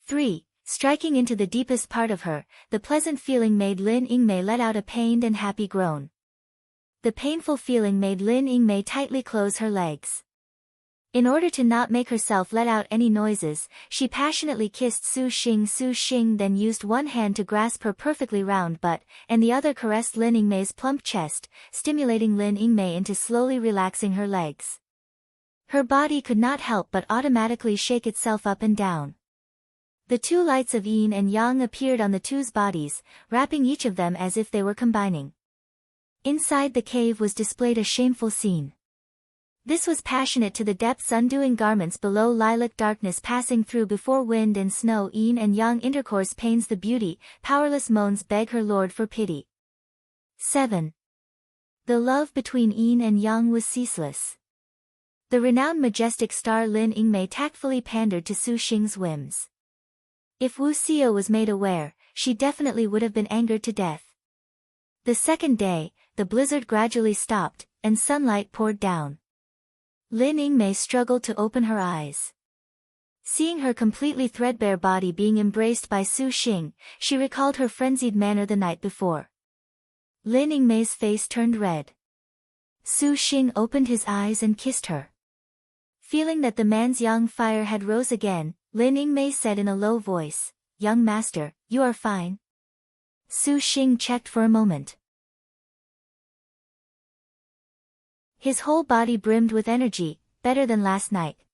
Speaker 1: 3. Striking into the deepest part of her, the pleasant feeling made Lin Yingmei let out a pained and happy groan. The painful feeling made Lin Yingmei tightly close her legs. In order to not make herself let out any noises, she passionately kissed Su Xing. Su Xing then used one hand to grasp her perfectly round butt, and the other caressed Lin Yingmei's plump chest, stimulating Lin Yingmei into slowly relaxing her legs. Her body could not help but automatically shake itself up and down. The two lights of yin and yang appeared on the two's bodies, wrapping each of them as if they were combining. Inside the cave was displayed a shameful scene. This was passionate to the depths, undoing garments below, lilac darkness passing through before wind and snow, yin and yang intercourse pains the beauty, powerless moans beg her lord for pity. 7. The love between yin and yang was ceaseless. The renowned majestic star Lin Yingmei tactfully pandered to Su Xing's whims. If Wu Xio was made aware, she definitely would have been angered to death. The second day, the blizzard gradually stopped, and sunlight poured down. Lin Yingmei struggled to open her eyes. Seeing her completely threadbare body being embraced by Su Xing, she recalled her frenzied manner the night before. Lin Yingmei's face turned red. Su Xing opened his eyes and kissed her. Feeling that the man's yang fire had rose again, Lin Yingmei said in a low voice, "Young master, you are fine." Su Xing checked for a moment. His whole body brimmed with energy, better than last night.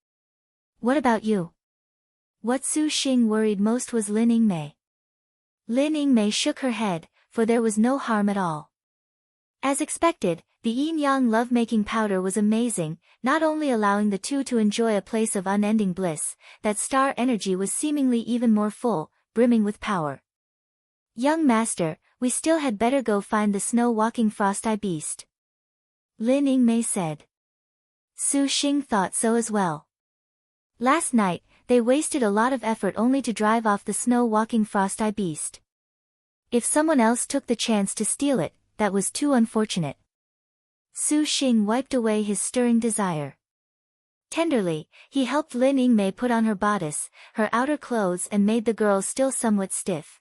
Speaker 1: What about you? What Su Xing worried most was Lin Yingmei. Lin Yingmei shook her head, for there was no harm at all. As expected, the yin-yang love-making powder was amazing, not only allowing the two to enjoy a place of unending bliss, that star energy was seemingly even more full, brimming with power. Young master, we still had better go find the snow-walking frost-eye beast. Lin Yingmei said. Su Xing thought so as well. Last night, they wasted a lot of effort only to drive off the snow-walking frost-eye beast. If someone else took the chance to steal it, that was too unfortunate. Su Xing wiped away his stirring desire. Tenderly, he helped Lin Yingmei put on her bodice, her outer clothes and made the girl still somewhat stiff.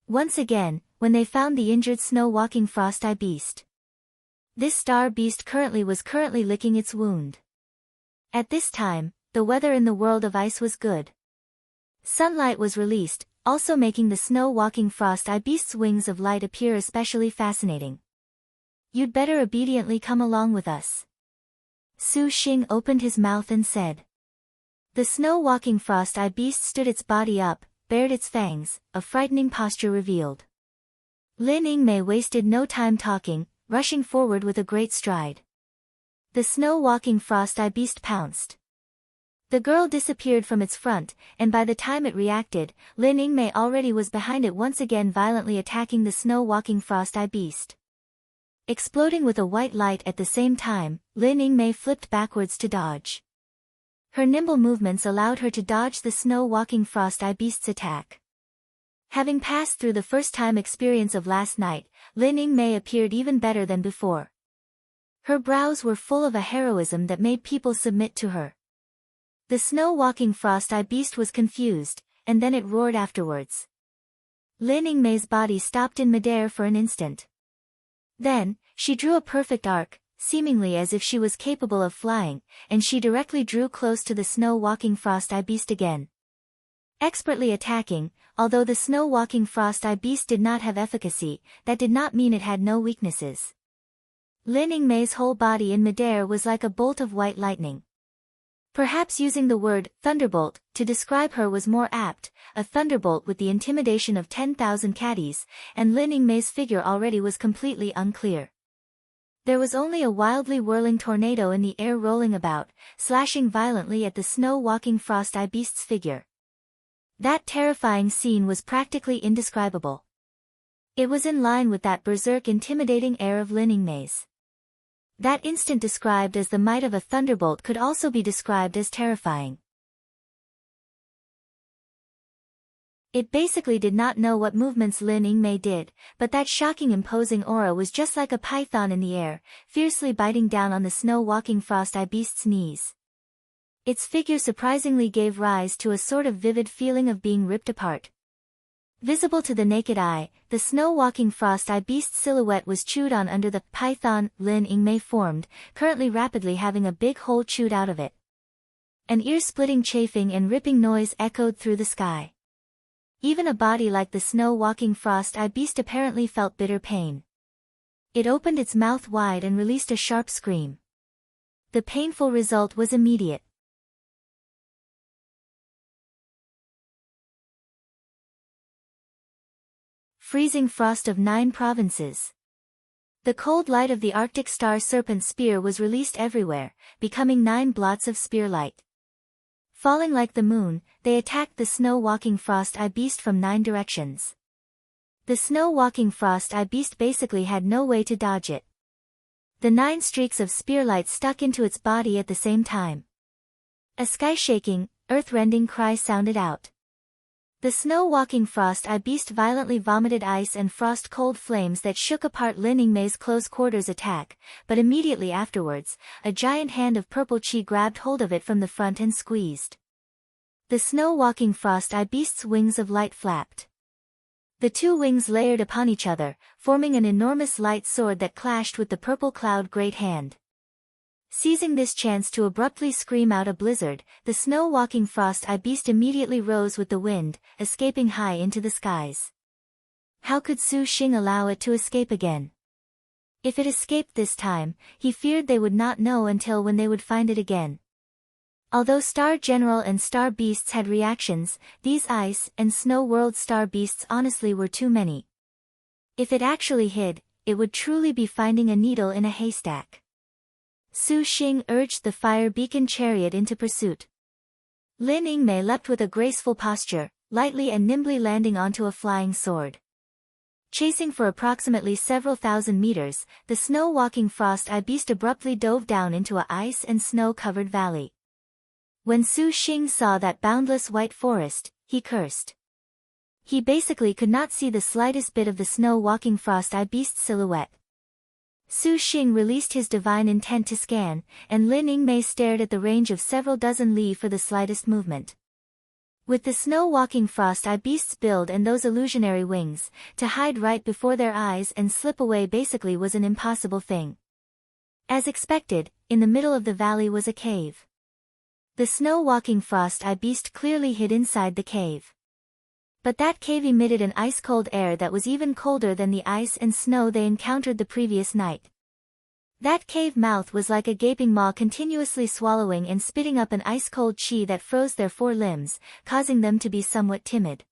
Speaker 1: Once again, when they found the injured snow-walking frost-eye beast. This star beast was currently licking its wound. At this time, the weather in the world of ice was good. Sunlight was released, also making the snow-walking frost-eye beast's wings of light appear especially fascinating. You'd better obediently come along with us. Su Xing opened his mouth and said. The snow-walking frost-eye beast stood its body up, bared its fangs, a frightening posture revealed. Lin Yingmei wasted no time talking, rushing forward with a great stride. The snow-walking frost-eye beast pounced. The girl disappeared from its front, and by the time it reacted, Lin Yingmei already was behind it once again violently attacking the snow-walking frost-eye beast. Exploding with a white light at the same time, Lin Yingmei flipped backwards to dodge. Her nimble movements allowed her to dodge the snow-walking frost-eye beast's attack. Having passed through the first-time experience of last night, Lin Yingmei appeared even better than before. Her brows were full of a heroism that made people submit to her. The snow-walking frost-eye beast was confused, and then it roared afterwards. Lin Yingmei's body stopped in midair for an instant. Then, she drew a perfect arc, seemingly as if she was capable of flying, and she directly drew close to the snow-walking frost-eye beast again. Expertly attacking, although the snow-walking frost-eye beast did not have efficacy, that did not mean it had no weaknesses. Lin Yingmei's whole body in midair was like a bolt of white lightning. Perhaps using the word thunderbolt to describe her was more apt, a thunderbolt with the intimidation of 10,000 caddies, and Lin Yingmei's figure already was completely unclear. There was only a wildly whirling tornado in the air rolling about, slashing violently at the snow-walking frost-eye beast's figure. That terrifying scene was practically indescribable. It was in line with that berserk intimidating air of Lin Yingmei's. That instant described as the might of a thunderbolt could also be described as terrifying. It basically did not know what movements Lin Yingmei did, but that shocking imposing aura was just like a python in the air, fiercely biting down on the snow-walking frost-eye beast's knees. Its figure surprisingly gave rise to a sort of vivid feeling of being ripped apart. Visible to the naked eye, the snow-walking frost-eye beast's silhouette was chewed on under the python Lin Yingmei formed, currently rapidly having a big hole chewed out of it. An ear-splitting chafing and ripping noise echoed through the sky. Even a body like the snow-walking frost-eye beast apparently felt bitter pain. It opened its mouth wide and released a sharp scream. The painful result was immediate. Freezing frost of 9 provinces. The cold light of the Arctic star serpent spear was released everywhere, becoming 9 blots of spear light. Falling like the moon, they attacked the snow-walking frost-eye beast from 9 directions. The snow-walking frost-eye beast basically had no way to dodge it. The 9 streaks of spear light stuck into its body at the same time. A sky-shaking, earth-rending cry sounded out. The snow-walking frost-eye beast violently vomited ice and frost-cold flames that shook apart Lin Yingmei's close-quarters attack, but immediately afterwards, a giant hand of purple chi grabbed hold of it from the front and squeezed. The snow-walking frost-eye beast's wings of light flapped. The 2 wings layered upon each other, forming an enormous light sword that clashed with the purple cloud great hand. Seizing this chance to abruptly scream out a blizzard, the snow-walking frost-eye beast immediately rose with the wind, escaping high into the skies. How could Su Xing allow it to escape again? If it escaped this time, he feared they would not know until when they would find it again. Although Star General and Star Beasts had reactions, these Ice and Snow World Star Beasts honestly were too many. If it actually hid, it would truly be finding a needle in a haystack. Su Xing urged the fire beacon chariot into pursuit. Lin Yingmei leapt with a graceful posture, lightly and nimbly landing onto a flying sword. Chasing for approximately several thousand meters, the snow-walking frost-eye beast abruptly dove down into a ice and snow-covered valley. When Su Xing saw that boundless white forest, he cursed. He basically could not see the slightest bit of the snow-walking frost-eye beast's silhouette. Su Xing released his divine intent to scan, and Lin Yingmei stared at the range of several dozen li for the slightest movement. With the snow-walking frost-eye beast's build and those illusionary wings, to hide right before their eyes and slip away basically was an impossible thing. As expected, in the middle of the valley was a cave. The snow-walking frost-eye beast clearly hid inside the cave. But that cave emitted an ice-cold air that was even colder than the ice and snow they encountered the previous night. That cave mouth was like a gaping maw continuously swallowing and spitting up an ice-cold chi that froze their four limbs, causing them to be somewhat timid.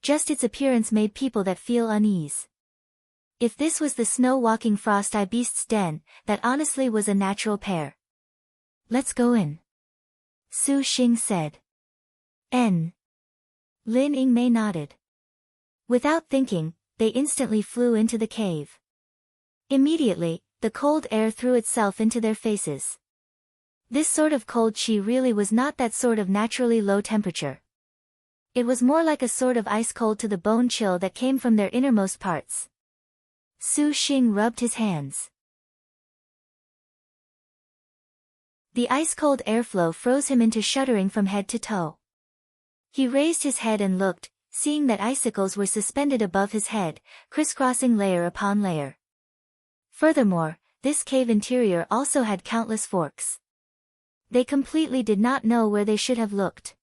Speaker 1: Just its appearance made people that feel unease. If this was the snow-walking frost-eye beast's den, that honestly was a natural pair. "Let's go in," Su Xing said. N. Lin Yingmei nodded. Without thinking, they instantly flew into the cave. Immediately, the cold air threw itself into their faces. This sort of cold chi really was not that sort of naturally low temperature. It was more like a sort of ice-cold to the bone chill that came from their innermost parts. Su Xing rubbed his hands. The ice-cold airflow froze him into shuddering from head to toe. He raised his head and looked, seeing that icicles were suspended above his head, crisscrossing layer upon layer. Furthermore, this cave interior also had countless forks. They completely did not know where they should have looked.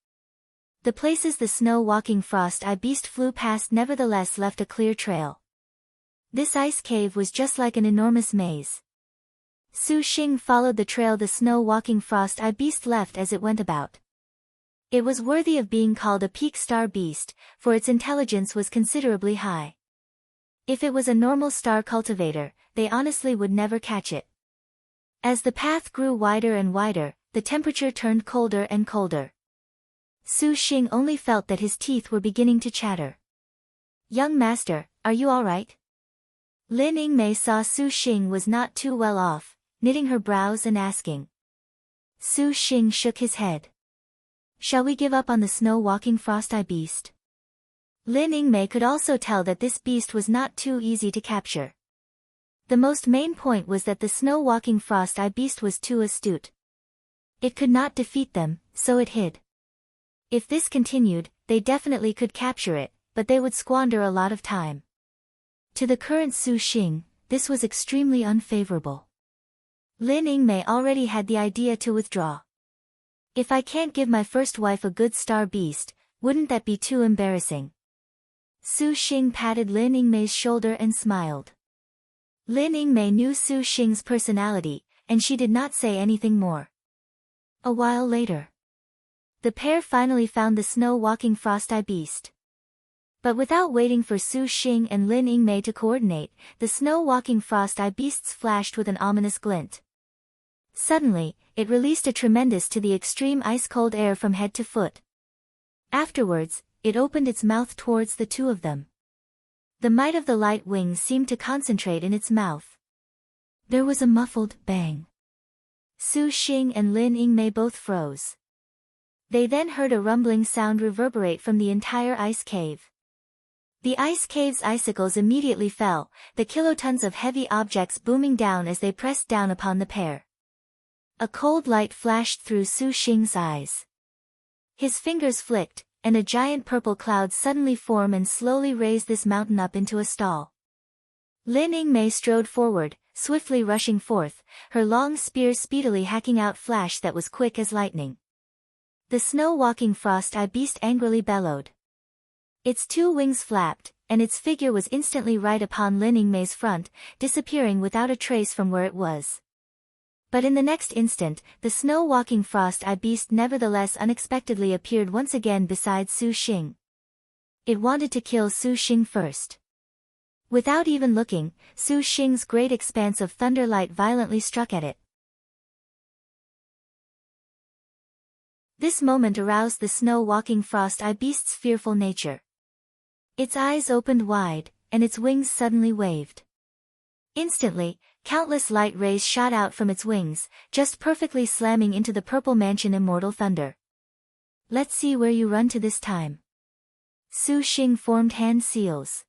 Speaker 1: The places the snow-walking frost-eye beast flew past nevertheless left a clear trail. This ice cave was just like an enormous maze. Su Xing followed the trail the snow-walking frost-eye beast left as it went about. It was worthy of being called a peak star beast, for its intelligence was considerably high. If it was a normal star cultivator, they honestly would never catch it. As the path grew wider and wider, the temperature turned colder and colder. Su Xing only felt that his teeth were beginning to chatter. "Young master, are you all right?" Lin Yingmei saw Su Xing was not too well off, knitting her brows and asking. Su Xing shook his head. "Shall we give up on the snow-walking frost-eye beast?" Lin Yingmei could also tell that this beast was not too easy to capture. The most main point was that the snow-walking frost-eye beast was too astute. It could not defeat them, so it hid. If this continued, they definitely could capture it, but they would squander a lot of time. To the current Su Xing, this was extremely unfavorable. Lin Yingmei already had the idea to withdraw. "If I can't give my first wife a good star beast, wouldn't that be too embarrassing?" Su Xing patted Lin Yingmei's shoulder and smiled. Lin Yingmei knew Su Xing's personality, and she did not say anything more. A while later, the pair finally found the snow-walking frost-eye beast. But without waiting for Su Xing and Lin Yingmei to coordinate, the snow-walking frost-eye beasts flashed with an ominous glint. Suddenly, it released a tremendous to the extreme ice-cold air from head to foot. Afterwards, it opened its mouth towards the two of them. The might of the light wings seemed to concentrate in its mouth. There was a muffled bang. Su Xing and Lin Yingmei both froze. They then heard a rumbling sound reverberate from the entire ice cave. The ice cave's icicles immediately fell, the kilotons of heavy objects booming down as they pressed down upon the pair. A cold light flashed through Su Xing's eyes. His fingers flicked, and a giant purple cloud suddenly formed and slowly raised this mountain up into a stall. Lin Yingmei strode forward, swiftly rushing forth, her long spear speedily hacking out flash that was quick as lightning. The snow-walking frost-eye beast angrily bellowed. Its two wings flapped, and its figure was instantly right upon Lin Yingmei's front, disappearing without a trace from where it was. But in the next instant, the snow-walking frost-eye beast nevertheless unexpectedly appeared once again beside Su Xing. It wanted to kill Su Xing first. Without even looking, Su Xing's great expanse of thunderlight violently struck at it. This moment aroused the snow-walking frost-eye beast's fearful nature. Its eyes opened wide, and its wings suddenly waved. Instantly, countless light rays shot out from its wings, just perfectly slamming into the purple mansion Immortal Thunder. Let's see where you run to this time. Su Xing formed hand seals.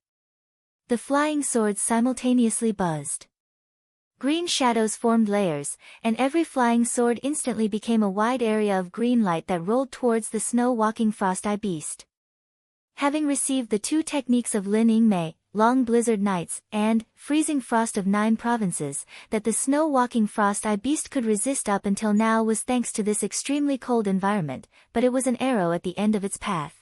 Speaker 1: The flying swords simultaneously buzzed. Green shadows formed layers, and every flying sword instantly became a wide area of green light that rolled towards the snow-walking frost-eye beast. Having received the two techniques of Lin Yingmei, Long Blizzard Nights, and Freezing Frost of 9 provinces, that the snow-walking frost-eye beast could resist up until now was thanks to this extremely cold environment, but it was an arrow at the end of its path.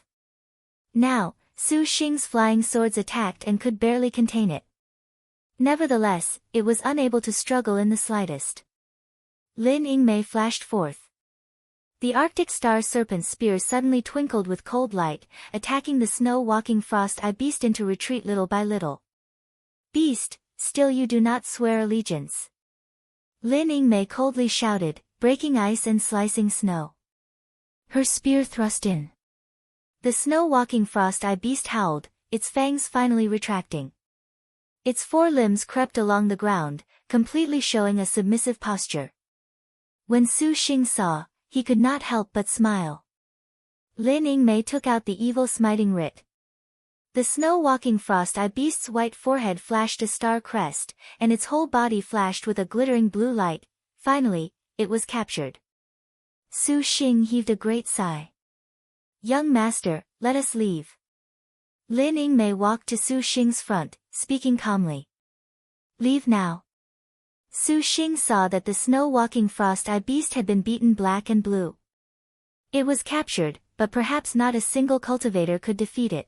Speaker 1: Now, Su Xing's flying swords attacked and could barely contain it. Nevertheless, it was unable to struggle in the slightest. Lin Yingmei flashed forth. The Arctic Star Serpent's spear suddenly twinkled with cold light, attacking the snow-walking frost-eye beast into retreat little by little. Beast, still you do not swear allegiance. Lin Yingmei coldly shouted, breaking ice and slicing snow. Her spear thrust in. The snow-walking frost-eye beast howled, its fangs finally retracting. Its 4 limbs crept along the ground, completely showing a submissive posture. When Su Xing saw, he could not help but smile. Lin Yingmei took out the evil smiting writ. The snow-walking frost-eye beast's white forehead flashed a star crest, and its whole body flashed with a glittering blue light. Finally, it was captured. Su Xing heaved a great sigh. Young master, let us leave. Lin Yingmei walked to Su Xing's front, speaking calmly. Leave now. Su Xing saw that the snow-walking frost-eye beast had been beaten black and blue. It was captured, but perhaps not a single cultivator could defeat it.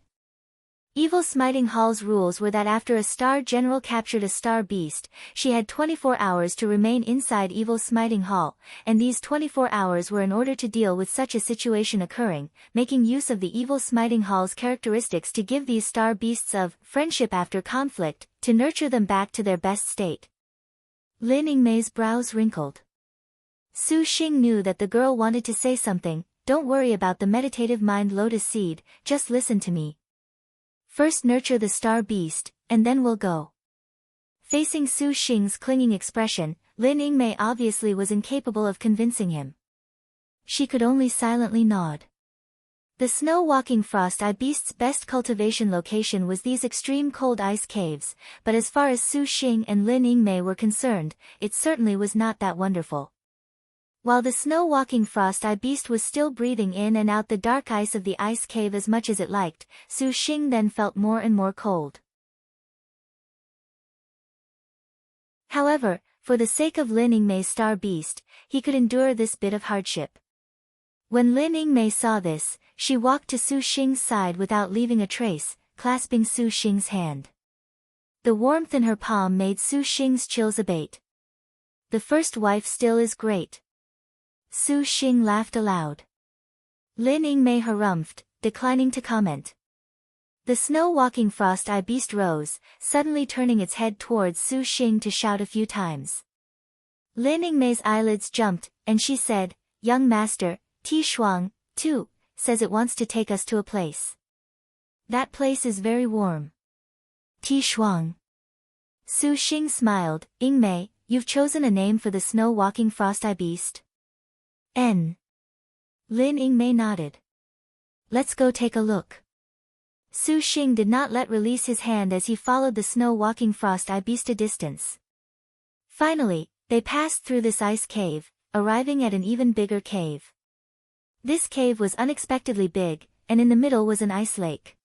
Speaker 1: Evil Smiting Hall's rules were that after a star general captured a star beast, she had 24 hours to remain inside Evil Smiting Hall, and these 24 hours were in order to deal with such a situation occurring, making use of the Evil Smiting Hall's characteristics to give these star beasts of friendship after conflict, to nurture them back to their best state. Lin Yingmei's brows wrinkled. Su Xing knew that the girl wanted to say something. Don't worry about the meditative mind lotus seed, just listen to me. First nurture the star beast, and then we'll go. Facing Su Xing's clinging expression, Lin Yingmei obviously was incapable of convincing him. She could only silently nod. The snow-walking frost-eye beast's best cultivation location was these extreme cold ice caves, but as far as Su Xing and Lin Yingmei were concerned, it certainly was not that wonderful. While the snow-walking frost-eye beast was still breathing in and out the dark ice of the ice cave as much as it liked, Su Xing then felt more and more cold. However, for the sake of Lin Yingmei's star beast, he could endure this bit of hardship. When Lin Yingmei saw this, she walked to Su Xing's side without leaving a trace, clasping Su Xing's hand. The warmth in her palm made Su Xing's chills abate. The first wife still is great. Su Xing laughed aloud. Lin Yingmei harumphed, declining to comment. The snow-walking frost-eye beast rose, suddenly turning its head towards Su Xing to shout a few times. Lin Yingmei's eyelids jumped, and she said, Young master, Ti Shuang, too, says it wants to take us to a place. That place is very warm. Ti Shuang. Su Xing smiled, Yingmei, you've chosen a name for the snow-walking frost-eye beast? N. Lin Yingmei nodded. Let's go take a look. Su Xing did not let release his hand as he followed the snow-walking frost-eye beast a distance. Finally, they passed through this ice cave, arriving at an even bigger cave. This cave was unexpectedly big, and in the middle was an ice lake.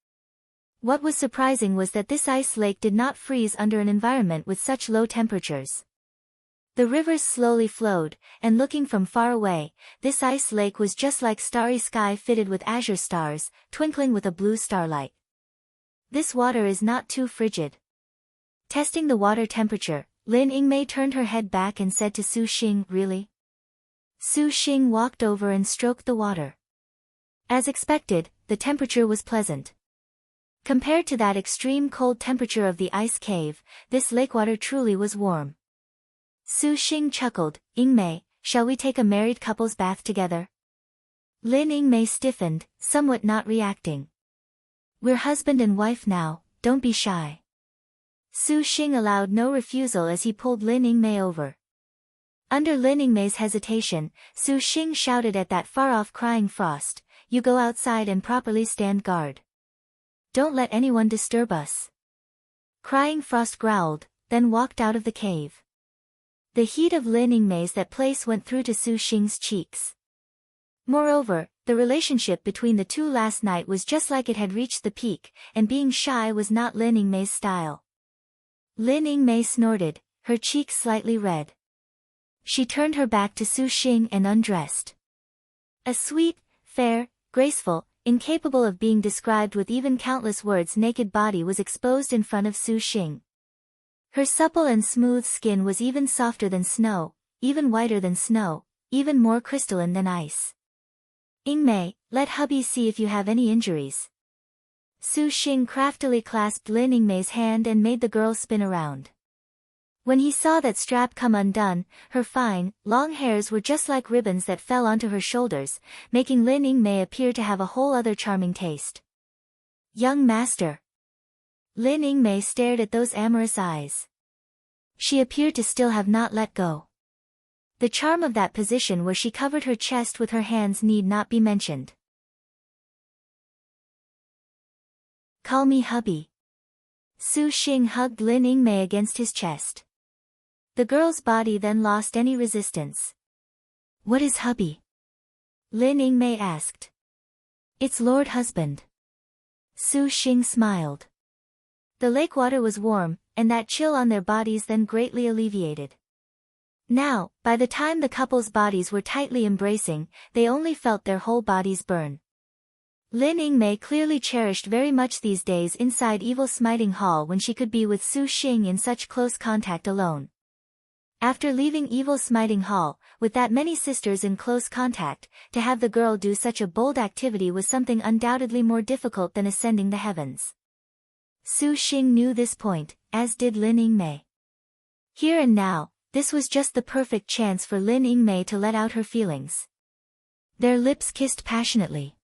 Speaker 1: What was surprising was that this ice lake did not freeze under an environment with such low temperatures. The rivers slowly flowed, and looking from far away, this ice lake was just like starry sky fitted with azure stars, twinkling with a blue starlight. This water is not too frigid. Testing the water temperature, Lin Yingmei turned her head back and said to Su Xing, "Really?" Su Xing walked over and stroked the water. As expected, the temperature was pleasant. Compared to that extreme cold temperature of the ice cave, this lake water truly was warm. Su Xing chuckled, "Yingmei, shall we take a married couple's bath together?" Lin Yingmei stiffened, somewhat not reacting. "We're husband and wife now, don't be shy." Su Xing allowed no refusal as he pulled Lin Yingmei over. Under Lin Yingmei's hesitation, Su Xing shouted at that far-off crying frost, "You go outside and properly stand guard. Don't let anyone disturb us." Crying frost growled, then walked out of the cave. The heat of Lin Yingmei's that place went through to Su Xing's cheeks. Moreover, the relationship between the two last night was just like it had reached the peak, and being shy was not Lin Yingmei's style. Lin Yingmei snorted, her cheeks slightly red. She turned her back to Su Xing and undressed. A sweet, fair, graceful, incapable of being described with even countless words naked body was exposed in front of Su Xing. Her supple and smooth skin was even softer than snow, even whiter than snow, even more crystalline than ice. "Yingmei, let hubby see if you have any injuries." Su Xing craftily clasped Lin Yingmei's hand and made the girl spin around. When he saw that strap come undone, her fine, long hairs were just like ribbons that fell onto her shoulders, making Lin Yingmei appear to have a whole other charming taste. "Young master." Lin Yingmei stared at those amorous eyes. She appeared to still have not let go. The charm of that position where she covered her chest with her hands need not be mentioned. "Call me hubby." Su Xing hugged Lin Yingmei against his chest. The girl's body then lost any resistance. "What is hubby?" Lin Yingmei asked. "It's Lord Husband." Su Xing smiled. The lake water was warm, and that chill on their bodies then greatly alleviated. Now, by the time the couple's bodies were tightly embracing, they only felt their whole bodies burn. Lin Yingmei clearly cherished very much these days inside Evil Smiting Hall when she could be with Su Xing in such close contact alone. After leaving Evil Smiting Hall, with that many sisters in close contact, to have the girl do such a bold activity was something undoubtedly more difficult than ascending the heavens. Su Xing knew this point, as did Lin Yingmei. Here and now, this was just the perfect chance for Lin Yingmei to let out her feelings. Their lips kissed passionately.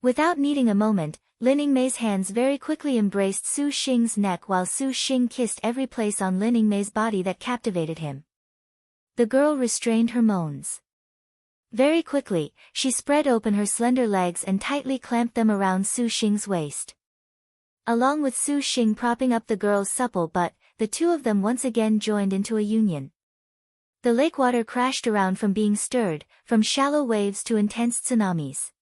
Speaker 1: Without needing a moment, Lin Yingmei's hands very quickly embraced Su Xing's neck while Su Xing kissed every place on Lin Yingmei's body that captivated him. The girl restrained her moans. Very quickly, she spread open her slender legs and tightly clamped them around Su Xing's waist. Along with Su Xing propping up the girl's supple butt, the two of them once again joined into a union. The lake water crashed around from being stirred, from shallow waves to intense tsunamis.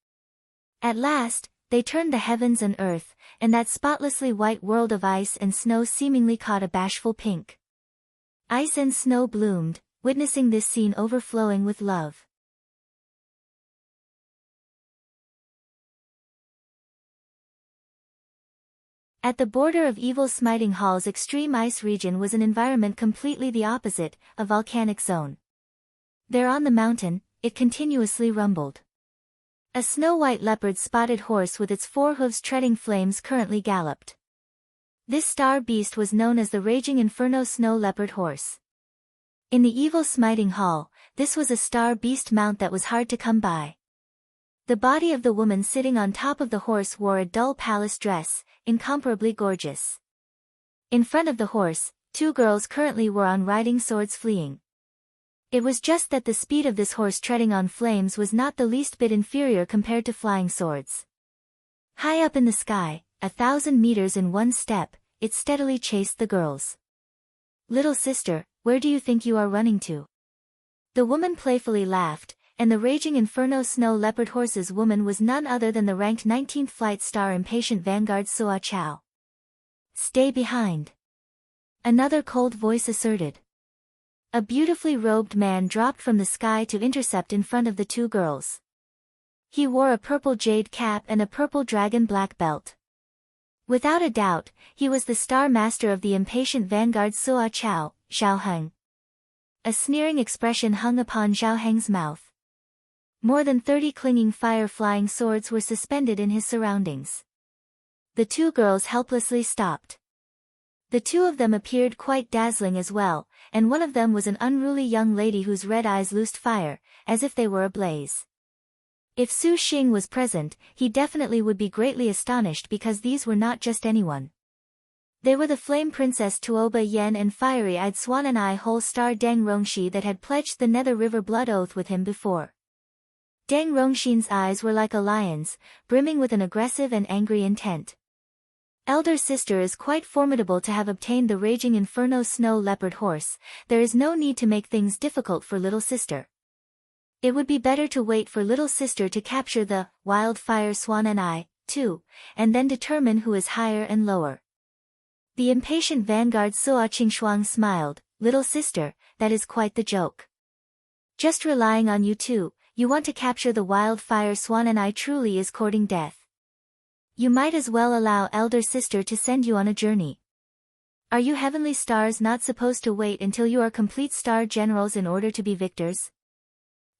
Speaker 1: At last, they turned the heavens and earth, and that spotlessly white world of ice and snow seemingly caught a bashful pink. Ice and snow bloomed, witnessing this scene overflowing with love. At the border of Evil Smiting Hall's extreme ice region was an environment completely the opposite, a volcanic zone. There on the mountain, it continuously rumbled. A snow-white leopard-spotted horse with its 4 hooves treading flames currently galloped. This star beast was known as the Raging Inferno Snow Leopard Horse. In the Evil Smiting Hall, this was a star beast mount that was hard to come by. The body of the woman sitting on top of the horse wore a dull palace dress, incomparably gorgeous. In front of the horse, 2 girls currently were on riding swords fleeing. It was just that the speed of this horse treading on flames was not the least bit inferior compared to flying swords. High up in the sky, 1,000 meters in one step, it steadily chased the girls. "Little sister, where do you think you are running to?" The woman playfully laughed, and the Raging Inferno Snow Leopard Horse's woman was none other than the ranked 19th Flight Star Impatient Vanguard Soa Chow. "Stay behind," another cold voice asserted. A beautifully robed man dropped from the sky to intercept in front of the 2 girls. He wore a purple jade cap and a purple dragon black belt. Without a doubt, he was the star master of the impatient vanguard Suo Chao, Zhao Heng. A sneering expression hung upon Zhao Heng's mouth. More than 30 clinging fire-flying swords were suspended in his surroundings. The two girls helplessly stopped. The two of them appeared quite dazzling as well, and one of them was an unruly young lady whose red eyes loosed fire, as if they were ablaze. If Su Xing was present, he definitely would be greatly astonished because these were not just anyone. They were the Flame Princess Tuoba Yen and fiery-eyed Swan and Eye Whole Star Deng Rongxi that had pledged the Nether River blood oath with him before. Deng Rongxin's eyes were like a lion's, brimming with an aggressive and angry intent. Elder sister is quite formidable to have obtained the Raging Inferno Snow Leopard Horse. There is no need to make things difficult for little sister. It would be better to wait for little sister to capture the Wildfire Swan and Eye, too, and then determine who is higher and lower. The impatient vanguard Suo Qingshuang smiled. Little sister, that is quite the joke. Just relying on you two, you want to capture the Wildfire Swan and Eye truly is courting death. You might as well allow elder sister to send you on a journey. Are you heavenly stars not supposed to wait until you are complete star generals in order to be victors?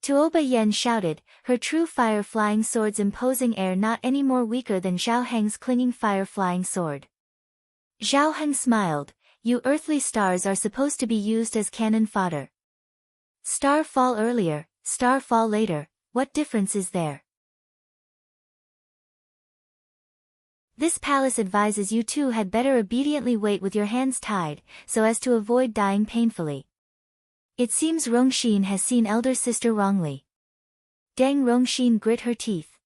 Speaker 1: Tuoba Yen shouted, her true fire-flying sword's imposing air not any more weaker than Zhao Heng's clinging fire-flying sword. Zhao Heng smiled, you earthly stars are supposed to be used as cannon fodder. Star fall earlier, star fall later, what difference is there? This palace advises you two had better obediently wait with your hands tied, so as to avoid dying painfully. It seems Rongxin has seen elder sister wrongly. Deng Rongxin grit her teeth.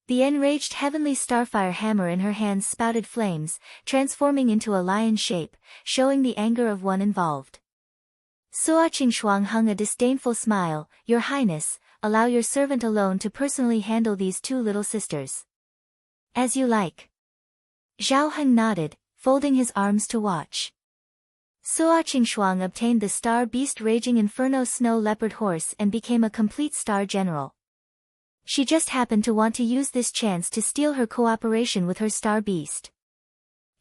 Speaker 1: The enraged heavenly starfire hammer in her hands spouted flames, transforming into a lion shape, showing the anger of one involved. Suo Qingshuang hung a disdainful smile, Your Highness, allow your servant alone to personally handle these two little sisters. As you like. Zhao Heng nodded, folding his arms to watch. Suo Qingshuang obtained the Star Beast Raging Inferno Snow Leopard Horse and became a complete star general. She just happened to want to use this chance to steal her cooperation with her Star Beast.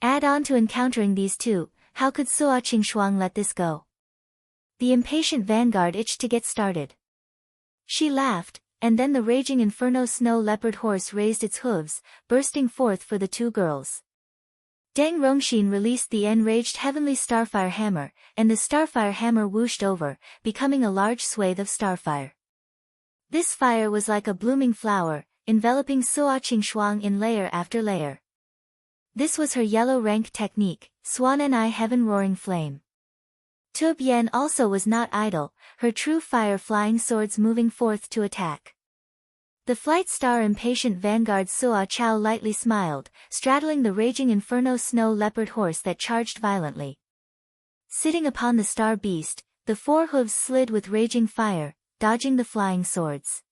Speaker 1: Add on to encountering these two, how could Suo Qingshuang let this go? The impatient vanguard itched to get started. She laughed, and then the Raging Inferno Snow Leopard Horse raised its hooves, bursting forth for the two girls. Deng Rongxin released the enraged heavenly starfire hammer, and the starfire hammer whooshed over, becoming a large swathe of starfire. This fire was like a blooming flower, enveloping Suo Qingshuang in layer after layer. This was her yellow rank technique, Swan and Eye Heaven Roaring Flame. Tub Yen also was not idle, her true fire-flying swords moving forth to attack. The flight star impatient vanguard Suo Chao lightly smiled, straddling the Raging Inferno Snow Leopard Horse that charged violently. Sitting upon the star beast, the four hooves slid with raging fire, dodging the flying swords.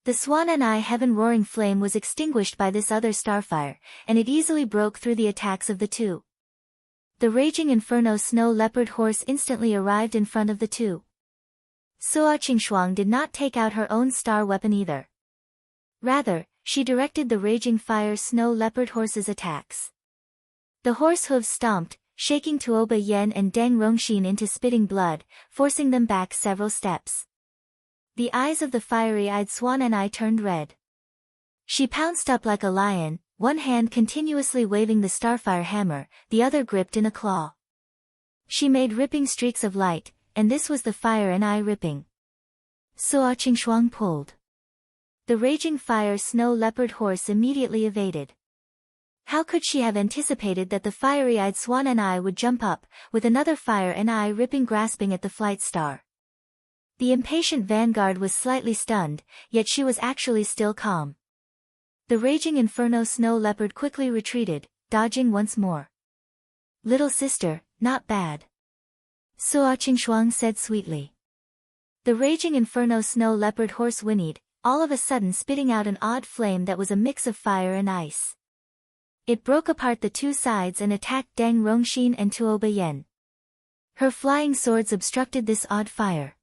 Speaker 1: The Swan and Eye Heaven Roaring Flame was extinguished by this other starfire, and it easily broke through the attacks of the two. The Raging Inferno Snow Leopard Horse instantly arrived in front of the two. Suo Qingshuang did not take out her own star weapon either. Rather, she directed the Raging Fire Snow Leopard Horse's attacks. The horse hooves stomped, shaking Tuoba Yen and Deng Rongxin into spitting blood, forcing them back several steps. The eyes of the fiery-eyed Swan and Eye turned red. She pounced up like a lion, one hand continuously waving the starfire hammer, the other gripped in a claw. She made ripping streaks of light, and this was the fire and eye ripping. Suo Qingshuang pulled. The Raging Fire Snow Leopard Horse immediately evaded. How could she have anticipated that the fiery-eyed Swan and Eye would jump up, with another fire and eye ripping grasping at the flight star? The impatient vanguard was slightly stunned, yet she was actually still calm. The Raging Inferno Snow Leopard quickly retreated, dodging once more. Little sister, not bad. Suo Qingshuang said sweetly. The Raging Inferno Snow Leopard Horse whinnied, all of a sudden spitting out an odd flame that was a mix of fire and ice. It broke apart the two sides and attacked Deng Rongxin and Tuoba Yen. Her flying swords obstructed this odd fire.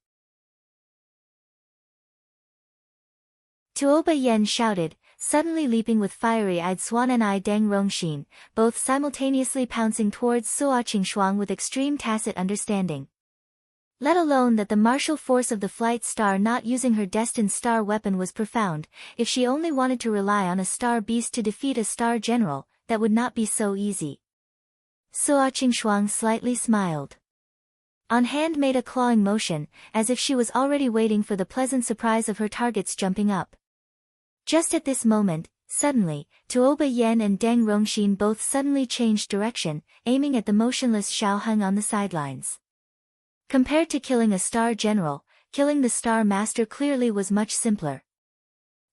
Speaker 1: Tuoba Yen shouted, suddenly leaping with fiery-eyed Swan and Deng Rongxin, both simultaneously pouncing towards Suo Qingxuang with extreme tacit understanding. Let alone that the martial force of the flight star not using her destined star weapon was profound. If she only wanted to rely on a star beast to defeat a star general, that would not be so easy. Suo Qingxuang slightly smiled. On hand made a clawing motion, as if she was already waiting for the pleasant surprise of her targets jumping up. Just at this moment, suddenly, Tuoba Yen and Deng Rongxin both suddenly changed direction, aiming at the motionless Xiao Heng on the sidelines. Compared to killing a star general, killing the star master clearly was much simpler.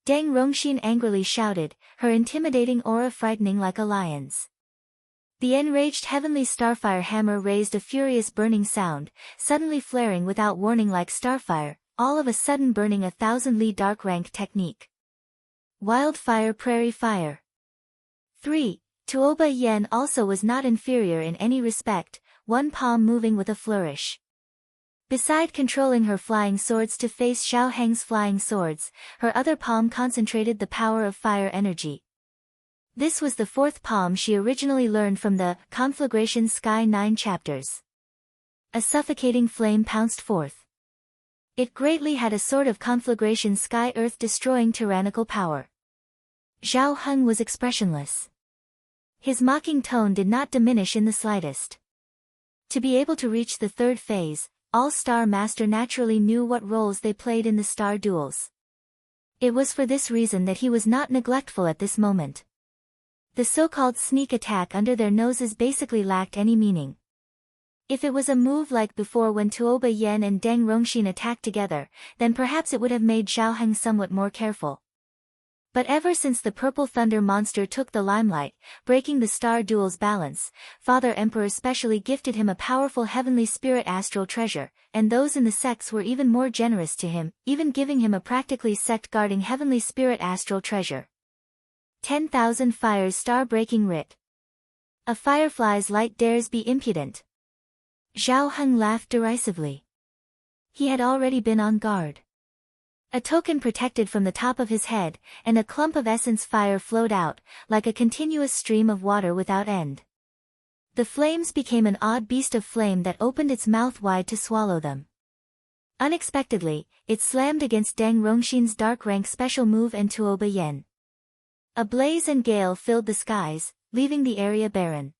Speaker 1: Deng Rongxin angrily shouted, her intimidating aura frightening like a lion's. The enraged heavenly starfire hammer raised a furious burning sound, suddenly flaring without warning like starfire, all of a sudden burning 1,000 Li dark rank technique. Wildfire prairie fire. 3. Tuoba Yen also was not inferior in any respect, one palm moving with a flourish. Beside controlling her flying swords to face Xiao Heng's flying swords, her other palm concentrated the power of fire energy. This was the fourth palm she originally learned from the Conflagration Sky 9 chapters. A suffocating flame pounced forth. It greatly had a sort of conflagration sky earth-destroying tyrannical power. Xiao Heng was expressionless. His mocking tone did not diminish in the slightest. To be able to reach the third phase, All-Star Master naturally knew what roles they played in the star duels. It was for this reason that he was not neglectful at this moment. The so-called sneak attack under their noses basically lacked any meaning. If it was a move like before when Tuoba Yen and Deng Rongxin attacked together, then perhaps it would have made Xiao Heng somewhat more careful. But ever since the Purple Thunder monster took the limelight, breaking the star duel's balance, Father Emperor specially gifted him a powerful heavenly spirit astral treasure, and those in the sects were even more generous to him, even giving him a practically sect-guarding heavenly spirit astral treasure. 10,000 fires star-breaking writ. A firefly's light dares be impudent. Xiao Heng laughed derisively. He had already been on guard. A token protected from the top of his head, and a clump of essence fire flowed out, like a continuous stream of water without end. The flames became an odd beast of flame that opened its mouth wide to swallow them. Unexpectedly, it slammed against Deng Rongxin's dark rank special move and Tuoba Yen. A blaze and gale filled the skies, leaving the area barren.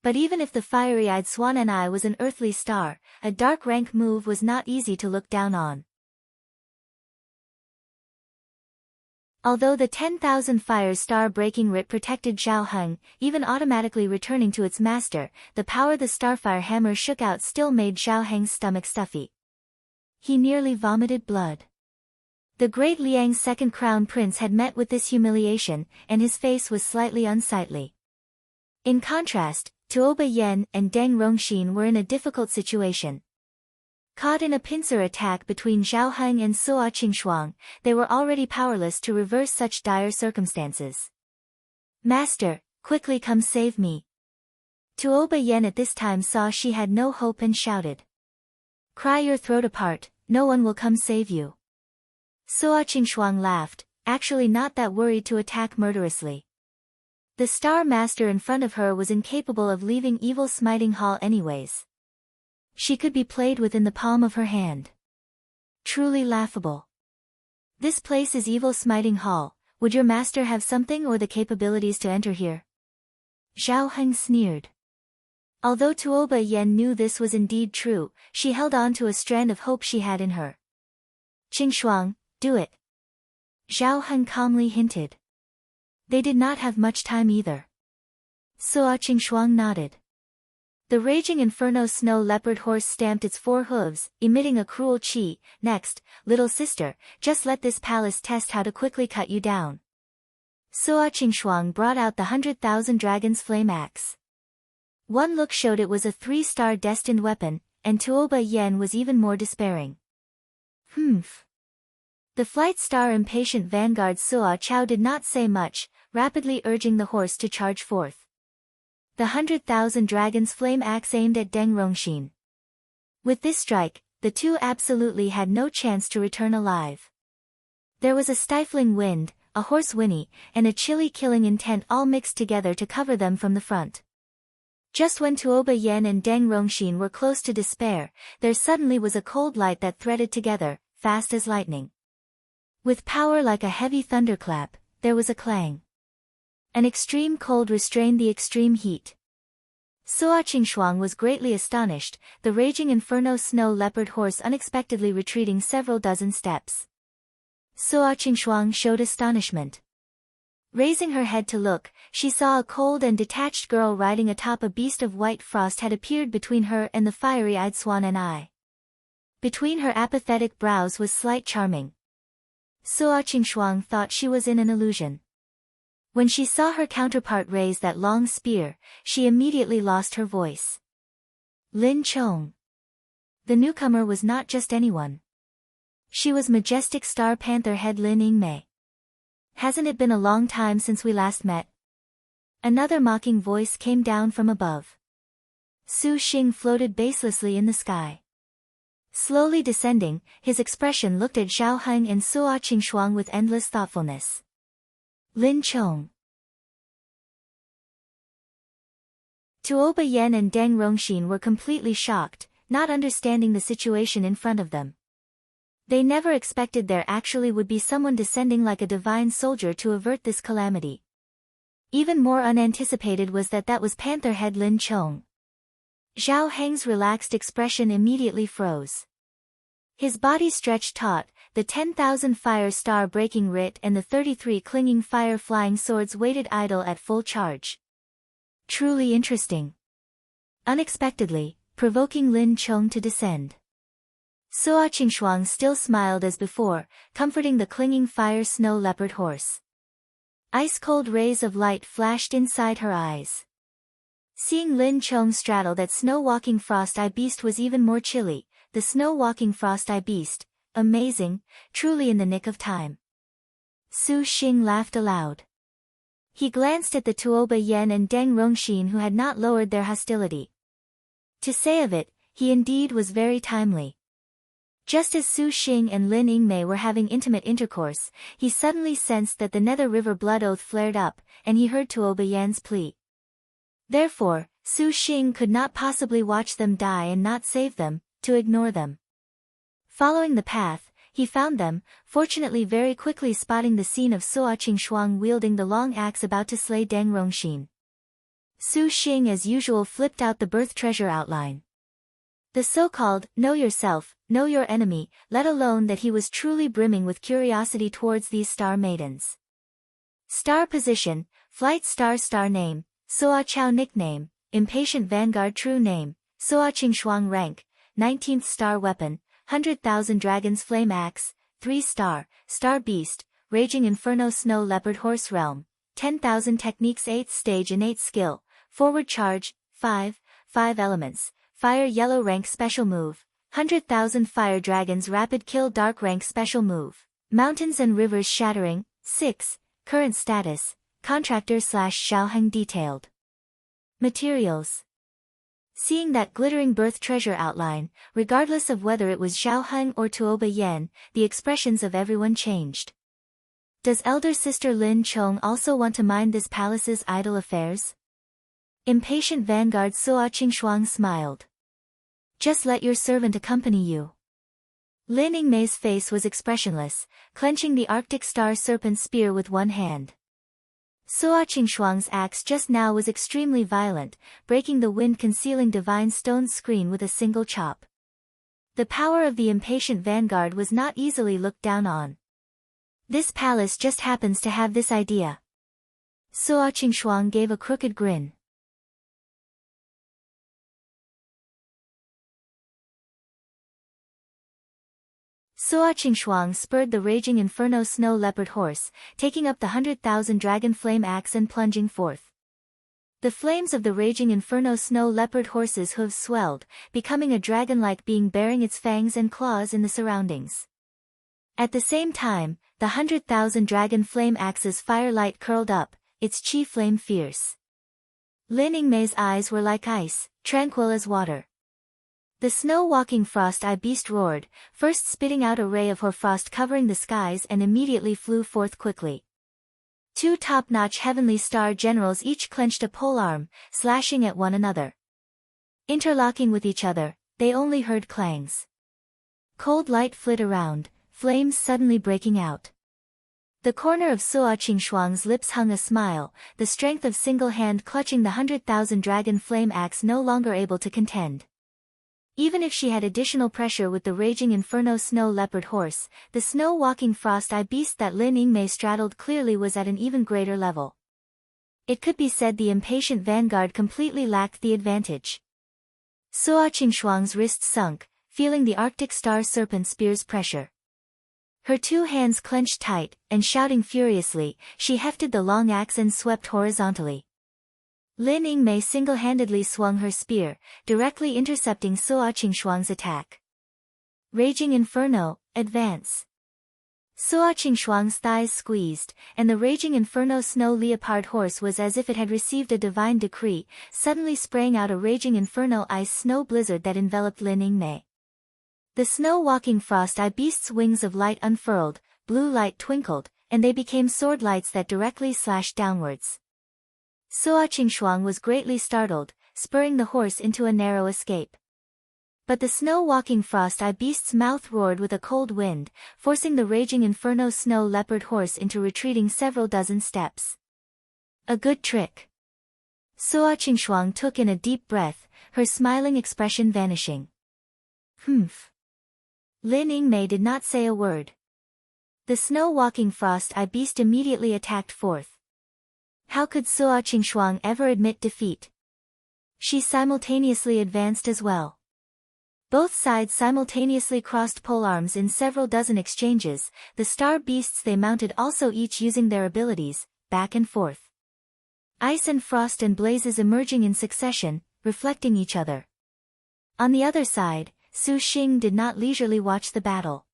Speaker 1: But even if the fiery-eyed Swan and was an earthly star, a dark rank move was not easy to look down on. Although the 10,000 fires star-breaking writ protected Xiao Heng, even automatically returning to its master, the power the starfire hammer shook out still made Xiao Heng's stomach stuffy. He nearly vomited blood. The great Liang's second crown prince had met with this humiliation, and his face was slightly unsightly. In contrast, Tuoba Yen and Deng Rongxin were in a difficult situation. Caught in a pincer attack between Xiao Heng and Suo Qingxuang, they were already powerless to reverse such dire circumstances. Master, quickly come save me. Tuoba Yen at this time saw she had no hope and shouted. Cry your throat apart, no one will come save you. Suo Qingxuang laughed, actually not that worried to attack murderously. The Star Master in front of her was incapable of leaving Evil Smiting Hall anyways. She could be played within the palm of her hand. Truly laughable. This place is Evil Smiting Hall, would your master have something or the capabilities to enter here? Xiao Heng sneered. Although Tuoba Yen knew this was indeed true, she held on to a strand of hope she had in her. Qingxuang, do it. Xiao Heng calmly hinted. They did not have much time either. Suo Qingxuang nodded. The raging inferno snow leopard horse stamped its 4 hooves, emitting a cruel chi. Next, little sister, just let this palace test how to quickly cut you down. Suo Qingxuang brought out the 100,000 dragon's flame axe. One look showed it was a 3-star destined weapon, and Tuoba Yen was even more despairing. Humph. The flight star impatient vanguard Suo Chao did not say much, rapidly urging the horse to charge forth. The 100,000 dragon's flame axe aimed at Deng Rongxin. With this strike, the two absolutely had no chance to return alive. There was a stifling wind, a hoarse whinny, and a chilly killing intent all mixed together to cover them from the front. Just when Tuoba Yen and Deng Rongxin were close to despair, there suddenly was a cold light that threaded together, fast as lightning. With power like a heavy thunderclap, there was a clang. An extreme cold restrained the extreme heat. Suo Qingshuang was greatly astonished, the raging inferno snow leopard horse unexpectedly retreating several dozen steps. Suo Qingshuang showed astonishment. Raising her head to look, she saw a cold and detached girl riding atop a beast of white frost had appeared between her and the fiery-eyed swan and eye. Between her apathetic brows was slight charming. Suo Qingshuang thought she was in an illusion. When she saw her counterpart raise that long spear, she immediately lost her voice. Lin Chong. The newcomer was not just anyone. She was majestic star panther head Lin Yingmei. Hasn't it been a long time since we last met? Another mocking voice came down from above. Su Xing floated baselessly in the sky. Slowly descending, his expression looked at Zhao Heng and Suo Qingshuang with endless thoughtfulness. Lin Chong. Tuoba Yen and Deng Rongxin were completely shocked, not understanding the situation in front of them. They never expected there actually would be someone descending like a divine soldier to avert this calamity. Even more unanticipated was that was Panther Head Lin Chong. Zhao Heng's relaxed expression immediately froze. His body stretched taut, the 10,000 fire star breaking writ and the 33 clinging fire flying swords waited idle at full charge. Truly interesting. Unexpectedly, provoking Lin Chong to descend. Suo Qingshuang still smiled as before, comforting the clinging fire snow leopard horse. Ice-cold rays of light flashed inside her eyes. Seeing Lin Chong straddle that snow-walking frost-eye beast was even more chilly, the snow-walking frost-eye beast, amazing, truly in the nick of time. Su Xing laughed aloud. He glanced at the Tuoba Yen and Deng Rongxin who had not lowered their hostility. To say of it, he indeed was very timely. Just as Su Xing and Lin Yingmei were having intimate intercourse, he suddenly sensed that the Nether River blood oath flared up, and he heard Tuoba Yan's plea. Therefore, Su Xing could not possibly watch them die and not save them, to ignore them. Following the path, he found them, fortunately very quickly spotting the scene of Suo Qingshuang wielding the long axe about to slay Deng Rongxin. Su Xing as usual flipped out the birth treasure outline. The so-called, know yourself, know your enemy, let alone that he was truly brimming with curiosity towards these star maidens. Star position, flight star name, Suo Chao nickname, impatient vanguard true name, Suo Qingshuang rank, 19th star weapon, 100,000 dragons flame axe, 3 star, star beast, raging inferno snow leopard horse realm, 10,000 techniques 8th stage innate skill, forward charge, 5 elements. Fire Yellow rank special move, 100,000 Fire Dragons rapid kill dark rank special move, Mountains and Rivers shattering, 6, current status, contractor / Xiaoheng detailed. Materials. Seeing that glittering birth treasure outline, regardless of whether it was Xiaoheng or Tuoba Yen, the expressions of everyone changed. Does elder sister Lin Chong also want to mind this palace's idle affairs? Impatient vanguard Suo Qingshuang smiled. Just let your servant accompany you. Lin Yingmei's face was expressionless, clenching the Arctic Star Serpent spear with one hand. Suo Qingshuang's axe just now was extremely violent, breaking the wind-concealing divine stone screen with a single chop. The power of the impatient vanguard was not easily looked down on. This palace just happens to have this idea. Suo Qingshuang gave a crooked grin. Suo Qingshuang spurred the raging inferno snow leopard horse, taking up the 100,000 dragon flame axe and plunging forth. The flames of the raging inferno snow leopard horse's hooves swelled, becoming a dragon-like being bearing its fangs and claws in the surroundings. At the same time, the 100,000 dragon flame axe's firelight curled up, its chi flame fierce. Lin Yingmei's eyes were like ice, tranquil as water. The snow-walking frost-eye beast roared, first spitting out a ray of hoarfrost covering the skies and immediately flew forth quickly. Two top-notch heavenly star generals each clenched a polearm, slashing at one another. Interlocking with each other, they only heard clangs. Cold light flit around, flames suddenly breaking out. The corner of Suo Qingshuang's lips hung a smile, the strength of single hand clutching the 100,000 dragon flame axe no longer able to contend. Even if she had additional pressure with the raging inferno snow leopard horse, the snow-walking frost-eye beast that Lin Yingmei straddled clearly was at an even greater level. It could be said the impatient vanguard completely lacked the advantage. Suo Qingshuang's wrists sunk, feeling the Arctic star serpent spear's pressure. Her two hands clenched tight, and shouting furiously, she hefted the long axe and swept horizontally. Lin Yingmei single-handedly swung her spear, directly intercepting Suo Qingshuang's attack. Raging Inferno, advance! Suo Qingshuang's thighs squeezed, and the raging Inferno snow leopard horse was as if it had received a divine decree, suddenly spraying out a raging Inferno ice snow blizzard that enveloped Lin Yingmei. The snow-walking frost-eye beast's wings of light unfurled, blue light twinkled, and they became sword lights that directly slashed downwards. Suo Qingshuang was greatly startled, spurring the horse into a narrow escape. But the snow-walking frost-eye beast's mouth roared with a cold wind, forcing the raging inferno snow leopard horse into retreating several dozen steps. A good trick. Suo Qingshuang took in a deep breath, her smiling expression vanishing. Humph. Lin Yingmei did not say a word. The snow-walking frost-eye beast immediately attacked forth. How could Suo Qingshuang ever admit defeat? She simultaneously advanced as well. Both sides simultaneously crossed polearms in several dozen exchanges, the star beasts they mounted also each using their abilities, back and forth. Ice and frost and blazes emerging in succession, reflecting each other. On the other side, Su Xing did not leisurely watch the battle.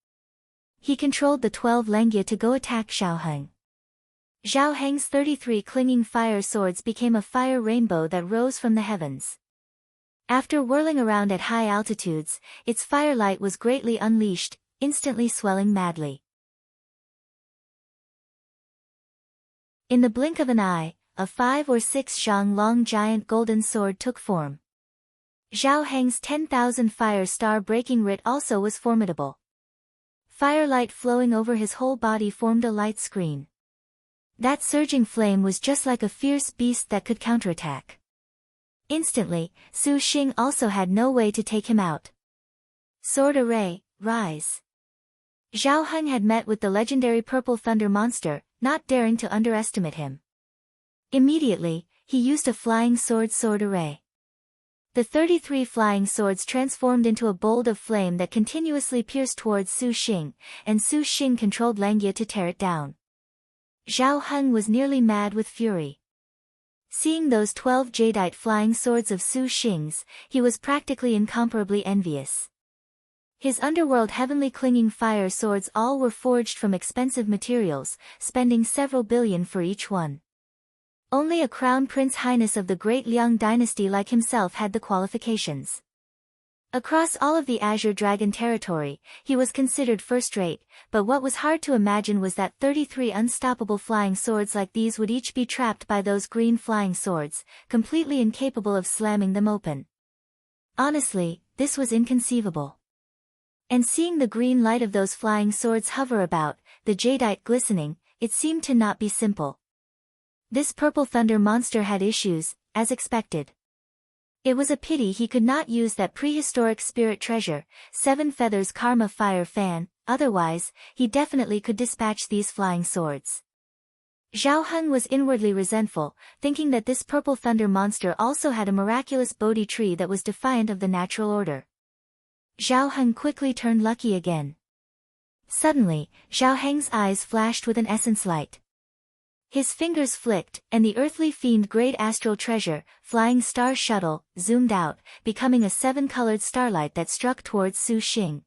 Speaker 1: He controlled the 12 Lengia to go attack Zhao Heng. Zhao Heng's 33 clinging fire swords became a fire rainbow that rose from the heavens. After whirling around at high altitudes, its firelight was greatly unleashed, instantly swelling madly. In the blink of an eye, a 5 or 6 zhang long giant golden sword took form. Zhao Heng's 10,000 fire star breaking writ also was formidable. Firelight flowing over his whole body formed a light screen. That surging flame was just like a fierce beast that could counterattack. Instantly, Su Xing also had no way to take him out. Sword array, rise. Zhao Heng had met with the legendary Purple Thunder monster, not daring to underestimate him. Immediately, he used a flying sword array. The 33 flying swords transformed into a bolt of flame that continuously pierced towards Su Xing, and Su Xing controlled Lengia to tear it down. Zhao Heng was nearly mad with fury. Seeing those 12 jadeite flying swords of Su Xing's, he was practically incomparably envious. His underworld heavenly clinging fire swords all were forged from expensive materials, spending several billion for each one. Only a crown prince highness of the great Liang dynasty like himself had the qualifications. Across all of the Azure Dragon territory, he was considered first-rate, but what was hard to imagine was that 33 unstoppable flying swords like these would each be trapped by those green flying swords, completely incapable of slamming them open. Honestly, this was inconceivable. And seeing the green light of those flying swords hover about, the jadeite glistening, it seemed to not be simple. This Purple Thunder monster had issues, as expected. It was a pity he could not use that prehistoric spirit treasure, 7 Feathers Karma Fire Fan, otherwise, he definitely could dispatch these flying swords. Zhao Heng was inwardly resentful, thinking that this Purple Thunder monster also had a miraculous Bodhi tree that was defiant of the natural order. Zhao Heng quickly turned lucky again. Suddenly, Zhao Heng's eyes flashed with an essence light. His fingers flicked, and the earthly fiend Great Astral Treasure, Flying Star Shuttle, zoomed out, becoming a 7-colored starlight that struck towards Su Xing.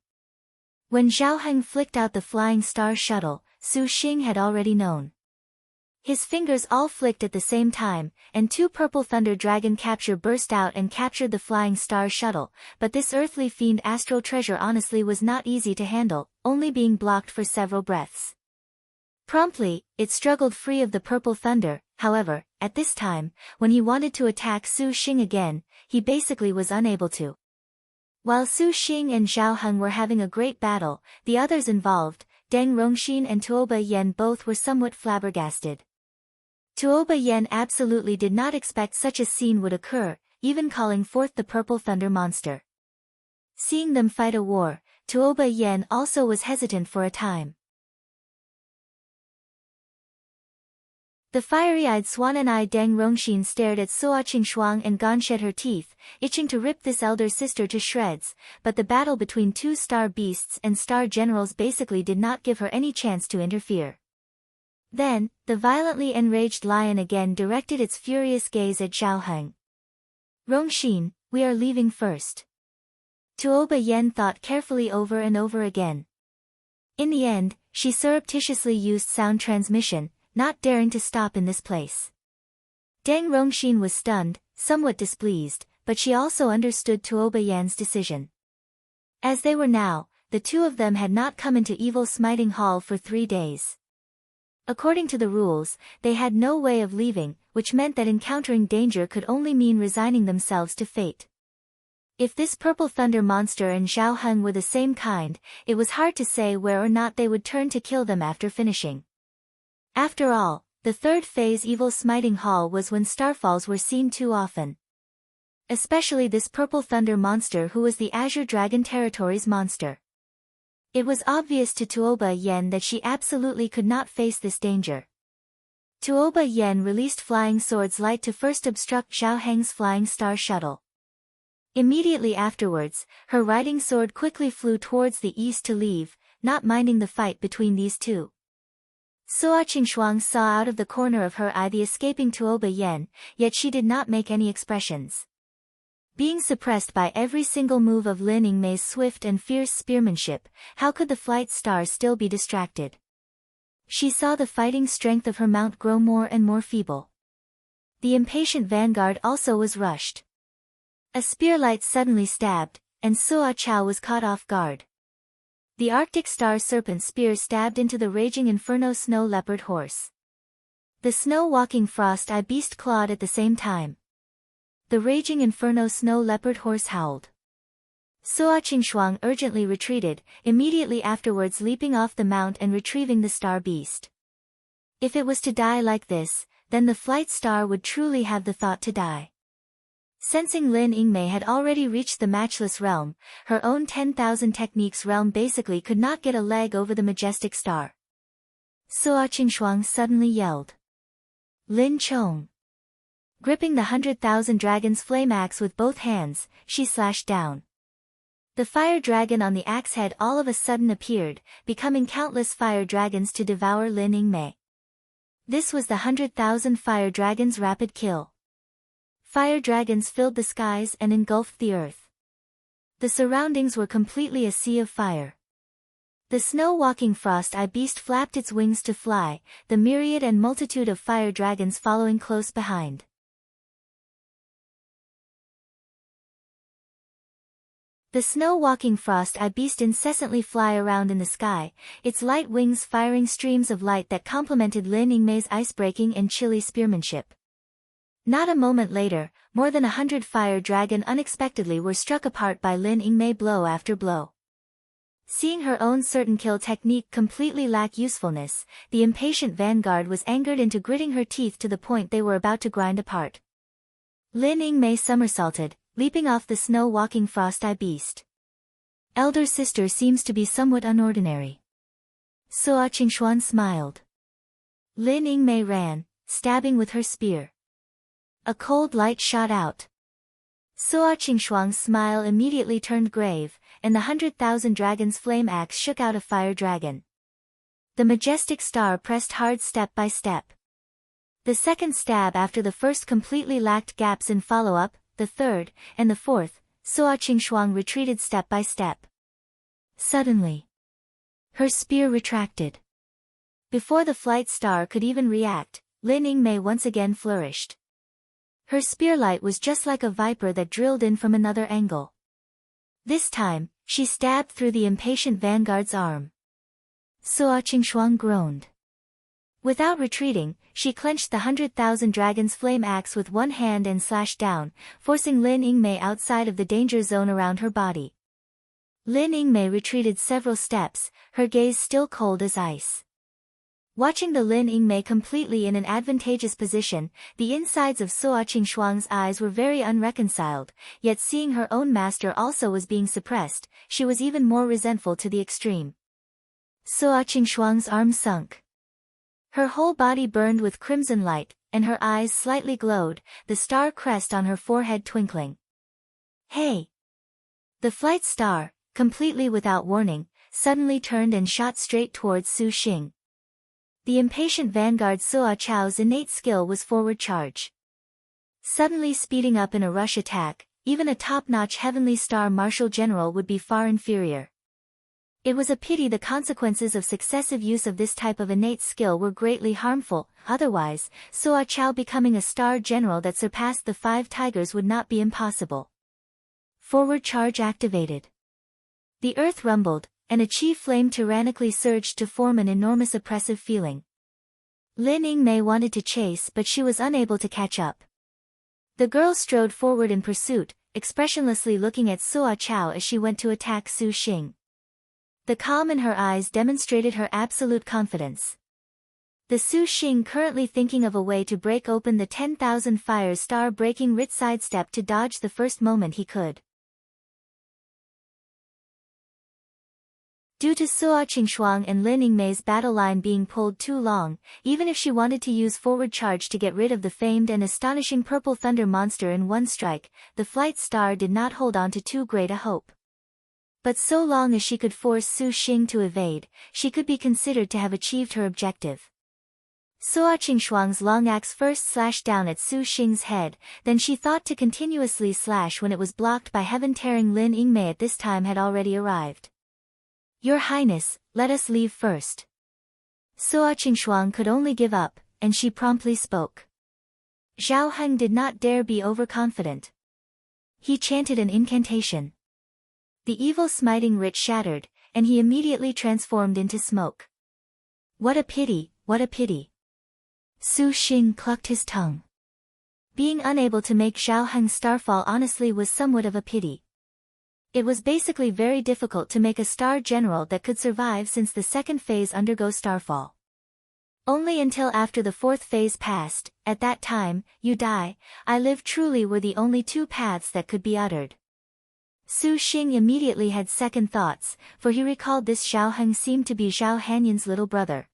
Speaker 1: When Zhao Heng flicked out the Flying Star Shuttle, Su Xing had already known. His fingers all flicked at the same time, and 2 Purple Thunder Dragon capture burst out and captured the Flying Star Shuttle, but this earthly fiend Astral Treasure honestly was not easy to handle, only being blocked for several breaths. Promptly, it struggled free of the purple thunder. However, at this time, when he wanted to attack Su Xing again, he basically was unable to. While Su Xing and Zhao Heng were having a great battle, the others involved, Deng Rongxin and Tuoba Yen, both were somewhat flabbergasted. Tuoba Yen absolutely did not expect such a scene would occur, even calling forth the purple thunder monster. Seeing them fight a war, Tuoba Yen also was hesitant for a time. The fiery-eyed swan-eyed Deng Rongxin stared at Suo Qingshuang and gnashed her teeth, itching to rip this elder sister to shreds, but the battle between two star beasts and star generals basically did not give her any chance to interfere. Then, the violently enraged lion again directed its furious gaze at Zhao Heng. Rongxin, we are leaving first. Tuoba Yen thought carefully over and over again. In the end, she surreptitiously used sound transmission, not daring to stop in this place. Deng Rongxin was stunned, somewhat displeased, but she also understood Tuoba Yan's decision. As they were now, the two of them had not come into Evil Smiting Hall for 3 days. According to the rules, they had no way of leaving, which meant that encountering danger could only mean resigning themselves to fate. If this purple thunder monster and Zhao Heng were the same kind, it was hard to say where or not they would turn to kill them after finishing. After all, the third phase Evil Smiting Hall was when starfalls were seen too often. Especially this purple thunder monster, who was the Azure Dragon Territory's monster. It was obvious to Tuoba Yen that she absolutely could not face this danger. Tuoba Yen released Flying Sword's light to first obstruct Zhao Heng's flying star shuttle. Immediately afterwards, her riding sword quickly flew towards the east to leave, not minding the fight between these two. Suo Qingshuang saw out of the corner of her eye the escaping Tuoba Yen, yet she did not make any expressions. Being suppressed by every single move of Lin Yingmei's swift and fierce spearmanship, how could the flight star still be distracted? She saw the fighting strength of her mount grow more and more feeble. The impatient vanguard also was rushed. A spear light suddenly stabbed, and Suo Chao was caught off guard. The Arctic Star Serpent spear stabbed into the raging Inferno Snow Leopard horse. The snow-walking Frost-Eye beast clawed at the same time. The raging Inferno Snow Leopard horse howled. Suo Qingshuang urgently retreated, immediately afterwards leaping off the mount and retrieving the star beast. If it was to die like this, then the flight star would truly have the thought to die. Sensing Lin Yingmei had already reached the matchless realm, her own 10,000 techniques realm basically could not get a leg over the majestic star. Suo Qingshuang suddenly yelled. Lin Chong. Gripping the 100,000 dragon's flame axe with both hands, she slashed down. The fire dragon on the axe head all of a sudden appeared, becoming countless fire dragons to devour Lin Yingmei. This was the 100,000 fire dragon's rapid kill. Fire dragons filled the skies and engulfed the earth. The surroundings were completely a sea of fire. The snow-walking Frost-Eye beast flapped its wings to fly, the myriad and multitude of fire dragons following close behind. The snow-walking Frost-Eye beast incessantly fly around in the sky, its light wings firing streams of light that complemented Lin Yingmei's ice-breaking and chilly spearmanship. Not a moment later, more than 100 fire dragon unexpectedly were struck apart by Lin Yingmei blow after blow. Seeing her own certain kill technique completely lack usefulness, the impatient vanguard was angered into gritting her teeth to the point they were about to grind apart. Lin Yingmei somersaulted, leaping off the snow-walking Frost-Eye beast. Elder sister seems to be somewhat unordinary. Suo Qingshuang smiled. Lin Yingmei ran, stabbing with her spear. A cold light shot out. Suo Qingshuang's smile immediately turned grave, and the 100,000 dragon's flame axe shook out a fire dragon. The majestic star pressed hard step by step. The second stab after the first completely lacked gaps in follow-up, the third, and the fourth, Suo Qingshuang retreated step by step. Suddenly, her spear retracted. Before the flight star could even react, Lin Yingmei once again flourished. Her spearlight was just like a viper that drilled in from another angle. This time, she stabbed through the impatient vanguard's arm. Suo Qingshuang groaned. Without retreating, she clenched the 100,000 Dragon's Flame Axe with one hand and slashed down, forcing Lin Yingmei outside of the danger zone around her body. Lin Yingmei retreated several steps, her gaze still cold as ice. Watching the Lin Yingmei completely in an advantageous position, the insides of Suo Qingshuang's eyes were very unreconciled, yet seeing her own master also was being suppressed, she was even more resentful to the extreme. Suo Qingshuang's arm sunk. Her whole body burned with crimson light, and her eyes slightly glowed, the star crest on her forehead twinkling. Hey! The flight star, completely without warning, suddenly turned and shot straight towards Su Xing. The impatient vanguard Suo Chao's innate skill was forward charge. Suddenly speeding up in a rush attack, even a top-notch heavenly star martial general would be far inferior. It was a pity the consequences of successive use of this type of innate skill were greatly harmful, otherwise, Suo Chao becoming a star general that surpassed the 5 tigers would not be impossible. Forward charge activated. The earth rumbled, and a chi flame tyrannically surged to form an enormous oppressive feeling. Lin Yingmei wanted to chase but she was unable to catch up. The girl strode forward in pursuit, expressionlessly looking at Suo Chao as she went to attack Su Xing. The calm in her eyes demonstrated her absolute confidence. The Su Xing currently thinking of a way to break open the 10,000 fires star-breaking Rit sidestep to dodge the first moment he could. Due to Suo Qingshuang and Lin Yingmei's battle line being pulled too long, even if she wanted to use forward charge to get rid of the famed and astonishing purple thunder monster in one strike, the flight star did not hold on to too great a hope. But so long as she could force Su Xing to evade, she could be considered to have achieved her objective. Suo Qingshuang's long axe first slashed down at Su Xing's head, then she thought to continuously slash when it was blocked by heaven-tearing Lin Yingmei at this time had already arrived. Your Highness, let us leave first. Suo Qingshuang could only give up, and she promptly spoke. Zhao Heng did not dare be overconfident. He chanted an incantation. The evil smiting Rit shattered, and he immediately transformed into smoke. What a pity, what a pity. Su Xing clucked his tongue. Being unable to make Zhao Heng's starfall honestly was somewhat of a pity. It was basically very difficult to make a star general that could survive since the second phase undergo starfall. Only until after the 4th phase passed, at that time, you die, I live truly were the only 2 paths that could be uttered. Su Xing immediately had second thoughts, for he recalled this Zhao Heng seemed to be Zhao Hanyan's little brother.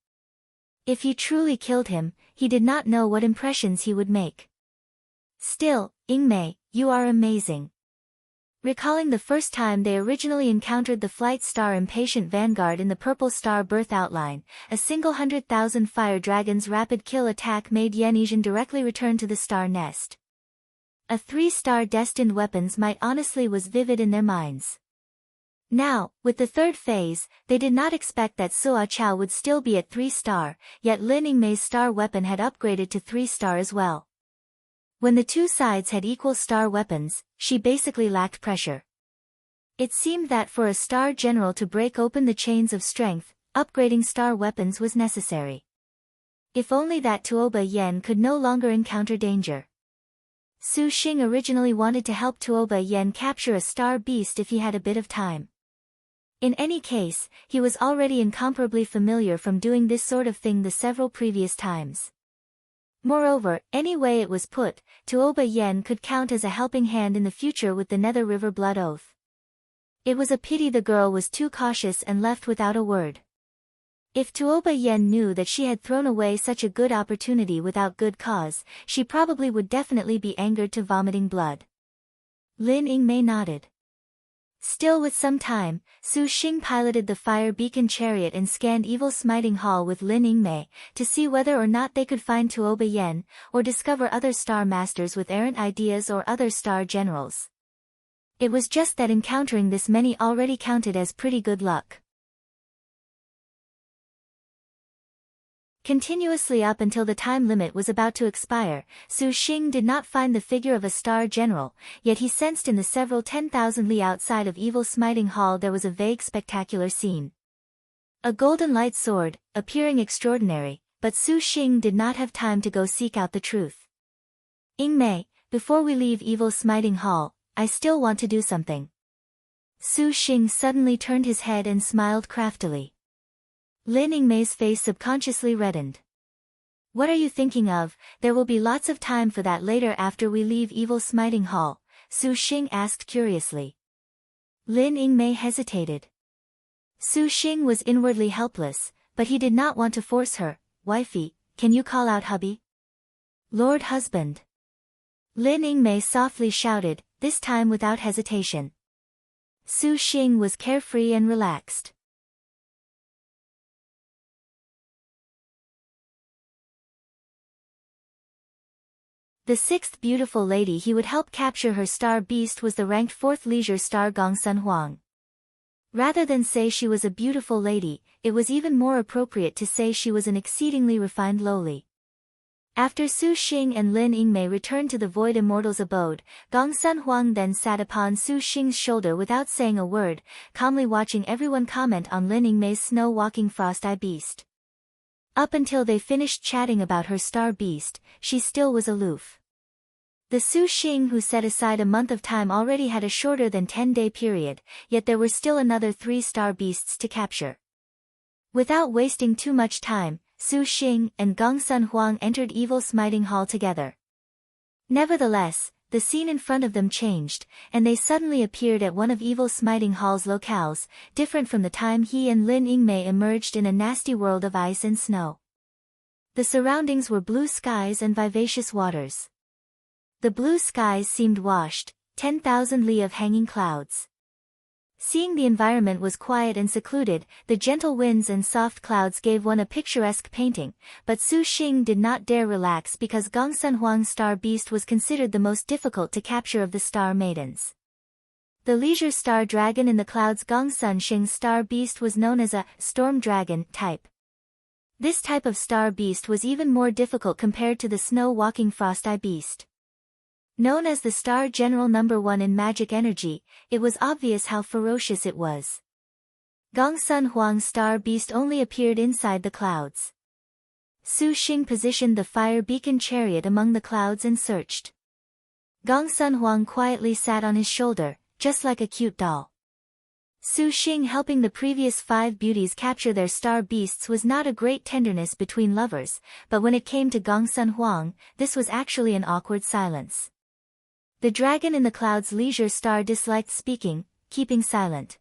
Speaker 1: If he truly killed him, he did not know what impressions he would make. Still, Yingmei, you are amazing. Recalling the first time they originally encountered the flight star impatient vanguard in the purple star birth outline, a single 100,000 fire dragon's rapid kill attack made Yanizhan directly return to the star nest. A 3-star destined weapons might honestly was vivid in their minds. Now, with the 3rd phase, they did not expect that Suo Chao would still be at 3-star, yet Lin Yingmei's star weapon had upgraded to 3-star as well. When the 2 sides had equal star weapons, she basically lacked pressure. It seemed that for a star general to break open the chains of strength, upgrading star weapons was necessary. If only that Tuoba Yen could no longer encounter danger. Su Xing originally wanted to help Tuoba Yen capture a star beast if he had a bit of time. In any case, he was already incomparably familiar from doing this sort of thing the several previous times. Moreover, any way it was put, Tuoba Yen could count as a helping hand in the future with the Nether River Blood Oath. It was a pity the girl was too cautious and left without a word. If Tuoba Yen knew that she had thrown away such a good opportunity without good cause, she probably would definitely be angered to vomiting blood. Lin Yingmei nodded. Still with some time, Su Xing piloted the fire beacon chariot and scanned Evil Smiting Hall with Lin Yingmei, to see whether or not they could find Tuoba Yen, or discover other star masters with errant ideas or other star generals. It was just that encountering this many already counted as pretty good luck. Continuously up until the time limit was about to expire, Su Xing did not find the figure of a star general, yet he sensed in the several 10,000 li outside of Evil Smiting Hall there was a vague spectacular scene. A golden light sword, appearing extraordinary, but Su Xing did not have time to go seek out the truth. Yingmei, before we leave Evil Smiting Hall, I still want to do something. Su Xing suddenly turned his head and smiled craftily. Lin Yingmei's face subconsciously reddened. What are you thinking of? There will be lots of time for that later after we leave Evil Smiting Hall, Su Xing asked curiously. Lin Yingmei hesitated. Su Xing was inwardly helpless, but he did not want to force her. Wifey, can you call out hubby? Lord husband. Lin Yingmei softly shouted, this time without hesitation. Su Xing was carefree and relaxed. The sixth beautiful lady he would help capture her star beast was the ranked 4th leisure star Gongsun Huang. Rather than say she was a beautiful lady, it was even more appropriate to say she was an exceedingly refined lowly. After Su Xing and Lin Yingmei returned to the Void Immortal's abode, Gongsun Huang then sat upon Su Xing's shoulder without saying a word, calmly watching everyone comment on Lin Yingmei's snow-walking frost-eye beast. Up until they finished chatting about her star beast, she still was aloof. The Su Xing who set aside a month of time already had a shorter than 10-day period, yet there were still another 3 star beasts to capture. Without wasting too much time, Su Xing and Gongsun Huang entered Evil Smiting Hall together. Nevertheless, the scene in front of them changed, and they suddenly appeared at one of Evil Smiting Hall's locales, different from the time he and Lin Yingmei emerged in a nasty world of ice and snow. The surroundings were blue skies and vivacious waters. The blue skies seemed washed, 10,000 li of hanging clouds. Seeing the environment was quiet and secluded, the gentle winds and soft clouds gave one a picturesque painting, but Su Xing did not dare relax because Gongsun Huang's star beast was considered the most difficult to capture of the star maidens. The leisure star dragon in the clouds Gongsun Xing's star beast was known as a storm dragon type. This type of star beast was even more difficult compared to the snow-walking frost-eye beast. Known as the Star General No. 1 in magic energy, it was obvious how ferocious it was. Gongsun Huang's star beast only appeared inside the clouds. Su Xing positioned the fire beacon chariot among the clouds and searched. Gongsun Huang quietly sat on his shoulder, just like a cute doll. Su Xing helping the previous 5 beauties capture their star beasts was not a great tenderness between lovers, but when it came to Gongsun Huang, this was actually an awkward silence. The dragon in the clouds leisure star disliked speaking, keeping silent.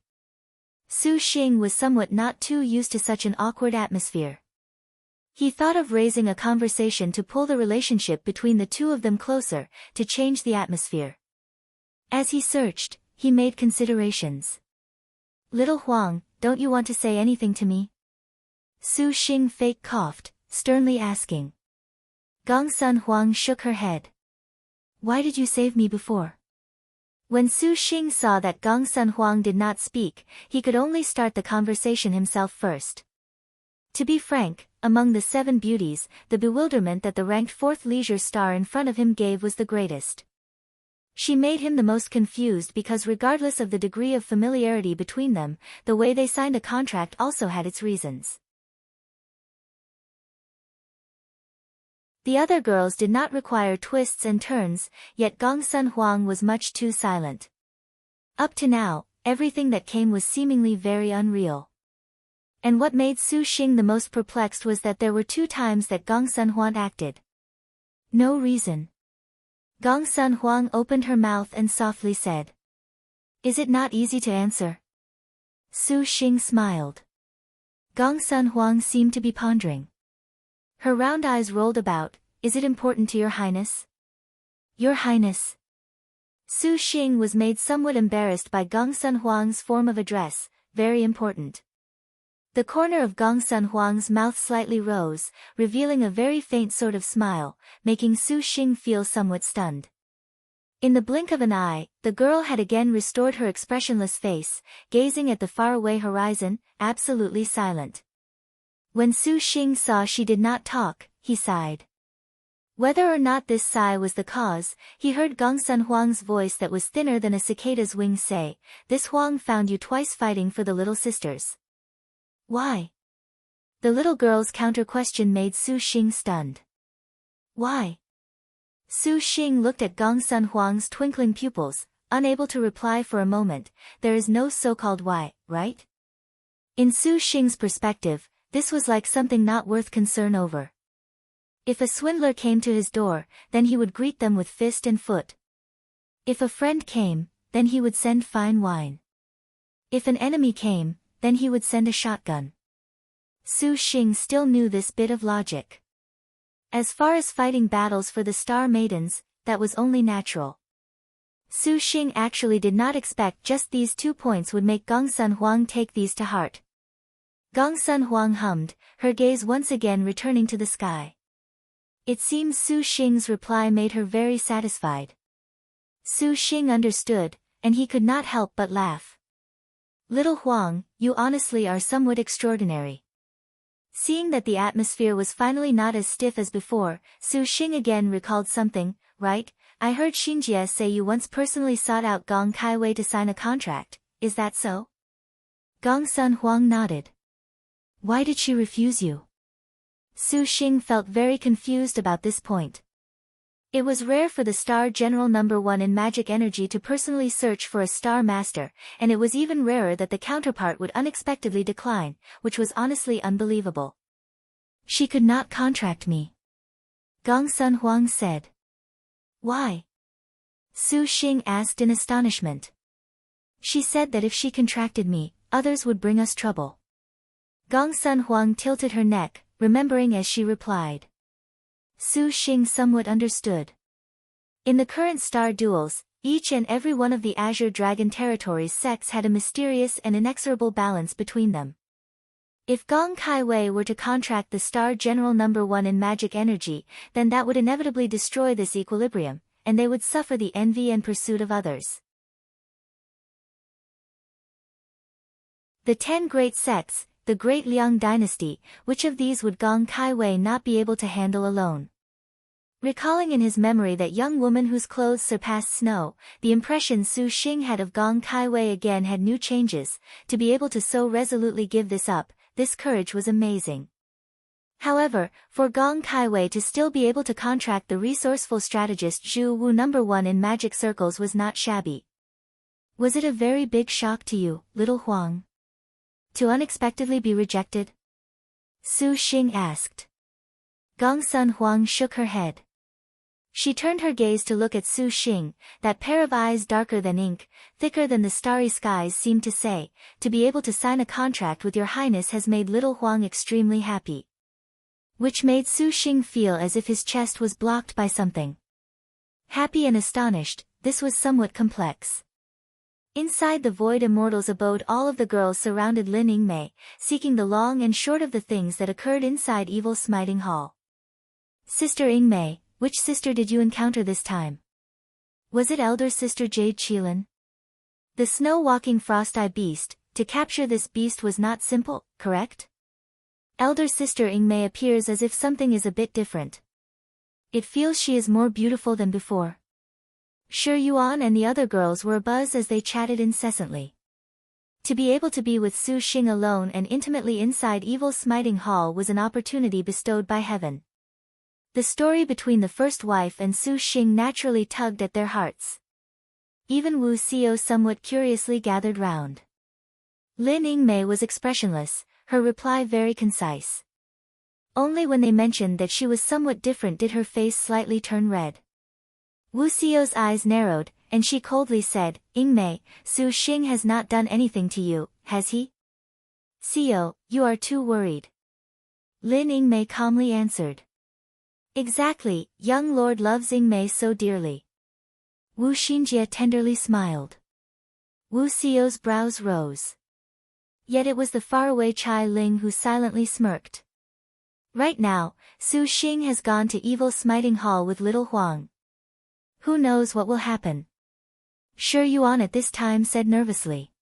Speaker 1: Su Xing was somewhat not too used to such an awkward atmosphere. He thought of raising a conversation to pull the relationship between the two of them closer, to change the atmosphere. As he searched, he made considerations. Little Huang, don't you want to say anything to me? Su Xing fake coughed, sternly asking. Gongsun Huang shook her head. Why did you save me before? When Su Xing saw that Gongsun Huang did not speak, he could only start the conversation himself first. To be frank, among the 7 beauties, the bewilderment that the ranked 4th leisure star in front of him gave was the greatest. She made him the most confused because regardless of the degree of familiarity between them, the way they signed a contract also had its reasons. The other girls did not require twists and turns, yet Gongsun Huang was much too silent. Up to now, everything that came was seemingly very unreal. And what made Su Xing the most perplexed was that there were 2 times that Gongsun Huang acted. No reason. Gongsun Huang opened her mouth and softly said. Is it not easy to answer? Su Xing smiled. Gongsun Huang seemed to be pondering. Her round eyes rolled about. Is it important to your highness? Your highness. Su Xing was made somewhat embarrassed by Gongsun Huang's form of address, very important. The corner of Gongsun Huang's mouth slightly rose, revealing a very faint sort of smile, making Su Xing feel somewhat stunned. In the blink of an eye, the girl had again restored her expressionless face, gazing at the faraway horizon, absolutely silent. When Su Xing saw she did not talk, he sighed. Whether or not this sigh was the cause, he heard Gongsun Huang's voice that was thinner than a cicada's wing say, "This Huang found you twice fighting for the little sisters. Why?" The little girl's counter-question made Su Xing stunned. Why? Su Xing looked at Gongsun Huang's twinkling pupils, unable to reply for a moment. There is no so-called why, right? In Su Xing's perspective, this was like something not worth concern over. If a swindler came to his door, then he would greet them with fist and foot. If a friend came, then he would send fine wine. If an enemy came, then he would send a shotgun. Su Xing still knew this bit of logic. As far as fighting battles for the Star Maidens, that was only natural. Su Xing actually did not expect just these 2 points would make Gongsun Huang take these to heart. Gongsun Huang hummed, her gaze once again returning to the sky. It seems Su Xing's reply made her very satisfied. Su Xing understood, and he could not help but laugh. Little Huang, you honestly are somewhat extraordinary. Seeing that the atmosphere was finally not as stiff as before, Su Xing again recalled something. Right, I heard Xinjie say you once personally sought out Gong Kaiwei to sign a contract, is that so? Gongsun Huang nodded. Why did she refuse you? Su Xing felt very confused about this point. It was rare for the Star General No. 1 in magic energy to personally search for a Star Master, and it was even rarer that the counterpart would unexpectedly decline, which was honestly unbelievable. She could not contract me. Gongsun Huang said. Why? Su Xing asked in astonishment. She said that if she contracted me, others would bring us trouble. Gongsun Huang tilted her neck, remembering as she replied. Su Xing somewhat understood. In the current star duels, each and every one of the Azure Dragon territories' sects had a mysterious and inexorable balance between them. If Gong Kaiwei were to contract the Star General No. 1 in magic energy, then that would inevitably destroy this equilibrium, and they would suffer the envy and pursuit of others. The 10 great sects, the Great Liang Dynasty, which of these would Gong Kaiwei not be able to handle alone? Recalling in his memory that young woman whose clothes surpassed snow, the impression Su Xing had of Gong Kaiwei again had new changes. To be able to so resolutely give this up, this courage was amazing. However, for Gong Kaiwei to still be able to contract the resourceful strategist Zhu Wu No. 1 in magic circles was not shabby. Was it a very big shock to you, little Huang? To unexpectedly be rejected? Su Xing asked. Gongsun Huang shook her head. She turned her gaze to look at Su Xing, that pair of eyes darker than ink, thicker than the starry skies seemed to say, to be able to sign a contract with your highness has made little Huang extremely happy. Which made Su Xing feel as if his chest was blocked by something. Happy and astonished, this was somewhat complex. Inside the void immortals abode all of the girls surrounded Lin Yingmei, seeking the long and short of the things that occurred inside Evil Smiting Hall. Sister Yingmei, which sister did you encounter this time? Was it elder sister Jade Qilin? The snow-walking frost-eye beast, to capture this beast was not simple, correct? Elder sister Yingmei appears as if something is a bit different. It feels she is more beautiful than before. Shi Yuan and the other girls were abuzz as they chatted incessantly. To be able to be with Su Xing alone and intimately inside Evil Smiting Hall was an opportunity bestowed by heaven. The story between the first wife and Su Xing naturally tugged at their hearts. Even Wu Xiao somewhat curiously gathered round. Lin Yingmei was expressionless, her reply very concise. Only when they mentioned that she was somewhat different did her face slightly turn red. Wu Xiao's eyes narrowed, and she coldly said, Yingmei, Su Xing has not done anything to you, has he? Xiao, you are too worried. Lin Yingmei calmly answered. Exactly, young lord loves Yingmei so dearly. Wu Xinjie tenderly smiled. Wu Xiao's brows rose. Yet it was the faraway Chai Ling who silently smirked. Right now, Su Xing has gone to Evil Smiting Hall with little Huang. Who knows what will happen? Shi Yuan at this time said nervously.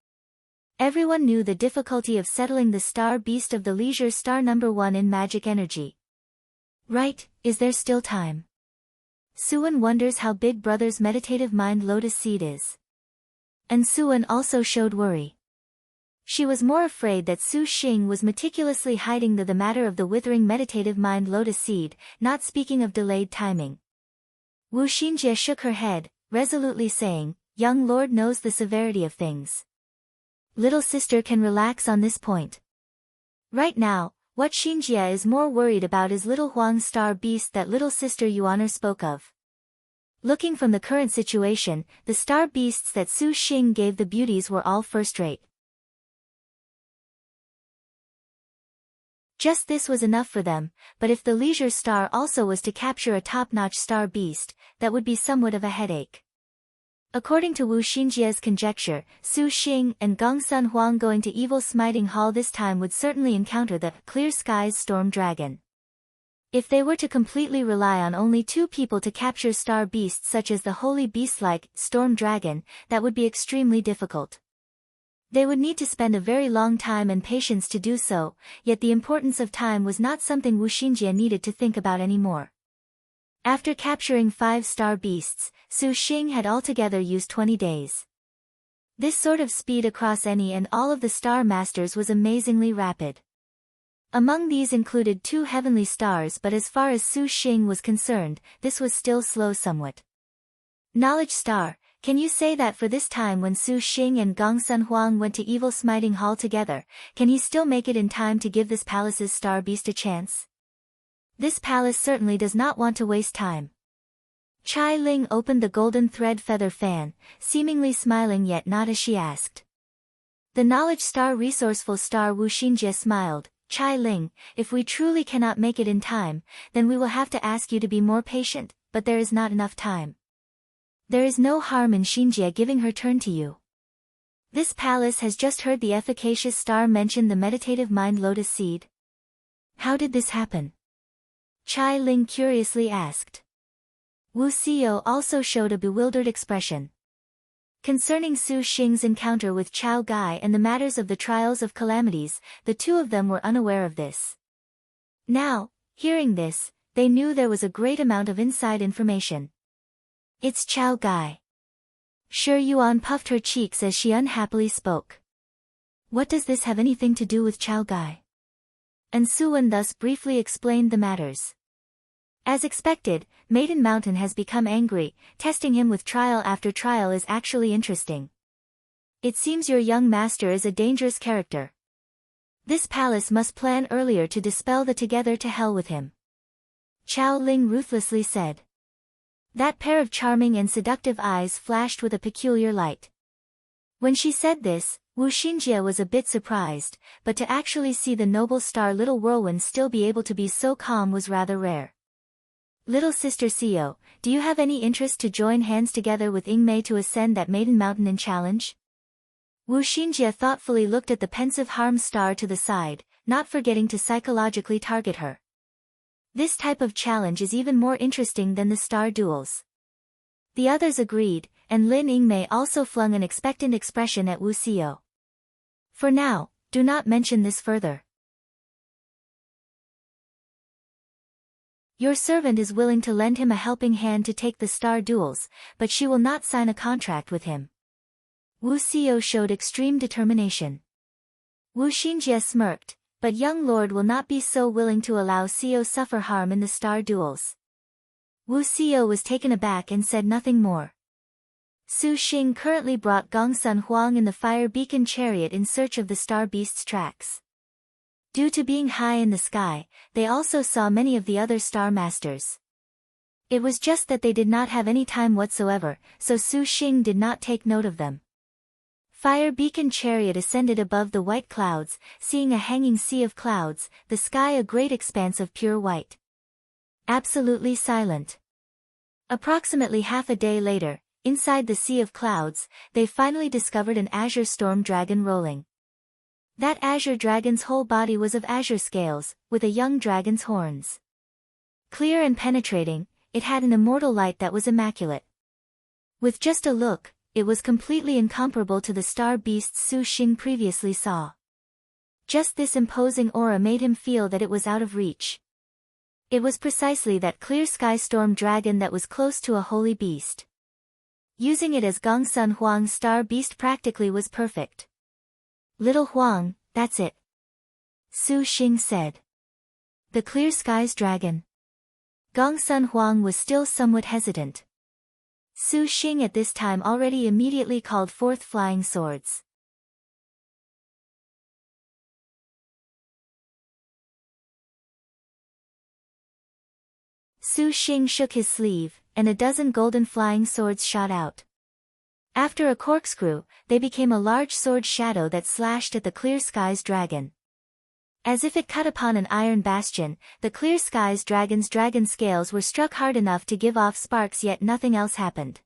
Speaker 1: Everyone knew the difficulty of settling the star beast of the leisure star No. 1 in magic energy. Right, is there still time? Suan wonders how Big Brother's meditative mind lotus seed is. And Suan also showed worry. She was more afraid that Su Xing was meticulously hiding the matter of the withering meditative mind lotus seed, not speaking of delayed timing. Wu Xinjie shook her head, resolutely saying, "Young lord knows the severity of things. Little sister can relax on this point. Right now, what Xinjie is more worried about is little Huang's star beast that little sister Yuan'er spoke of." Looking from the current situation, the star beasts that Su Xing gave the beauties were all first-rate. Just this was enough for them, but if the leisure star also was to capture a top-notch star beast, that would be somewhat of a headache. According to Wu Xinjie's conjecture, Su Xing and Gongsun Huang going to Evil Smiting Hall this time would certainly encounter the Clear Skies Storm Dragon. If they were to completely rely on only two people to capture star beasts such as the holy beast-like Storm Dragon, that would be extremely difficult. They would need to spend a very long time and patience to do so, yet the importance of time was not something Wu Xinjie needed to think about anymore. After capturing 5 star beasts, Su Xing had altogether used 20 days. This sort of speed across any and all of the star masters was amazingly rapid. Among these included 2 heavenly stars, but as far as Su Xing was concerned, this was still slow somewhat. Knowledge star, can you say that for this time when Su Xing and Gongsun Huang went to Evil Smiting Hall together, can he still make it in time to give this palace's star beast a chance? This palace certainly does not want to waste time. Chai Ling opened the golden thread feather fan, seemingly smiling yet not as she asked. The knowledge star resourceful star Wu Xinjie smiled, "Chai Ling, if we truly cannot make it in time, then we will have to ask you to be more patient, but there is not enough time. There is no harm in Xinjie giving her turn to you. This palace has just heard the efficacious star mention the meditative mind lotus seed." "How did this happen?" Chai Ling curiously asked. Wu Xiao also showed a bewildered expression. Concerning Su Xing's encounter with Chao Gai and the matters of the trials of calamities, the two of them were unaware of this. Now, hearing this, they knew there was a great amount of inside information. "It's Chao Gai." Shi Yuan puffed her cheeks as she unhappily spoke. "What does this have anything to do with Chao Gai?" And Su Wen thus briefly explained the matters. As expected, Maiden Mountain has become angry. Testing him with trial after trial is actually interesting. It seems your young master is a dangerous character. This palace must plan earlier to dispel the together to hell with him. Chao Ling ruthlessly said. That pair of charming and seductive eyes flashed with a peculiar light. When she said this, Wu Xinjie was a bit surprised, but to actually see the noble star Little Whirlwind still be able to be so calm was rather rare. "Little sister Xiao, do you have any interest to join hands together with Yingmei to ascend that Maiden Mountain in challenge?" Wu Xinjie thoughtfully looked at the pensive harm star to the side, not forgetting to psychologically target her. This type of challenge is even more interesting than the star duels. The others agreed, and Lin Yingmei also flung an expectant expression at Wu Xiao. "For now, do not mention this further. Your servant is willing to lend him a helping hand to take the star duels, but she will not sign a contract with him." Wu Xiao showed extreme determination. Wu Xinjie smirked, "But young lord will not be so willing to allow Xiao suffer harm in the star duels." Wu Xiao was taken aback and said nothing more. Su Xing currently brought Gongsun Huang in the fire beacon chariot in search of the star beast's tracks. Due to being high in the sky, they also saw many of the other star masters. It was just that they did not have any time whatsoever, so Su Xing did not take note of them. Fire beacon chariot ascended above the white clouds, seeing a hanging sea of clouds, the sky a great expanse of pure white. Absolutely silent. Approximately half a day later, inside the sea of clouds, they finally discovered an azure storm dragon rolling. That azure dragon's whole body was of azure scales, with a young dragon's horns. Clear and penetrating, it had an immortal light that was immaculate. With just a look, it was completely incomparable to the star beasts Su Xing previously saw. Just this imposing aura made him feel that it was out of reach. It was precisely that clear sky storm dragon that was close to a holy beast. Using it as Gongsun Huang's star beast practically was perfect. Little Huang, that's it. Su Xing said. The Clear Skies Dragon. Gongsun Huang was still somewhat hesitant. Su Xing at this time already immediately called forth flying swords. Su Xing shook his sleeve, and a dozen golden flying swords shot out. After a corkscrew, they became a large sword shadow that slashed at the Clear Skies Dragon. As if it cut upon an iron bastion, the Clear Skies Dragon's dragon scales were struck hard enough to give off sparks, yet nothing else happened.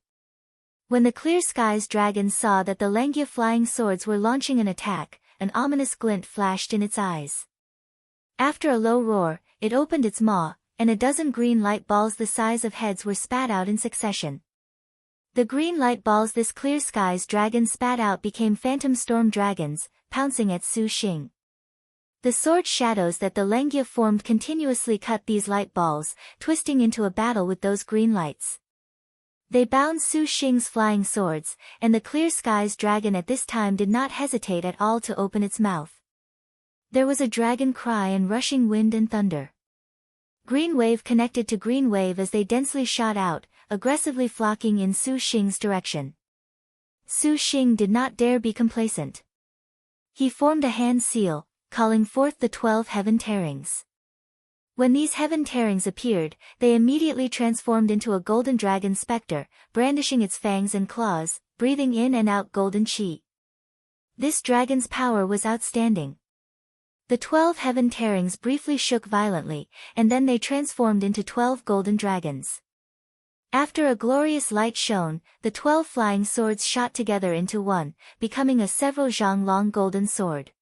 Speaker 1: When the Clear Skies Dragon saw that the Lengia flying swords were launching an attack, an ominous glint flashed in its eyes. After a low roar, it opened its maw, and a dozen green light balls the size of heads were spat out in succession. The green light balls this Clear Skies Dragon spat out became phantom storm dragons, pouncing at Su Xing. The sword shadows that the Lengia formed continuously cut these light balls, twisting into a battle with those green lights. They bound Su Xing's flying swords, and the Clear Skies Dragon at this time did not hesitate at all to open its mouth. There was a dragon cry and rushing wind and thunder. Green wave connected to green wave as they densely shot out, aggressively flocking in Su Xing's direction. Su Xing did not dare be complacent. He formed a hand seal, calling forth the 12 heaven tearings. When these heaven tearings appeared, they immediately transformed into a golden dragon specter, brandishing its fangs and claws, breathing in and out golden chi. This dragon's power was outstanding. The 12 heaven tearings briefly shook violently, and then they transformed into 12 golden dragons. After a glorious light shone, the 12 flying swords shot together into one, becoming a several zhang long golden sword.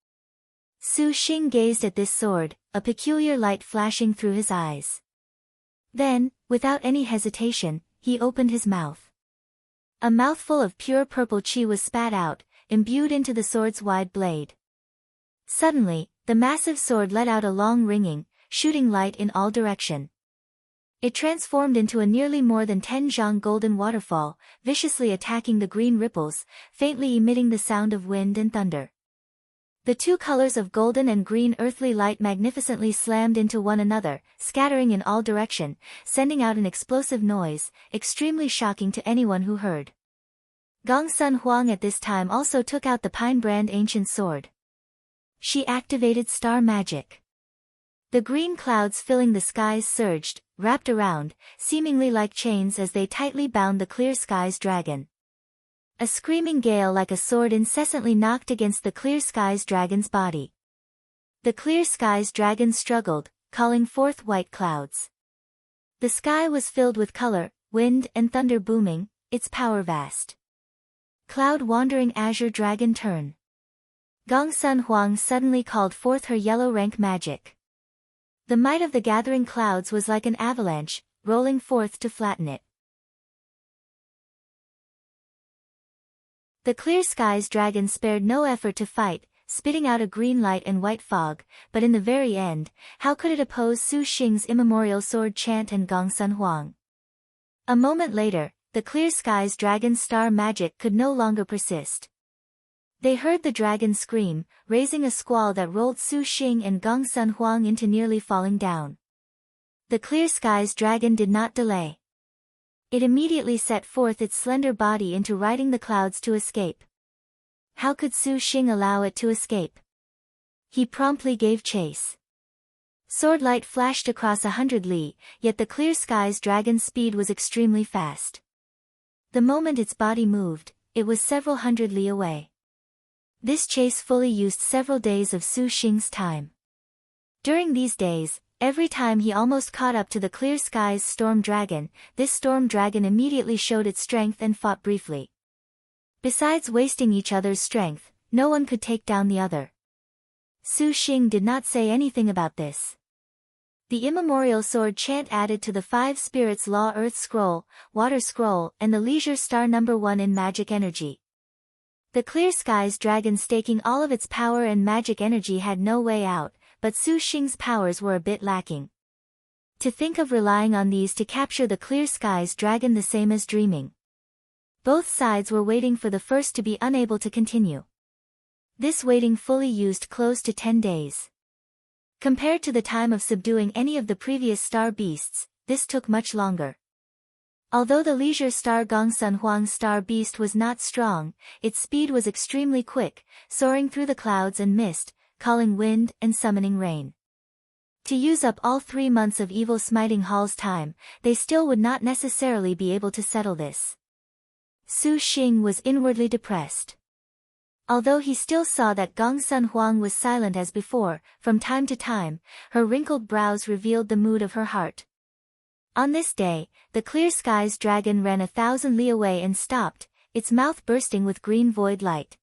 Speaker 1: Su Xing gazed at this sword, a peculiar light flashing through his eyes. Then, without any hesitation, he opened his mouth. A mouthful of pure purple chi was spat out, imbued into the sword's wide blade. Suddenly, the massive sword let out a long ringing, shooting light in all direction. It transformed into a nearly more than 10 zhang golden waterfall, viciously attacking the green ripples, faintly emitting the sound of wind and thunder. The two colors of golden and green earthly light magnificently slammed into one another, scattering in all direction, sending out an explosive noise, extremely shocking to anyone who heard. Gongsun Huang at this time also took out the Pine Brand ancient sword. She activated star magic. The green clouds filling the skies surged, wrapped around, seemingly like chains as they tightly bound the Clear Skies Dragon. A screaming gale like a sword incessantly knocked against the Clear Skies Dragon's body. The Clear Skies Dragon struggled, calling forth white clouds. The sky was filled with color, wind and thunder booming, its power vast. Cloud wandering azure dragon turn. Gongsun Huang suddenly called forth her yellow rank magic. The might of the gathering clouds was like an avalanche, rolling forth to flatten it. The Clear Skies Dragon spared no effort to fight, spitting out a green light and white fog, but in the very end, how could it oppose Su Xing's immemorial sword chant and Gongsun Huang? A moment later, the Clear Skies Dragon's star magic could no longer persist. They heard the dragon scream, raising a squall that rolled Su Xing and Gongsun Huang into nearly falling down. The Clear Skies Dragon did not delay. It immediately set forth its slender body into riding the clouds to escape. How could Su Xing allow it to escape? He promptly gave chase. Sword light flashed across 100 li, yet the Clear Skies Dragon's speed was extremely fast. The moment its body moved, it was several hundred li away. This chase fully used several days of Su Xing's time. During these days, every time he almost caught up to the Clear Skies Storm Dragon, this Storm Dragon immediately showed its strength and fought briefly. Besides wasting each other's strength, no one could take down the other. Su Xing did not say anything about this. The immemorial sword chant added to the 5 spirits law Earth Scroll, Water Scroll and the Leisure Star No. 1 in magic energy. The Clear Skies Dragon staking all of its power and magic energy had no way out, but Su Xing's powers were a bit lacking. To think of relying on these to capture the Clear Skies Dragon the same as dreaming. Both sides were waiting for the first to be unable to continue. This waiting fully used close to 10 days. Compared to the time of subduing any of the previous star beasts, this took much longer. Although the leisure star Gongsun Huang's star beast was not strong, its speed was extremely quick, soaring through the clouds and mist, calling wind and summoning rain. To use up all 3 months of evil smiting Hall's time, they still would not necessarily be able to settle this. Su Xing was inwardly depressed. Although he still saw that Gongsun Huang was silent as before, from time to time, her wrinkled brows revealed the mood of her heart. On this day, the clear skies dragon ran 1,000 li away and stopped, its mouth bursting with green void light.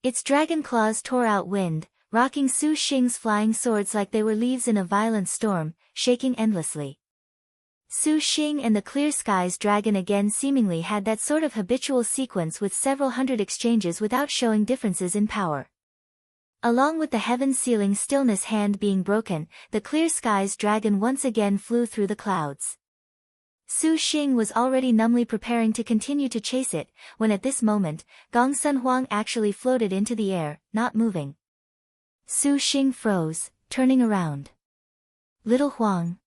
Speaker 1: Its dragon claws tore out wind, rocking Su Xing's flying swords like they were leaves in a violent storm, shaking endlessly. Su Xing and the clear skies dragon again seemingly had that sort of habitual sequence with several hundred exchanges without showing differences in power. Along with the heaven-sealing stillness hand being broken, the clear skies dragon once again flew through the clouds. Su Xing was already numbly preparing to continue to chase it, when at this moment, Gongsun Huang actually floated into the air, not moving. Su Xing froze, turning around. Little Huang.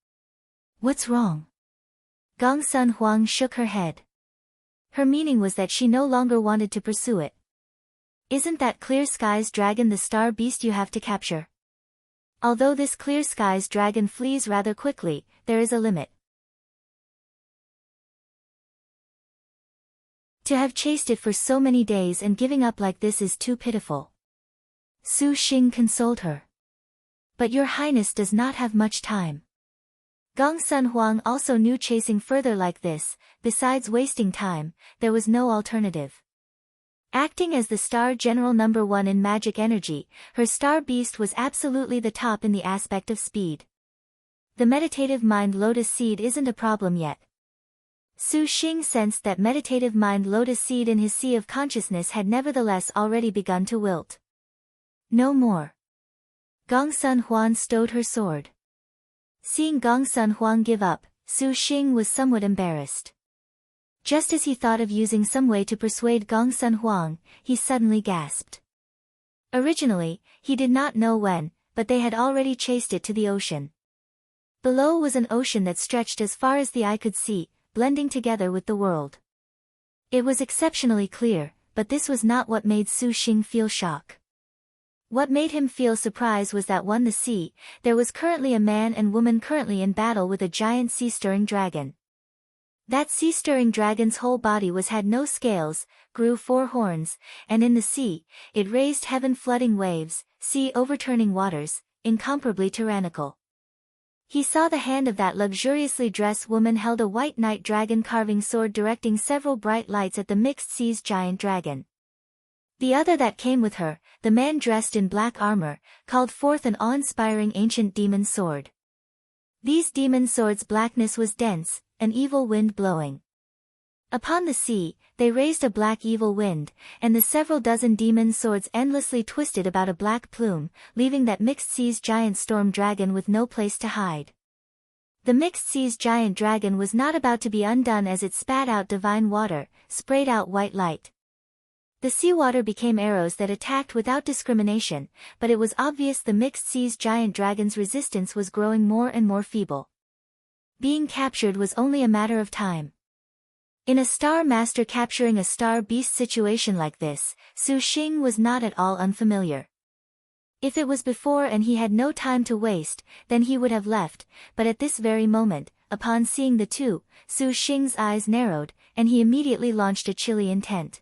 Speaker 1: What's wrong? Gongsun Huang shook her head. Her meaning was that she no longer wanted to pursue it. Isn't that clear skies dragon the star beast you have to capture? Although this clear skies dragon flees rather quickly, there is a limit. To have chased it for so many days and giving up like this is too pitiful. Su Xing consoled her. But your highness does not have much time. Gongsun Huang also knew chasing further like this, besides wasting time, there was no alternative. Acting as the star general number 1 in magic energy, her star beast was absolutely the top in the aspect of speed. The meditative mind lotus seed isn't a problem yet. Su Xing sensed that meditative mind lotus seed in his sea of consciousness had nevertheless already begun to wilt. No more. Gongsun Huang stowed her sword. Seeing Gongsun Huang give up, Su Xing was somewhat embarrassed. Just as he thought of using some way to persuade Gongsun Huang, he suddenly gasped. Originally, he did not know when, but they had already chased it to the ocean. Below was an ocean that stretched as far as the eye could see, blending together with the world. It was exceptionally clear, but this was not what made Su Xing feel shock. What made him feel surprise was that the sea, there was currently a man and woman currently in battle with a giant sea-stirring dragon. That sea-stirring dragon's whole body had no scales, grew 4 horns, and in the sea, it raised heaven-flooding waves, sea-overturning waters, incomparably tyrannical. He saw the hand of that luxuriously dressed woman held a white knight dragon carving sword directing several bright lights at the mixed seas giant dragon. The other that came with her, the man dressed in black armor, called forth an awe-inspiring ancient demon sword. These demon swords' blackness was dense, an evil wind blowing. Upon the sea, they raised a black evil wind, and the several dozen demon swords endlessly twisted about a black plume, leaving that mixed seas giant storm dragon with no place to hide. The mixed seas giant dragon was not about to be undone as it spat out divine water, sprayed out white light. The seawater became arrows that attacked without discrimination, but it was obvious the mixed seas giant dragon's resistance was growing more and more feeble. Being captured was only a matter of time. In a star master capturing a star beast situation like this, Su Xing was not at all unfamiliar. If it was before and he had no time to waste, then he would have left, but at this very moment, upon seeing the two, Su Xing's eyes narrowed, and he immediately launched a chilly intent.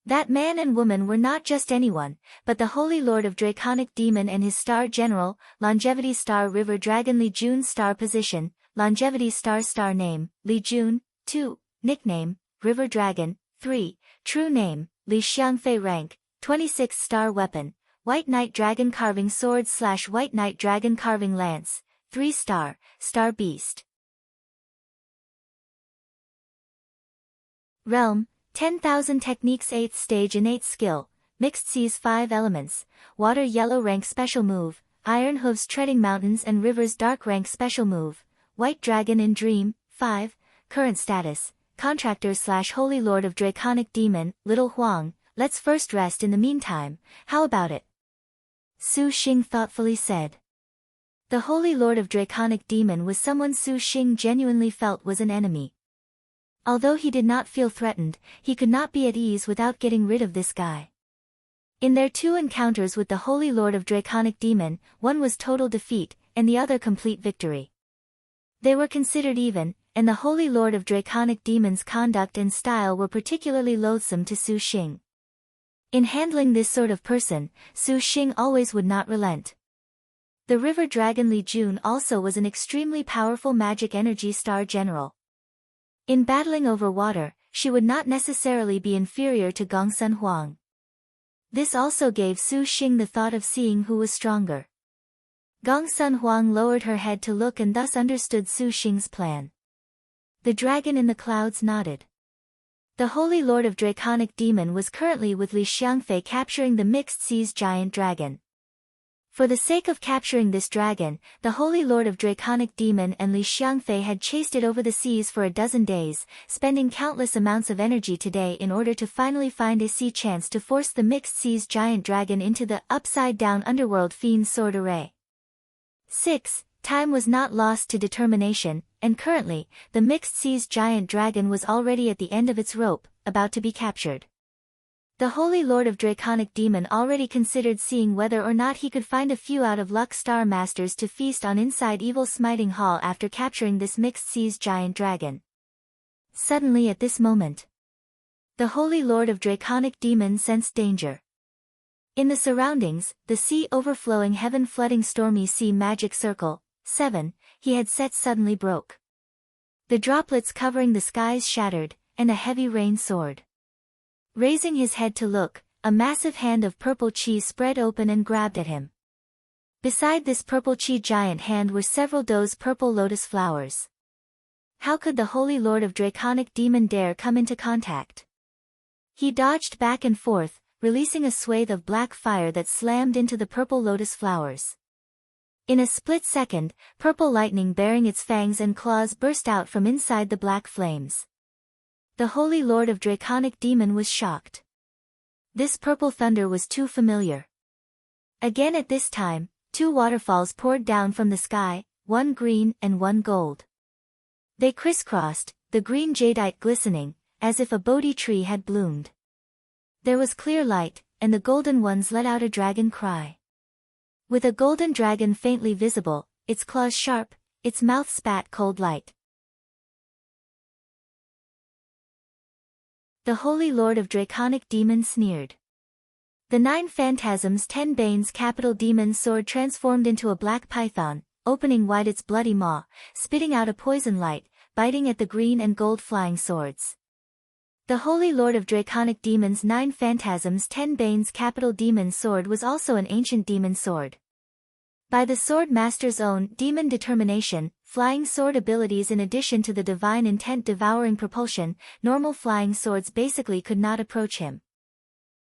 Speaker 1: That man and woman were not just anyone, but the Holy Lord of Draconic Demon and his star general, Longevity Star River Dragon Li Jun star position, Longevity Star name, Li Jun, 2, nickname, River Dragon, 3, true name, Li Xiangfei rank, 26 star weapon, White Knight Dragon Carving Sword / White Knight Dragon Carving Lance, 3 star, Star Beast. Realm, 10,000 techniques 8th stage innate skill, mixed seas 5 elements, water yellow rank special move, iron hooves treading mountains and rivers dark rank special move, white dragon in dream, 5, current status, contractor / Holy Lord of Draconic Demon, Little Huang, let's first rest in the meantime, how about it? Su Xing thoughtfully said. The Holy Lord of Draconic Demon was someone Su Xing genuinely felt was an enemy. Although he did not feel threatened, he could not be at ease without getting rid of this guy. In their two encounters with the Holy Lord of Draconic Demon, one was total defeat, and the other complete victory. They were considered even, and the Holy Lord of Draconic Demon's conduct and style were particularly loathsome to Su Xing. In handling this sort of person, Su Xing always would not relent. The river dragon Li Jun also was an extremely powerful magic energy star general. In battling over water, she would not necessarily be inferior to Gongsun Huang. This also gave Su Xing the thought of seeing who was stronger. Gongsun Huang lowered her head to look and thus understood Su Xing's plan. The dragon in the clouds nodded. The Holy Lord of Draconic Demon was currently with Li Xiangfei capturing the Mixed Seas giant dragon. For the sake of capturing this dragon, the Holy Lord of Draconic Demon and Li Xiangfei had chased it over the seas for a dozen days, spending countless amounts of energy today in order to finally find a sea chance to force the Mixed Seas giant dragon into the upside-down underworld fiend's sword array. 6. Time was not lost to determination, and currently, the Mixed Seas giant dragon was already at the end of its rope, about to be captured. The Holy Lord of Draconic Demon already considered seeing whether or not he could find a few out of luck star masters to feast on inside Evil Smiting Hall after capturing this Mixed Seas giant dragon. Suddenly at this moment, the Holy Lord of Draconic Demon sensed danger. In the surroundings, the sea overflowing heaven flooding stormy sea magic circle, 7, he had set suddenly broke. The droplets covering the skies shattered, and a heavy rain soared. Raising his head to look, a massive hand of purple chi spread open and grabbed at him. Beside this purple chi giant hand were several those purple lotus flowers. How could the Holy Lord of Draconic Demon dare come into contact? He dodged back and forth, releasing a swathe of black fire that slammed into the purple lotus flowers. In a split second, purple lightning bearing its fangs and claws burst out from inside the black flames. The Holy Lord of Draconic Demon was shocked. This purple thunder was too familiar. Again at this time, two waterfalls poured down from the sky, one green and one gold. They crisscrossed, the green jadeite glistening, as if a Bodhi tree had bloomed. There was clear light, and the golden ones let out a dragon cry. With a golden dragon faintly visible, its claws sharp, its mouth spat cold light. The Holy Lord of Draconic Demon sneered. The 9 phantasms 10 banes capital demon sword transformed into a black python, opening wide its bloody maw, spitting out a poison light, biting at the green and gold flying swords. The Holy Lord of Draconic Demon's 9 phantasms 10 banes capital demon sword was also an ancient demon sword. By the sword master's own demon determination, flying sword abilities in addition to the divine intent devouring propulsion, normal flying swords basically could not approach him.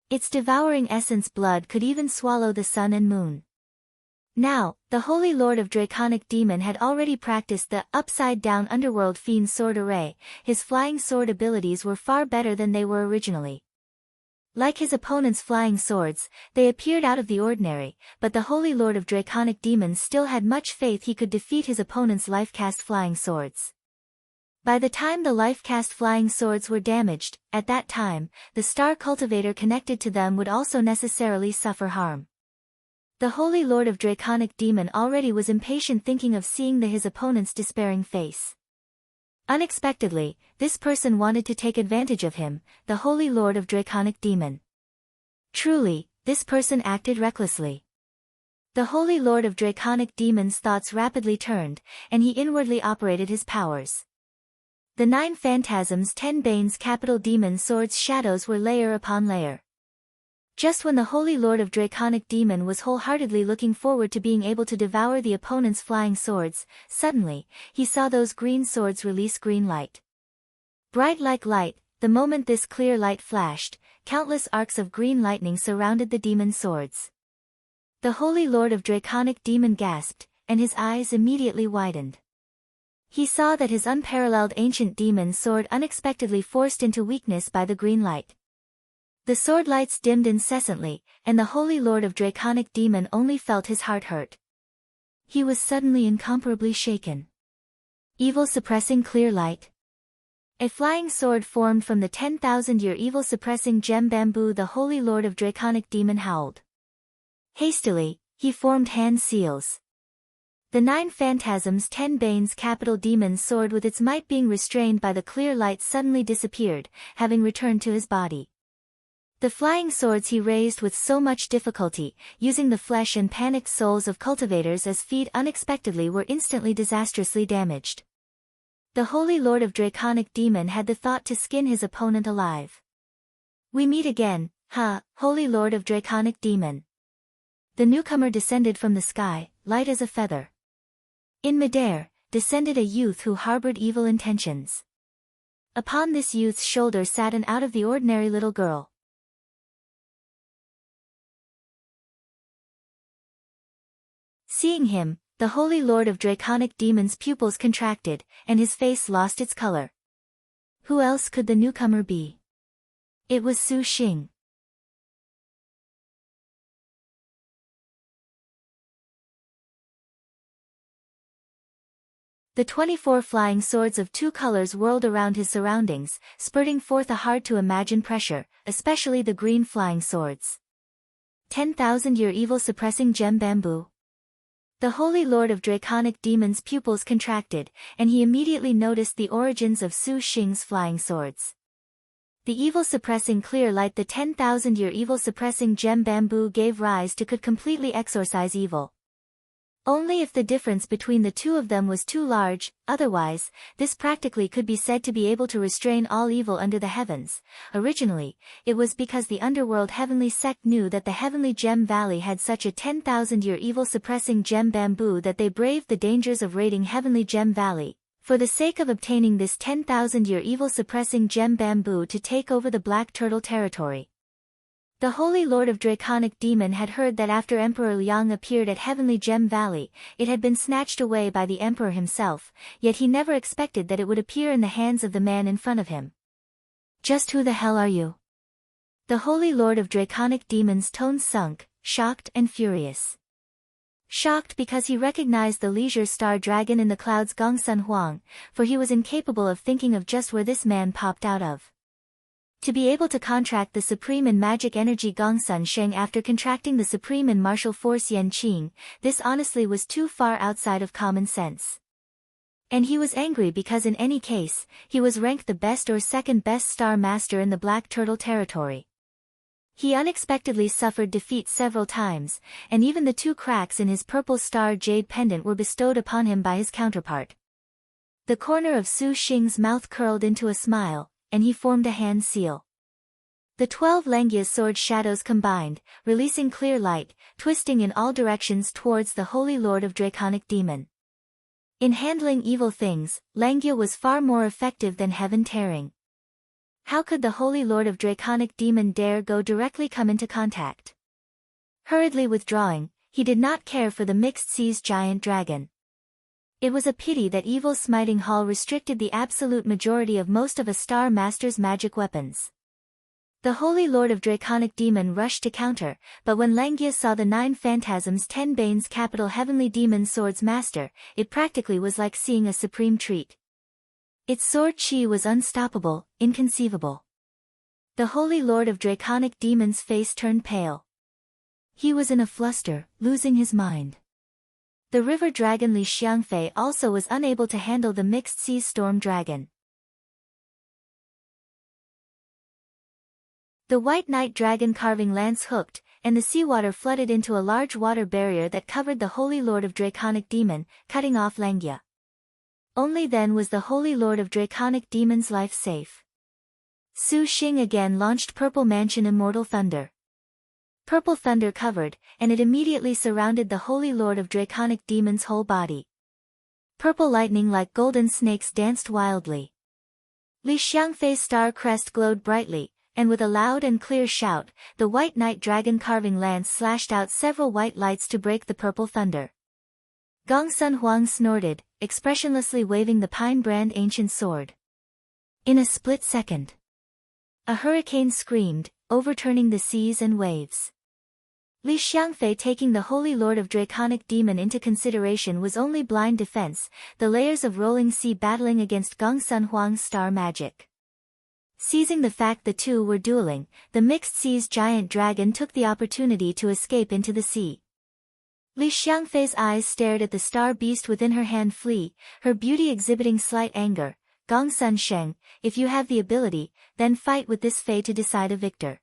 Speaker 1: Its devouring essence blood could even swallow the sun and moon. Now, the Holy Lord of Draconic Demon had already practiced the upside-down underworld fiend sword array. His flying sword abilities were far better than they were originally. Like his opponent's flying swords, they appeared out of the ordinary, but the Holy Lord of Draconic Demons still had much faith he could defeat his opponent's life-cast flying swords. By the time the life-cast flying swords were damaged, at that time, the star cultivator connected to them would also necessarily suffer harm. The Holy Lord of Draconic Demon already was impatient thinking of seeing his opponent's despairing face. Unexpectedly, this person wanted to take advantage of him, the Holy Lord of Draconic Demon. Truly, this person acted recklessly. The Holy Lord of Draconic Demon's thoughts rapidly turned, and he inwardly operated his powers. The 9 phantasms 10 banes capital demon swords shadows were layer upon layer. Just when the Holy Lord of Draconic Demon was wholeheartedly looking forward to being able to devour the opponent's flying swords, suddenly, he saw those green swords release green light. Bright like light, the moment this clear light flashed, countless arcs of green lightning surrounded the demon swords. The Holy Lord of Draconic Demon gasped, and his eyes immediately widened. He saw that his unparalleled ancient demon sword unexpectedly forced into weakness by the green light. The sword lights dimmed incessantly, and the Holy Lord of Draconic Demon only felt his heart hurt. He was suddenly incomparably shaken. Evil suppressing clear light. A flying sword formed from the 10,000-year evil suppressing gem bamboo. The Holy Lord of Draconic Demon howled. Hastily, he formed hand seals. The 9 phantasms 10 Bane's capital demon's sword with its might being restrained by the clear light suddenly disappeared, having returned to his body. The flying swords he raised with so much difficulty, using the flesh and panicked souls of cultivators as feed unexpectedly, were instantly disastrously damaged. The Holy Lord of Draconic Demon had the thought to skin his opponent alive. "We meet again, Holy Lord of Draconic Demon." The newcomer descended from the sky, light as a feather. In midair, descended a youth who harbored evil intentions. Upon this youth's shoulder sat an out-of-the-ordinary little girl. Seeing him, the Holy Lord of Draconic Demon's pupils contracted, and his face lost its color. Who else could the newcomer be? It was Su Xing. The 24 flying swords of 2 colors whirled around his surroundings, spurting forth a hard-to-imagine pressure, especially the green flying swords. 10,000-year evil suppressing gem bamboo. The Holy Lord of Draconic Demon's pupils contracted, and he immediately noticed the origins of Su Xing's flying swords. The evil suppressing clear light, the 10,000-year evil suppressing gem bamboo gave rise to, could completely exorcise evil. Only if the difference between the two of them was too large, otherwise, this practically could be said to be able to restrain all evil under the heavens. Originally, it was because the underworld heavenly sect knew that the heavenly gem valley had such a 10,000-year evil suppressing gem bamboo that they braved the dangers of raiding heavenly gem valley, for the sake of obtaining this 10,000-year evil suppressing gem bamboo to take over the Black Turtle territory. The Holy Lord of Draconic Demon had heard that after Emperor Liang appeared at Heavenly Gem Valley, it had been snatched away by the Emperor himself, yet he never expected that it would appear in the hands of the man in front of him. "Just who the hell are you?" The Holy Lord of Draconic Demon's tones sunk, shocked and furious. Shocked because he recognized the Leisure Star Dragon in the clouds Gongsun Huang, for he was incapable of thinking of just where this man popped out of. To be able to contract the supreme in magic energy Gongsun Sheng after contracting the supreme in martial force Yan Qing, this honestly was too far outside of common sense. And he was angry because in any case, he was ranked the best or second best star master in the Black Turtle territory. He unexpectedly suffered defeat several times, and even the 2 cracks in his purple star jade pendant were bestowed upon him by his counterpart. The corner of Su Xing's mouth curled into a smile, and he formed a hand seal. The 12 Langya's sword shadows combined, releasing clear light, twisting in all directions towards the Holy Lord of Draconic Demon. In handling evil things, Langya was far more effective than heaven tearing. How could the Holy Lord of Draconic Demon dare go directly come into contact? Hurriedly withdrawing, he did not care for the mixed seas giant dragon. It was a pity that evil smiting hall restricted the absolute majority of most of a Star Master's magic weapons. The Holy Lord of Draconic Demon rushed to counter, but when Langya saw the 9 phantasms 10 Bane's capital heavenly demon sword's master, it practically was like seeing a supreme treat. Its sword chi was unstoppable, inconceivable. The Holy Lord of Draconic Demon's face turned pale. He was in a fluster, losing his mind. The river dragon Li Xiangfei also was unable to handle the mixed sea storm dragon. The white night dragon carving lance hooked, and the seawater flooded into a large water barrier that covered the Holy Lord of Draconic Demon, cutting off Langya. Only then was the Holy Lord of Draconic Demon's life safe. Su Xing again launched Purple Mansion Immortal Thunder. Purple thunder covered, and it immediately surrounded the Holy Lord of Draconic Demon's whole body. Purple lightning like golden snakes danced wildly. Li Xiangfei's star crest glowed brightly, and with a loud and clear shout, the white night dragon carving lance slashed out several white lights to break the purple thunder. Gongsun Huang snorted, expressionlessly waving the pine brand ancient sword. In a split second, a hurricane screamed, overturning the seas and waves. Li Xiangfei, taking the Holy Lord of Draconic Demon into consideration, was only blind defense, the layers of rolling sea battling against Gongsun Huang's star magic. Seizing the fact the two were dueling, the mixed seas giant dragon took the opportunity to escape into the sea. Li Xiangfei's eyes stared at the star beast within her hand flee, her beauty exhibiting slight anger. Gongsun Sheng, if you have the ability, then fight with this fei to decide a victor.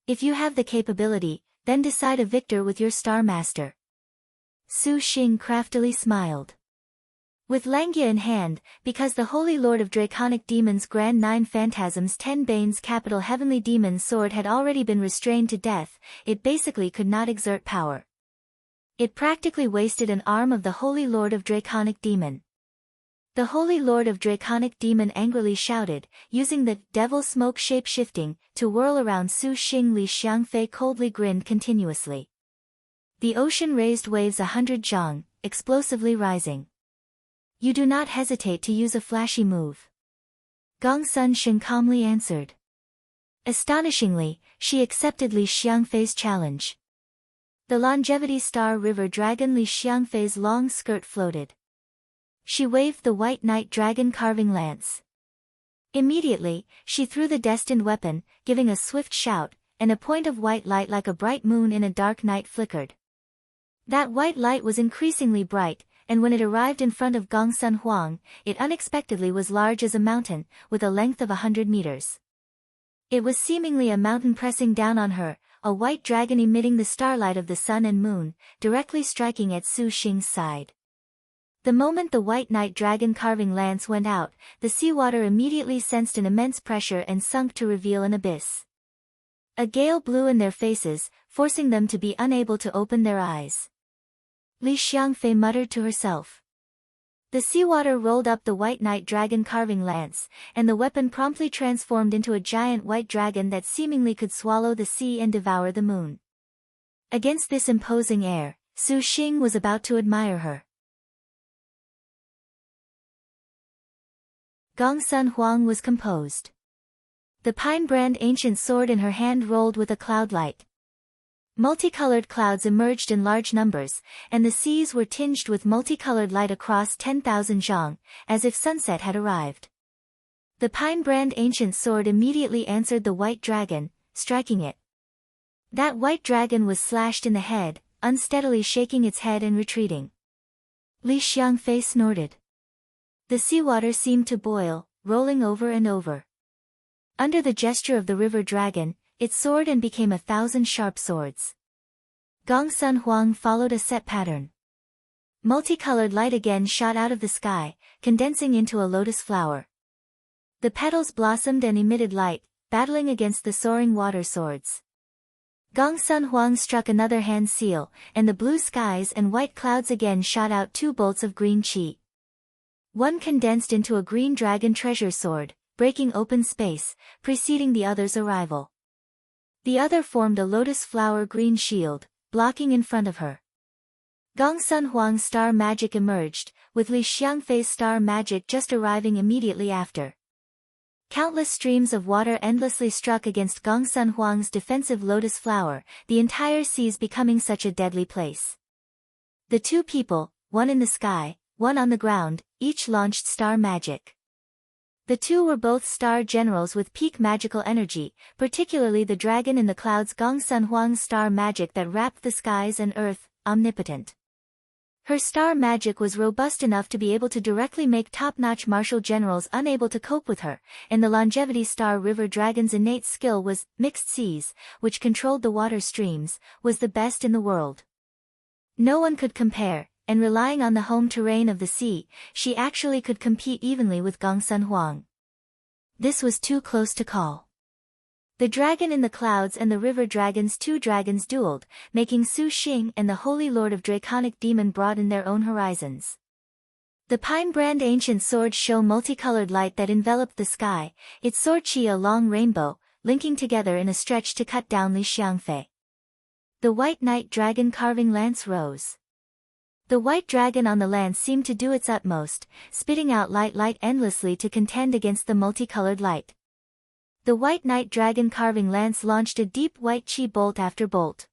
Speaker 1: If you have the capability, then decide a victor with your star master. Su Xing craftily smiled. With Langia in hand, because the Holy Lord of Draconic Demons Grand Nine Phantasms 10 Bane's capital Heavenly Demon's sword had already been restrained to death, it basically could not exert power. It practically wasted an arm of the Holy Lord of Draconic Demon. The Holy Lord of Draconic Demon angrily shouted, using the devil smoke shape-shifting, to whirl around Su Xing. Li Xiangfei coldly grinned continuously. The ocean raised waves 100 zhang, explosively rising. You do not hesitate to use a flashy move. Gongsun Sheng calmly answered. Astonishingly, she accepted Li Xiangfei's challenge. The longevity star river dragon Li Xiangfei's long skirt floated. She waved the white knight dragon carving lance. Immediately, she threw the destined weapon, giving a swift shout, and a point of white light like a bright moon in a dark night flickered. That white light was increasingly bright, and when it arrived in front of Gongsun Huang, it unexpectedly was large as a mountain, with a length of 100 meters. It was seemingly a mountain pressing down on her, a white dragon emitting the starlight of the sun and moon, directly striking at Su Xing's side. The moment the white knight dragon carving lance went out, the seawater immediately sensed an immense pressure and sunk to reveal an abyss. A gale blew in their faces, forcing them to be unable to open their eyes. Li Xiangfei muttered to herself. The seawater rolled up the white knight dragon carving lance, and the weapon promptly transformed into a giant white dragon that seemingly could swallow the sea and devour the moon. Against this imposing air, Su Xing was about to admire her. Gongsun Huang was composed. The pine-brand ancient sword in her hand rolled with a cloud light. Multicolored clouds emerged in large numbers, and the seas were tinged with multicolored light across 10,000 zhang, as if sunset had arrived. The pine-brand ancient sword immediately answered the white dragon, striking it. That white dragon was slashed in the head, unsteadily shaking its head and retreating. Li Xiangfei snorted. The seawater seemed to boil, rolling over and over. Under the gesture of the river dragon, it soared and became 1,000 sharp swords. Gongsun Huang followed a set pattern. Multicolored light again shot out of the sky, condensing into a lotus flower. The petals blossomed and emitted light, battling against the soaring water swords. Gongsun Huang struck another hand seal, and the blue skies and white clouds again shot out 2 bolts of green qi. One condensed into a green dragon treasure sword, breaking open space, preceding the other's arrival. The other formed a lotus flower green shield, blocking in front of her. Gongsun Huang's star magic emerged, with Li Xiangfei's star magic just arriving immediately after. Countless streams of water endlessly struck against Gongsun Huang's defensive lotus flower, the entire seas becoming such a deadly place. The two people, one in the sky, one on the ground, each launched star magic. The two were both star generals with peak magical energy, particularly the dragon in the clouds Gongsun Huang's star magic that wrapped the skies and earth, omnipotent. Her star magic was robust enough to be able to directly make top-notch martial generals unable to cope with her, and the longevity star river dragon's innate skill was, mixed seas, which controlled the water streams, was the best in the world. No one could compare. And relying on the home terrain of the sea, she actually could compete evenly with Gongsun Huang. This was too close to call. The dragon in the clouds and the river dragon's 2 dragons dueled, making Su Xing and the Holy Lord of Draconic Demon broaden their own horizons. The pine-brand ancient sword shone multicolored light that enveloped the sky, its sword qi a long rainbow, linking together in a stretch to cut down Li Xiangfei. The white knight dragon carving lance rose. The white dragon on the lance seemed to do its utmost, spitting out light endlessly to contend against the multicolored light. The white night dragon carving lance launched a deep white chi bolt after bolt.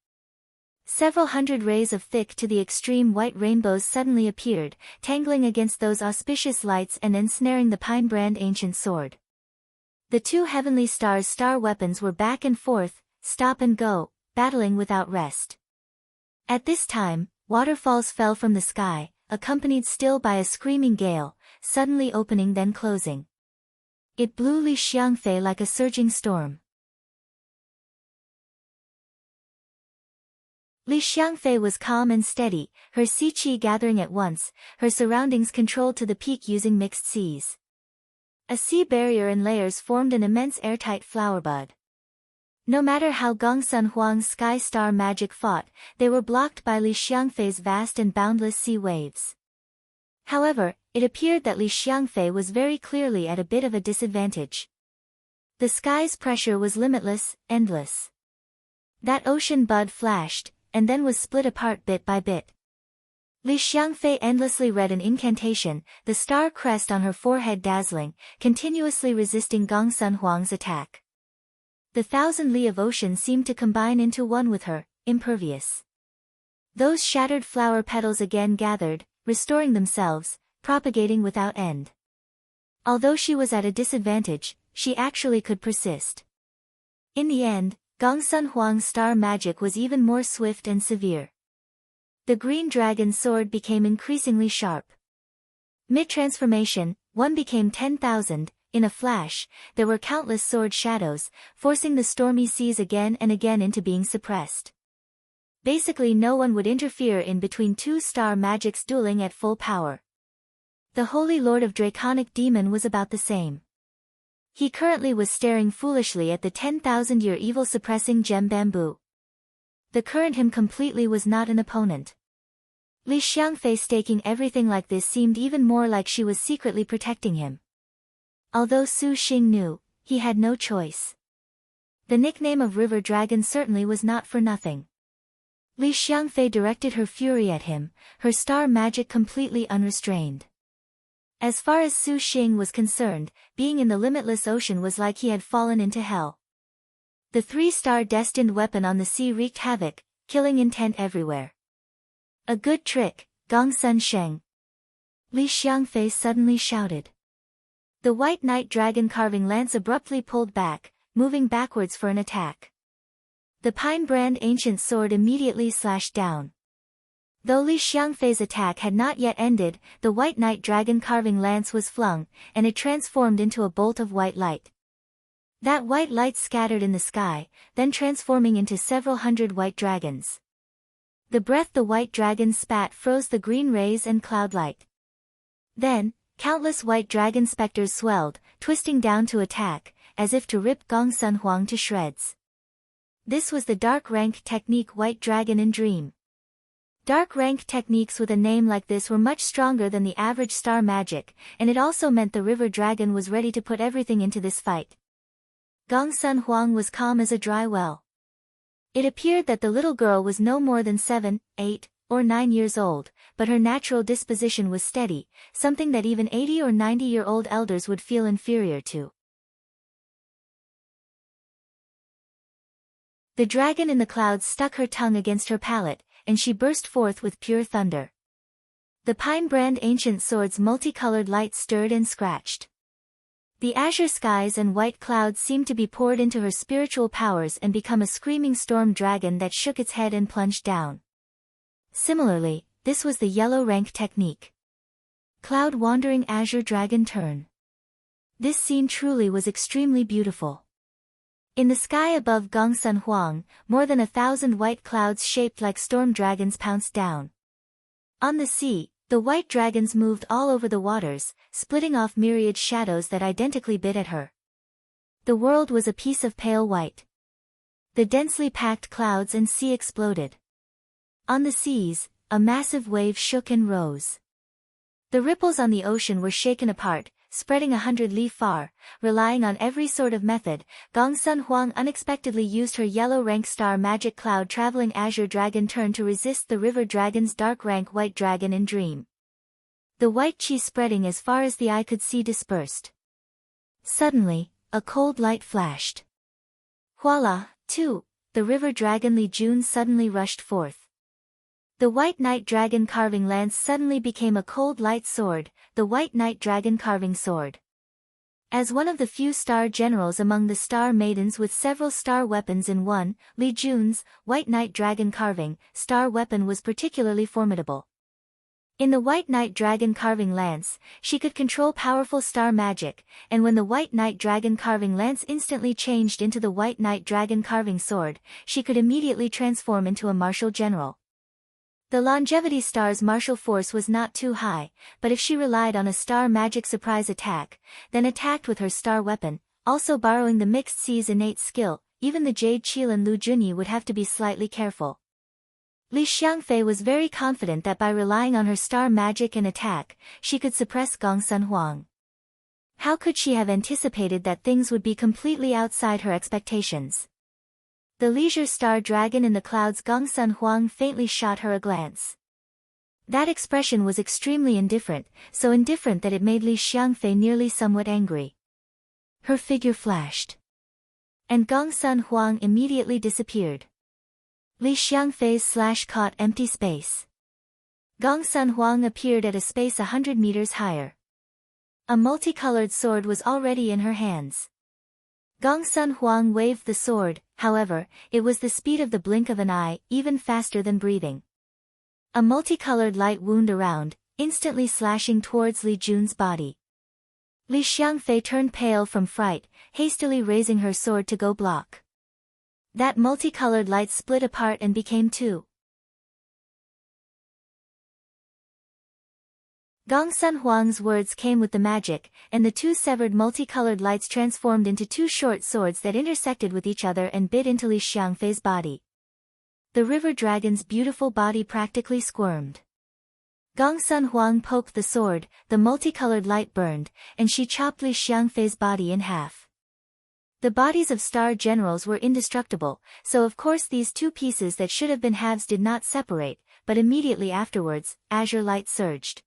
Speaker 1: Several hundred rays of thick to the extreme white rainbows suddenly appeared, tangling against those auspicious lights and ensnaring the pine brand ancient sword. The two heavenly stars' star weapons were back and forth, stop and go, battling without rest. At this time, waterfalls fell from the sky, accompanied still by a screaming gale, suddenly opening then closing. It blew Li Xiangfei like a surging storm. Li Xiangfei was calm and steady, her sea qi gathering at once, her surroundings controlled to the peak using mixed seas. A sea barrier in layers formed an immense airtight flower bud. No matter how Gongsun Huang's sky star magic fought, they were blocked by Li Xiangfei's vast and boundless sea waves. However, it appeared that Li Xiangfei was very clearly at a bit of a disadvantage. The sky's pressure was limitless, endless. That ocean bud flashed, and then was split apart bit by bit. Li Xiangfei endlessly read an incantation, the star crest on her forehead dazzling, continuously resisting Gongsun Huang's attack. The thousand li of ocean seemed to combine into one with her, impervious. Those shattered flower petals again gathered, restoring themselves, propagating without end. Although she was at a disadvantage, she actually could persist. In the end, Gongsun Huang's star magic was even more swift and severe. The green dragon's sword became increasingly sharp. Mid-transformation, one became 10,000, in a flash, there were countless sword shadows, forcing the stormy seas again and again into being suppressed. Basically no one would interfere in between two star magics dueling at full power. The Holy Lord of Draconic Demon was about the same. He currently was staring foolishly at the 10,000-year evil-suppressing gem bamboo. The current him completely was not an opponent. Li Xiangfei staking everything like this seemed even more like she was secretly protecting him. Although Su Xing knew, he had no choice. The nickname of River Dragon certainly was not for nothing. Li Xiangfei directed her fury at him, her star magic completely unrestrained. As far as Su Xing was concerned, being in the limitless ocean was like he had fallen into hell. The three-star destined weapon on the sea wreaked havoc, killing intent everywhere. A good trick, Gongsun Sheng. Li Xiangfei suddenly shouted. The white night dragon carving lance abruptly pulled back, moving backwards for an attack. The pine brand ancient sword immediately slashed down. Though Li Xiangfei's attack had not yet ended, the white night dragon carving lance was flung, and it transformed into a bolt of white light. That white light scattered in the sky, then transforming into several hundred white dragons. The breath the white dragon spat froze the green rays and cloud light. Then, countless white dragon specters swelled, twisting down to attack, as if to rip Gongsun Huang to shreds. This was the dark rank technique White Dragon in Dream. Dark rank techniques with a name like this were much stronger than the average star magic, and it also meant the River Dragon was ready to put everything into this fight. Gongsun Huang was calm as a dry well. It appeared that the little girl was no more than 7, 8, or 9 years old, but her natural disposition was steady, something that even 80 or 90-year-old elders would feel inferior to. The dragon in the clouds stuck her tongue against her palate, and she burst forth with pure thunder. The pine brand ancient sword's multicolored light stirred and scratched. The azure skies and white clouds seemed to be poured into her spiritual powers and become a screaming storm dragon that shook its head and plunged down. Similarly, this was the yellow rank technique. Cloud wandering azure dragon turn. This scene truly was extremely beautiful. In the sky above Gongsun Huang, more than 1,000 white clouds shaped like storm dragons pounced down. On the sea, the white dragons moved all over the waters, splitting off myriad shadows that identically bit at her. The world was a piece of pale white. The densely packed clouds and sea exploded. On the seas, a massive wave shook and rose. The ripples on the ocean were shaken apart, spreading 100 li far, relying on every sort of method. Gongsun Huang unexpectedly used her yellow rank star magic cloud traveling azure dragon turn to resist the river dragon's dark rank white dragon in Dream. The white chi spreading as far as the eye could see dispersed. Suddenly, a cold light flashed. Voila, too, the river dragon Li Jun suddenly rushed forth. The white knight dragon carving lance suddenly became a cold light sword, the white knight dragon carving sword. As one of the few star generals among the star maidens with several star weapons in one, Li Jun's white knight dragon carving star weapon was particularly formidable. In the white knight dragon carving lance, she could control powerful star magic, and when the white knight dragon carving lance instantly changed into the white knight dragon carving sword, she could immediately transform into a martial general. The longevity star's martial force was not too high, but if she relied on a star magic surprise attack, then attacked with her star weapon, also borrowing the mixed C's innate skill, even the Jade Qilin Lu Junyi would have to be slightly careful. Li Xiangfei was very confident that by relying on her star magic and attack, she could suppress Gongsun Huang. How could she have anticipated that things would be completely outside her expectations? The leisure star dragon in the clouds Gongsun Huang faintly shot her a glance. That expression was extremely indifferent, so indifferent that it made Li Xiangfei nearly somewhat angry. Her figure flashed. And Gongsun Huang immediately disappeared. Li Xiangfei's slash caught empty space. Gongsun Huang appeared at a space 100 meters higher. A multicolored sword was already in her hands. Gongsun Huang waved the sword, however, it was the speed of the blink of an eye, even faster than breathing. A multicolored light wound around, instantly slashing towards Li Jun's body. Li Xiangfei turned pale from fright, hastily raising her sword to go block. That multicolored light split apart and became two. Gongsun Huang's words came with the magic, and the two severed multicolored lights transformed into two short swords that intersected with each other and bit into Li Xiangfei's body. The river dragon's beautiful body practically squirmed. Gongsun Huang poked the sword, the multicolored light burned, and she chopped Li Xiangfei's body in half. The bodies of star generals were indestructible, so of course these two pieces that should have been halves did not separate, but immediately afterwards, azure light surged.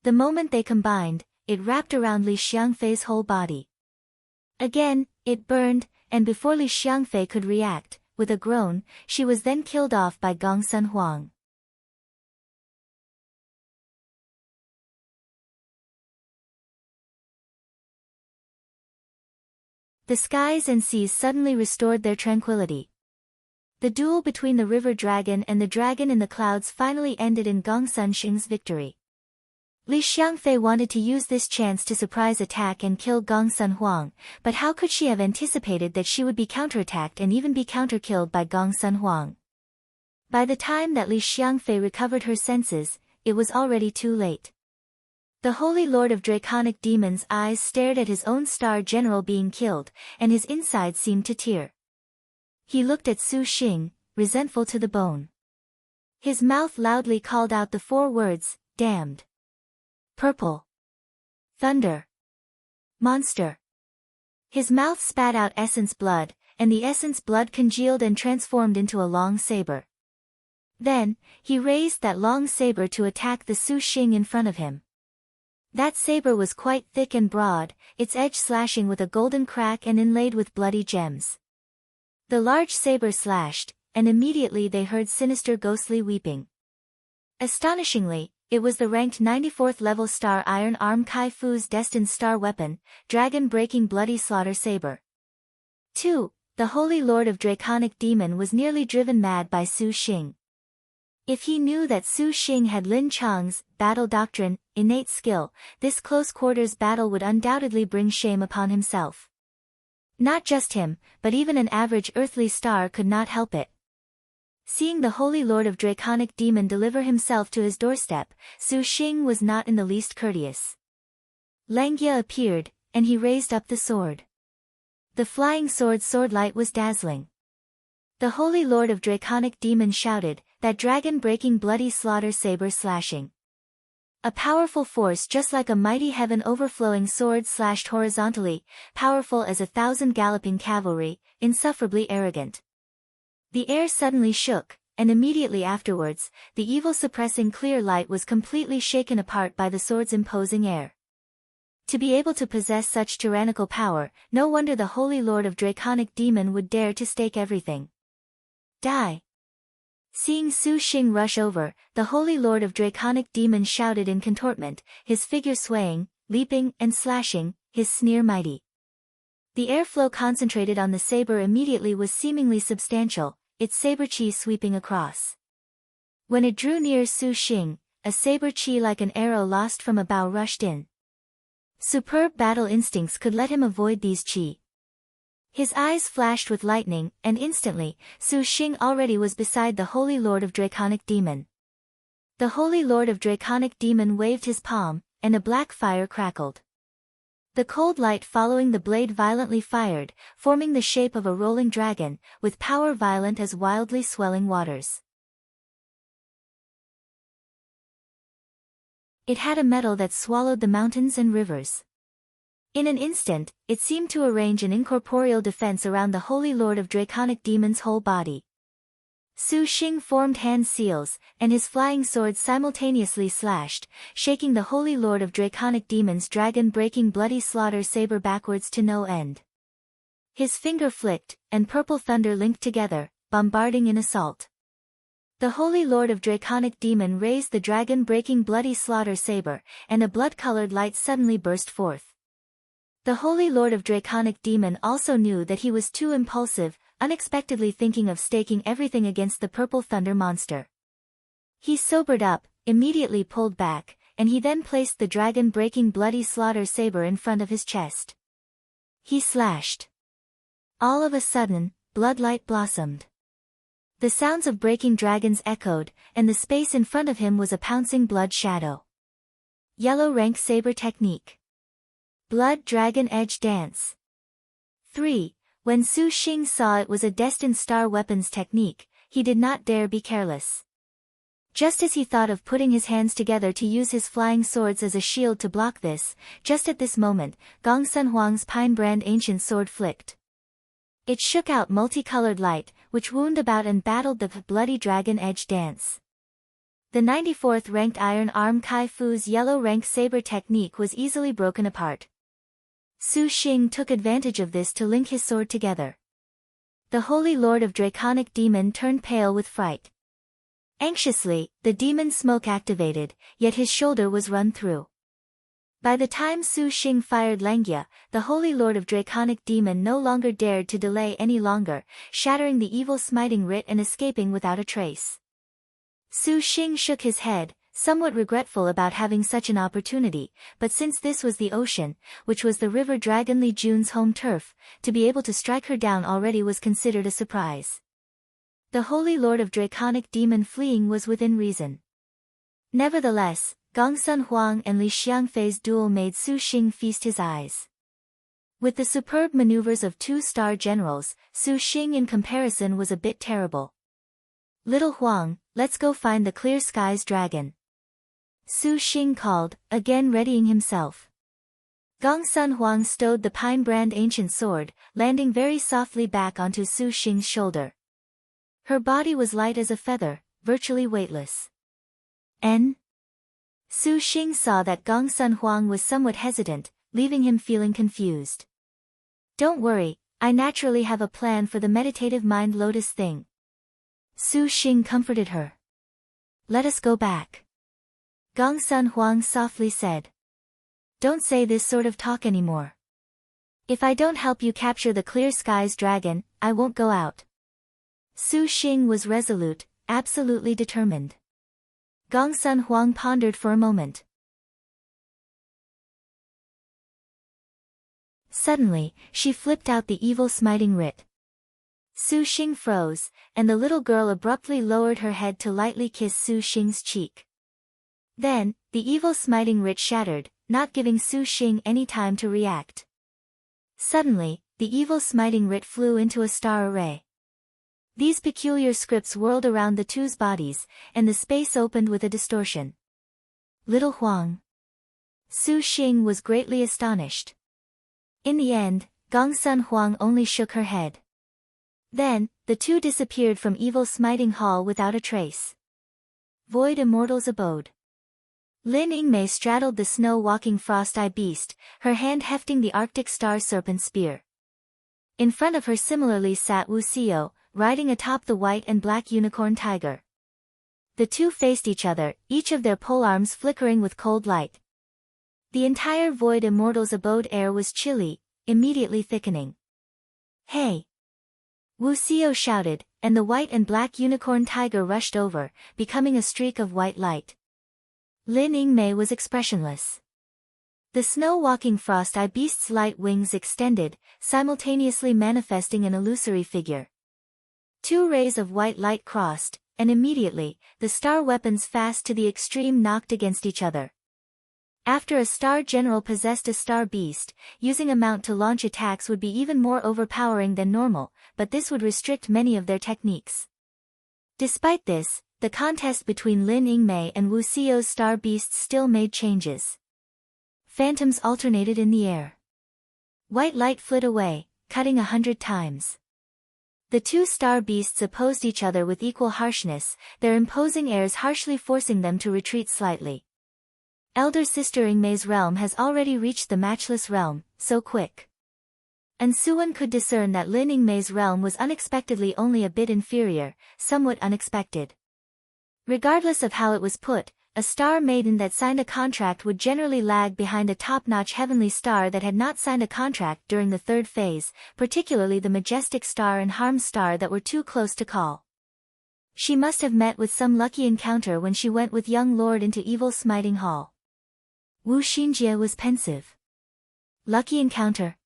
Speaker 1: The moment they combined, it wrapped around Li Xiangfei's whole body. Again, it burned, and before Li Xiangfei could react, with a groan, she was then killed off by Gongsun Huang. The skies and seas suddenly restored their tranquility. The duel between the river dragon and the dragon in the clouds finally ended in Gongsun Xing's victory. Li Xiangfei wanted to use this chance to surprise attack and kill Gongsun Huang, but how could she have anticipated that she would be counterattacked and even be counter-killed by Gongsun Huang? By the time that Li Xiangfei recovered her senses, it was already too late. The Holy Lord of Draconic Demons' eyes stared at his own star general being killed, and his insides seemed to tear. He looked at Su Xing, resentful to the bone. His mouth loudly called out the 4 words, damned. Purple. Thunder. Monster. His mouth spat out essence blood, and the essence blood congealed and transformed into a long saber. Then, he raised that long saber to attack the Su Xing in front of him. That saber was quite thick and broad, its edge slashing with a golden crack and inlaid with bloody gems. The large saber slashed, and immediately they heard sinister ghostly weeping. Astonishingly, it was the ranked 94th level star Iron Arm Kai Fu's destined star weapon, dragon-breaking bloody slaughter saber. 2. The Holy Lord of Draconic Demon was nearly driven mad by Su Xing. If he knew that Su Xing had Lin Chang's battle doctrine, innate skill, this close-quarters battle would undoubtedly bring shame upon himself. Not just him, but even an average earthly star could not help it. Seeing the Holy Lord of Draconic Demon deliver himself to his doorstep, Su Xing was not in the least courteous. Langya appeared, and he raised up the sword. The flying swordlight was dazzling. The Holy Lord of Draconic Demon shouted, that dragon-breaking bloody slaughter saber slashing. A powerful force just like a mighty heaven-overflowing sword slashed horizontally, powerful as 1,000 galloping cavalry, insufferably arrogant. The air suddenly shook, and immediately afterwards, the evil-suppressing clear light was completely shaken apart by the sword's imposing air. To be able to possess such tyrannical power, no wonder the Holy Lord of Draconic Demon would dare to stake everything. Die! Seeing Su Xing rush over, the Holy Lord of Draconic Demon shouted in contortment, his figure swaying, leaping, and slashing, his sneer mighty. The airflow concentrated on the saber immediately was seemingly substantial, its saber chi sweeping across. When it drew near Su Xing, a saber chi like an arrow lost from a bow rushed in. Superb battle instincts could let him avoid these chi. His eyes flashed with lightning, and instantly, Su Xing already was beside the Holy Lord of Draconic Demon. The Holy Lord of Draconic Demon waved his palm, and a black fire crackled. The cold light following the blade violently fired, forming the shape of a rolling dragon, with power violent as wildly swelling waters. It had a metal that swallowed the mountains and rivers. In an instant, it seemed to arrange an incorporeal defense around the Holy Lord of Draconic Demon's whole body. Su Xing formed hand seals, and his flying sword simultaneously slashed, shaking the Holy Lord of Draconic Demon's dragon-breaking bloody slaughter saber backwards to no end. His finger flicked, and purple thunder linked together, bombarding in assault. The Holy Lord of Draconic Demon raised the dragon-breaking bloody slaughter saber, and a blood-colored light suddenly burst forth. The Holy Lord of Draconic Demon also knew that he was too impulsive, unexpectedly thinking of staking everything against the purple thunder monster. He sobered up, immediately pulled back, and he then placed the dragon-breaking bloody slaughter saber in front of his chest. He slashed. All of a sudden, bloodlight blossomed. The sounds of breaking dragons echoed, and the space in front of him was a pouncing blood shadow. Yellow rank saber technique. Blood dragon edge dance. 3. When Su Xing saw it was a destined star weapons technique, he did not dare be careless. Just as he thought of putting his hands together to use his flying swords as a shield to block this, just at this moment, Gong Sun Huang's pine brand ancient sword flicked. It shook out multicolored light, which wound about and battled the bloody dragon edge dance. The 94th ranked Iron Arm Kai Fu's yellow rank saber technique was easily broken apart. Su Xing took advantage of this to link his sword together. The Holy Lord of Draconic Demon turned pale with fright. Anxiously, the demon smoke activated, yet his shoulder was run through. By the time Su Xing fired Langia, the Holy Lord of Draconic Demon no longer dared to delay any longer, shattering the evil smiting writ and escaping without a trace. Su Xing shook his head, somewhat regretful about having such an opportunity, but since this was the ocean, which was the river dragon Li Jun's home turf, to be able to strike her down already was considered a surprise. The Holy Lord of Draconic Demon fleeing was within reason. Nevertheless, Gong Sun Huang and Li Xiangfei's duel made Su Xing feast his eyes. With the superb maneuvers of two-star generals, Su Xing in comparison was a bit terrible. Little Huang, let's go find the clear skies dragon. Su Xing called, again readying himself. Gong Sun Huang stowed the pine brand ancient sword, landing very softly back onto Su Xing's shoulder. Her body was light as a feather, virtually weightless. Su Xing saw that Gong Sun Huang was somewhat hesitant, leaving him feeling confused. Don't worry, I naturally have a plan for the meditative mind lotus thing. Su Xing comforted her. Let us go back. Gong Sun Huang softly said. Don't say this sort of talk anymore. If I don't help you capture the clear skies dragon, I won't go out. Su Xing was resolute, absolutely determined. Gong Sun Huang pondered for a moment. Suddenly, she flipped out the evil smiting writ. Su Xing froze, and the little girl abruptly lowered her head to lightly kiss Su Xing's cheek. Then, the evil smiting writ shattered, not giving Su Xing any time to react. Suddenly, the evil smiting writ flew into a star array. These peculiar scripts whirled around the two's bodies, and the space opened with a distortion. Little Huang. Su Xing was greatly astonished. In the end, Gong Sun Huang only shook her head. Then, the two disappeared from evil smiting hall without a trace. Void Immortal's abode. Lin Yingmei straddled the snow-walking frost-eye beast, her hand hefting the Arctic star serpent spear. In front of her similarly sat Wu Xiao, riding atop the white and black unicorn tiger. The two faced each other, each of their polearms flickering with cold light. The entire Void Immortal's abode air was chilly, immediately thickening. "Hey!" Wu Xiao shouted, and the white and black unicorn tiger rushed over, becoming a streak of white light. Lin Yingmei was expressionless. The snow-walking frost-eye beast's light wings extended, simultaneously manifesting an illusory figure. Two rays of white light crossed, and immediately, the star weapons fast to the extreme knocked against each other. After a star general possessed a star beast, using a mount to launch attacks would be even more overpowering than normal, but this would restrict many of their techniques. Despite this, the contest between Lin Yingmei and Wu Xiao's star beasts still made changes. Phantoms alternated in the air. White light flit away, cutting 100 times. The two star beasts opposed each other with equal harshness, their imposing airs harshly forcing them to retreat slightly. Elder sister Yingmei's realm has already reached the matchless realm, so quick. And Suan could discern that Lin Yingmei's realm was unexpectedly only a bit inferior, somewhat unexpected. Regardless of how it was put, a star maiden that signed a contract would generally lag behind a top-notch heavenly star that had not signed a contract during the third phase, particularly the majestic star and harm star that were too close to call. She must have met with some lucky encounter when she went with young lord into evil smiting hall. Wu Xinjie was pensive. Lucky encounter?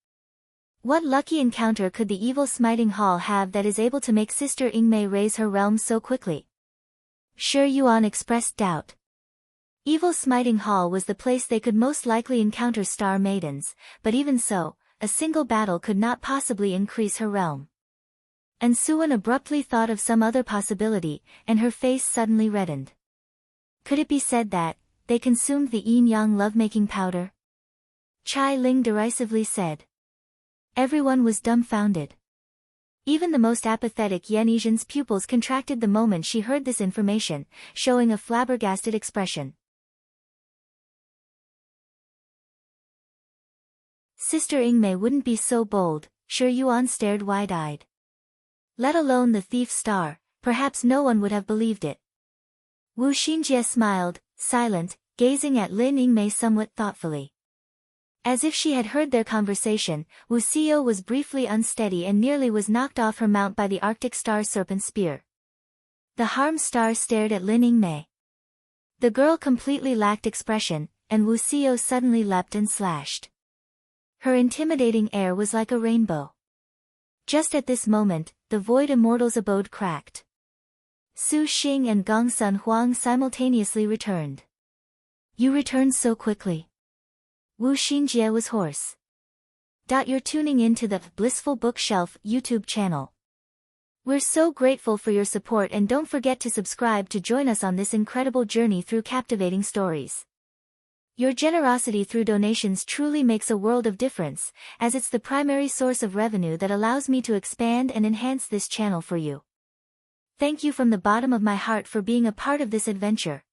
Speaker 1: What lucky encounter could the evil smiting hall have that is able to make sister Yingmei raise her realm so quickly? Shi Yuan expressed doubt. Evil Smiting Hall was the place they could most likely encounter star maidens, but even so, a single battle could not possibly increase her realm. And Suan abruptly thought of some other possibility, and her face suddenly reddened. Could it be said that they consumed the yin-yang lovemaking powder? Chai Ling derisively said. Everyone was dumbfounded. Even the most apathetic Yan Yizhen's pupils contracted the moment she heard this information, showing a flabbergasted expression. Sister Yingmei wouldn't be so bold, Shi Yuan stared wide-eyed. Let alone the thief star, perhaps no one would have believed it. Wu Xinjie smiled, silent, gazing at Lin Yingmei somewhat thoughtfully. As if she had heard their conversation, Wu Xiao was briefly unsteady and nearly was knocked off her mount by the Arctic star serpent spear. The harm star stared at Lin Yingmei. The girl completely lacked expression, and Wu Xiao suddenly leapt and slashed. Her intimidating air was like a rainbow. Just at this moment, the Void Immortal's abode cracked. Su Xing and Gongsun Huang simultaneously returned. You returned so quickly. Wu Xinjie was hoarse. You're tuning in to the Blissful Bookshelf YouTube channel. We're so grateful for your support, and don't forget to subscribe to join us on this incredible journey through captivating stories. Your generosity through donations truly makes a world of difference, as it's the primary source of revenue that allows me to expand and enhance this channel for you. Thank you from the bottom of my heart for being a part of this adventure.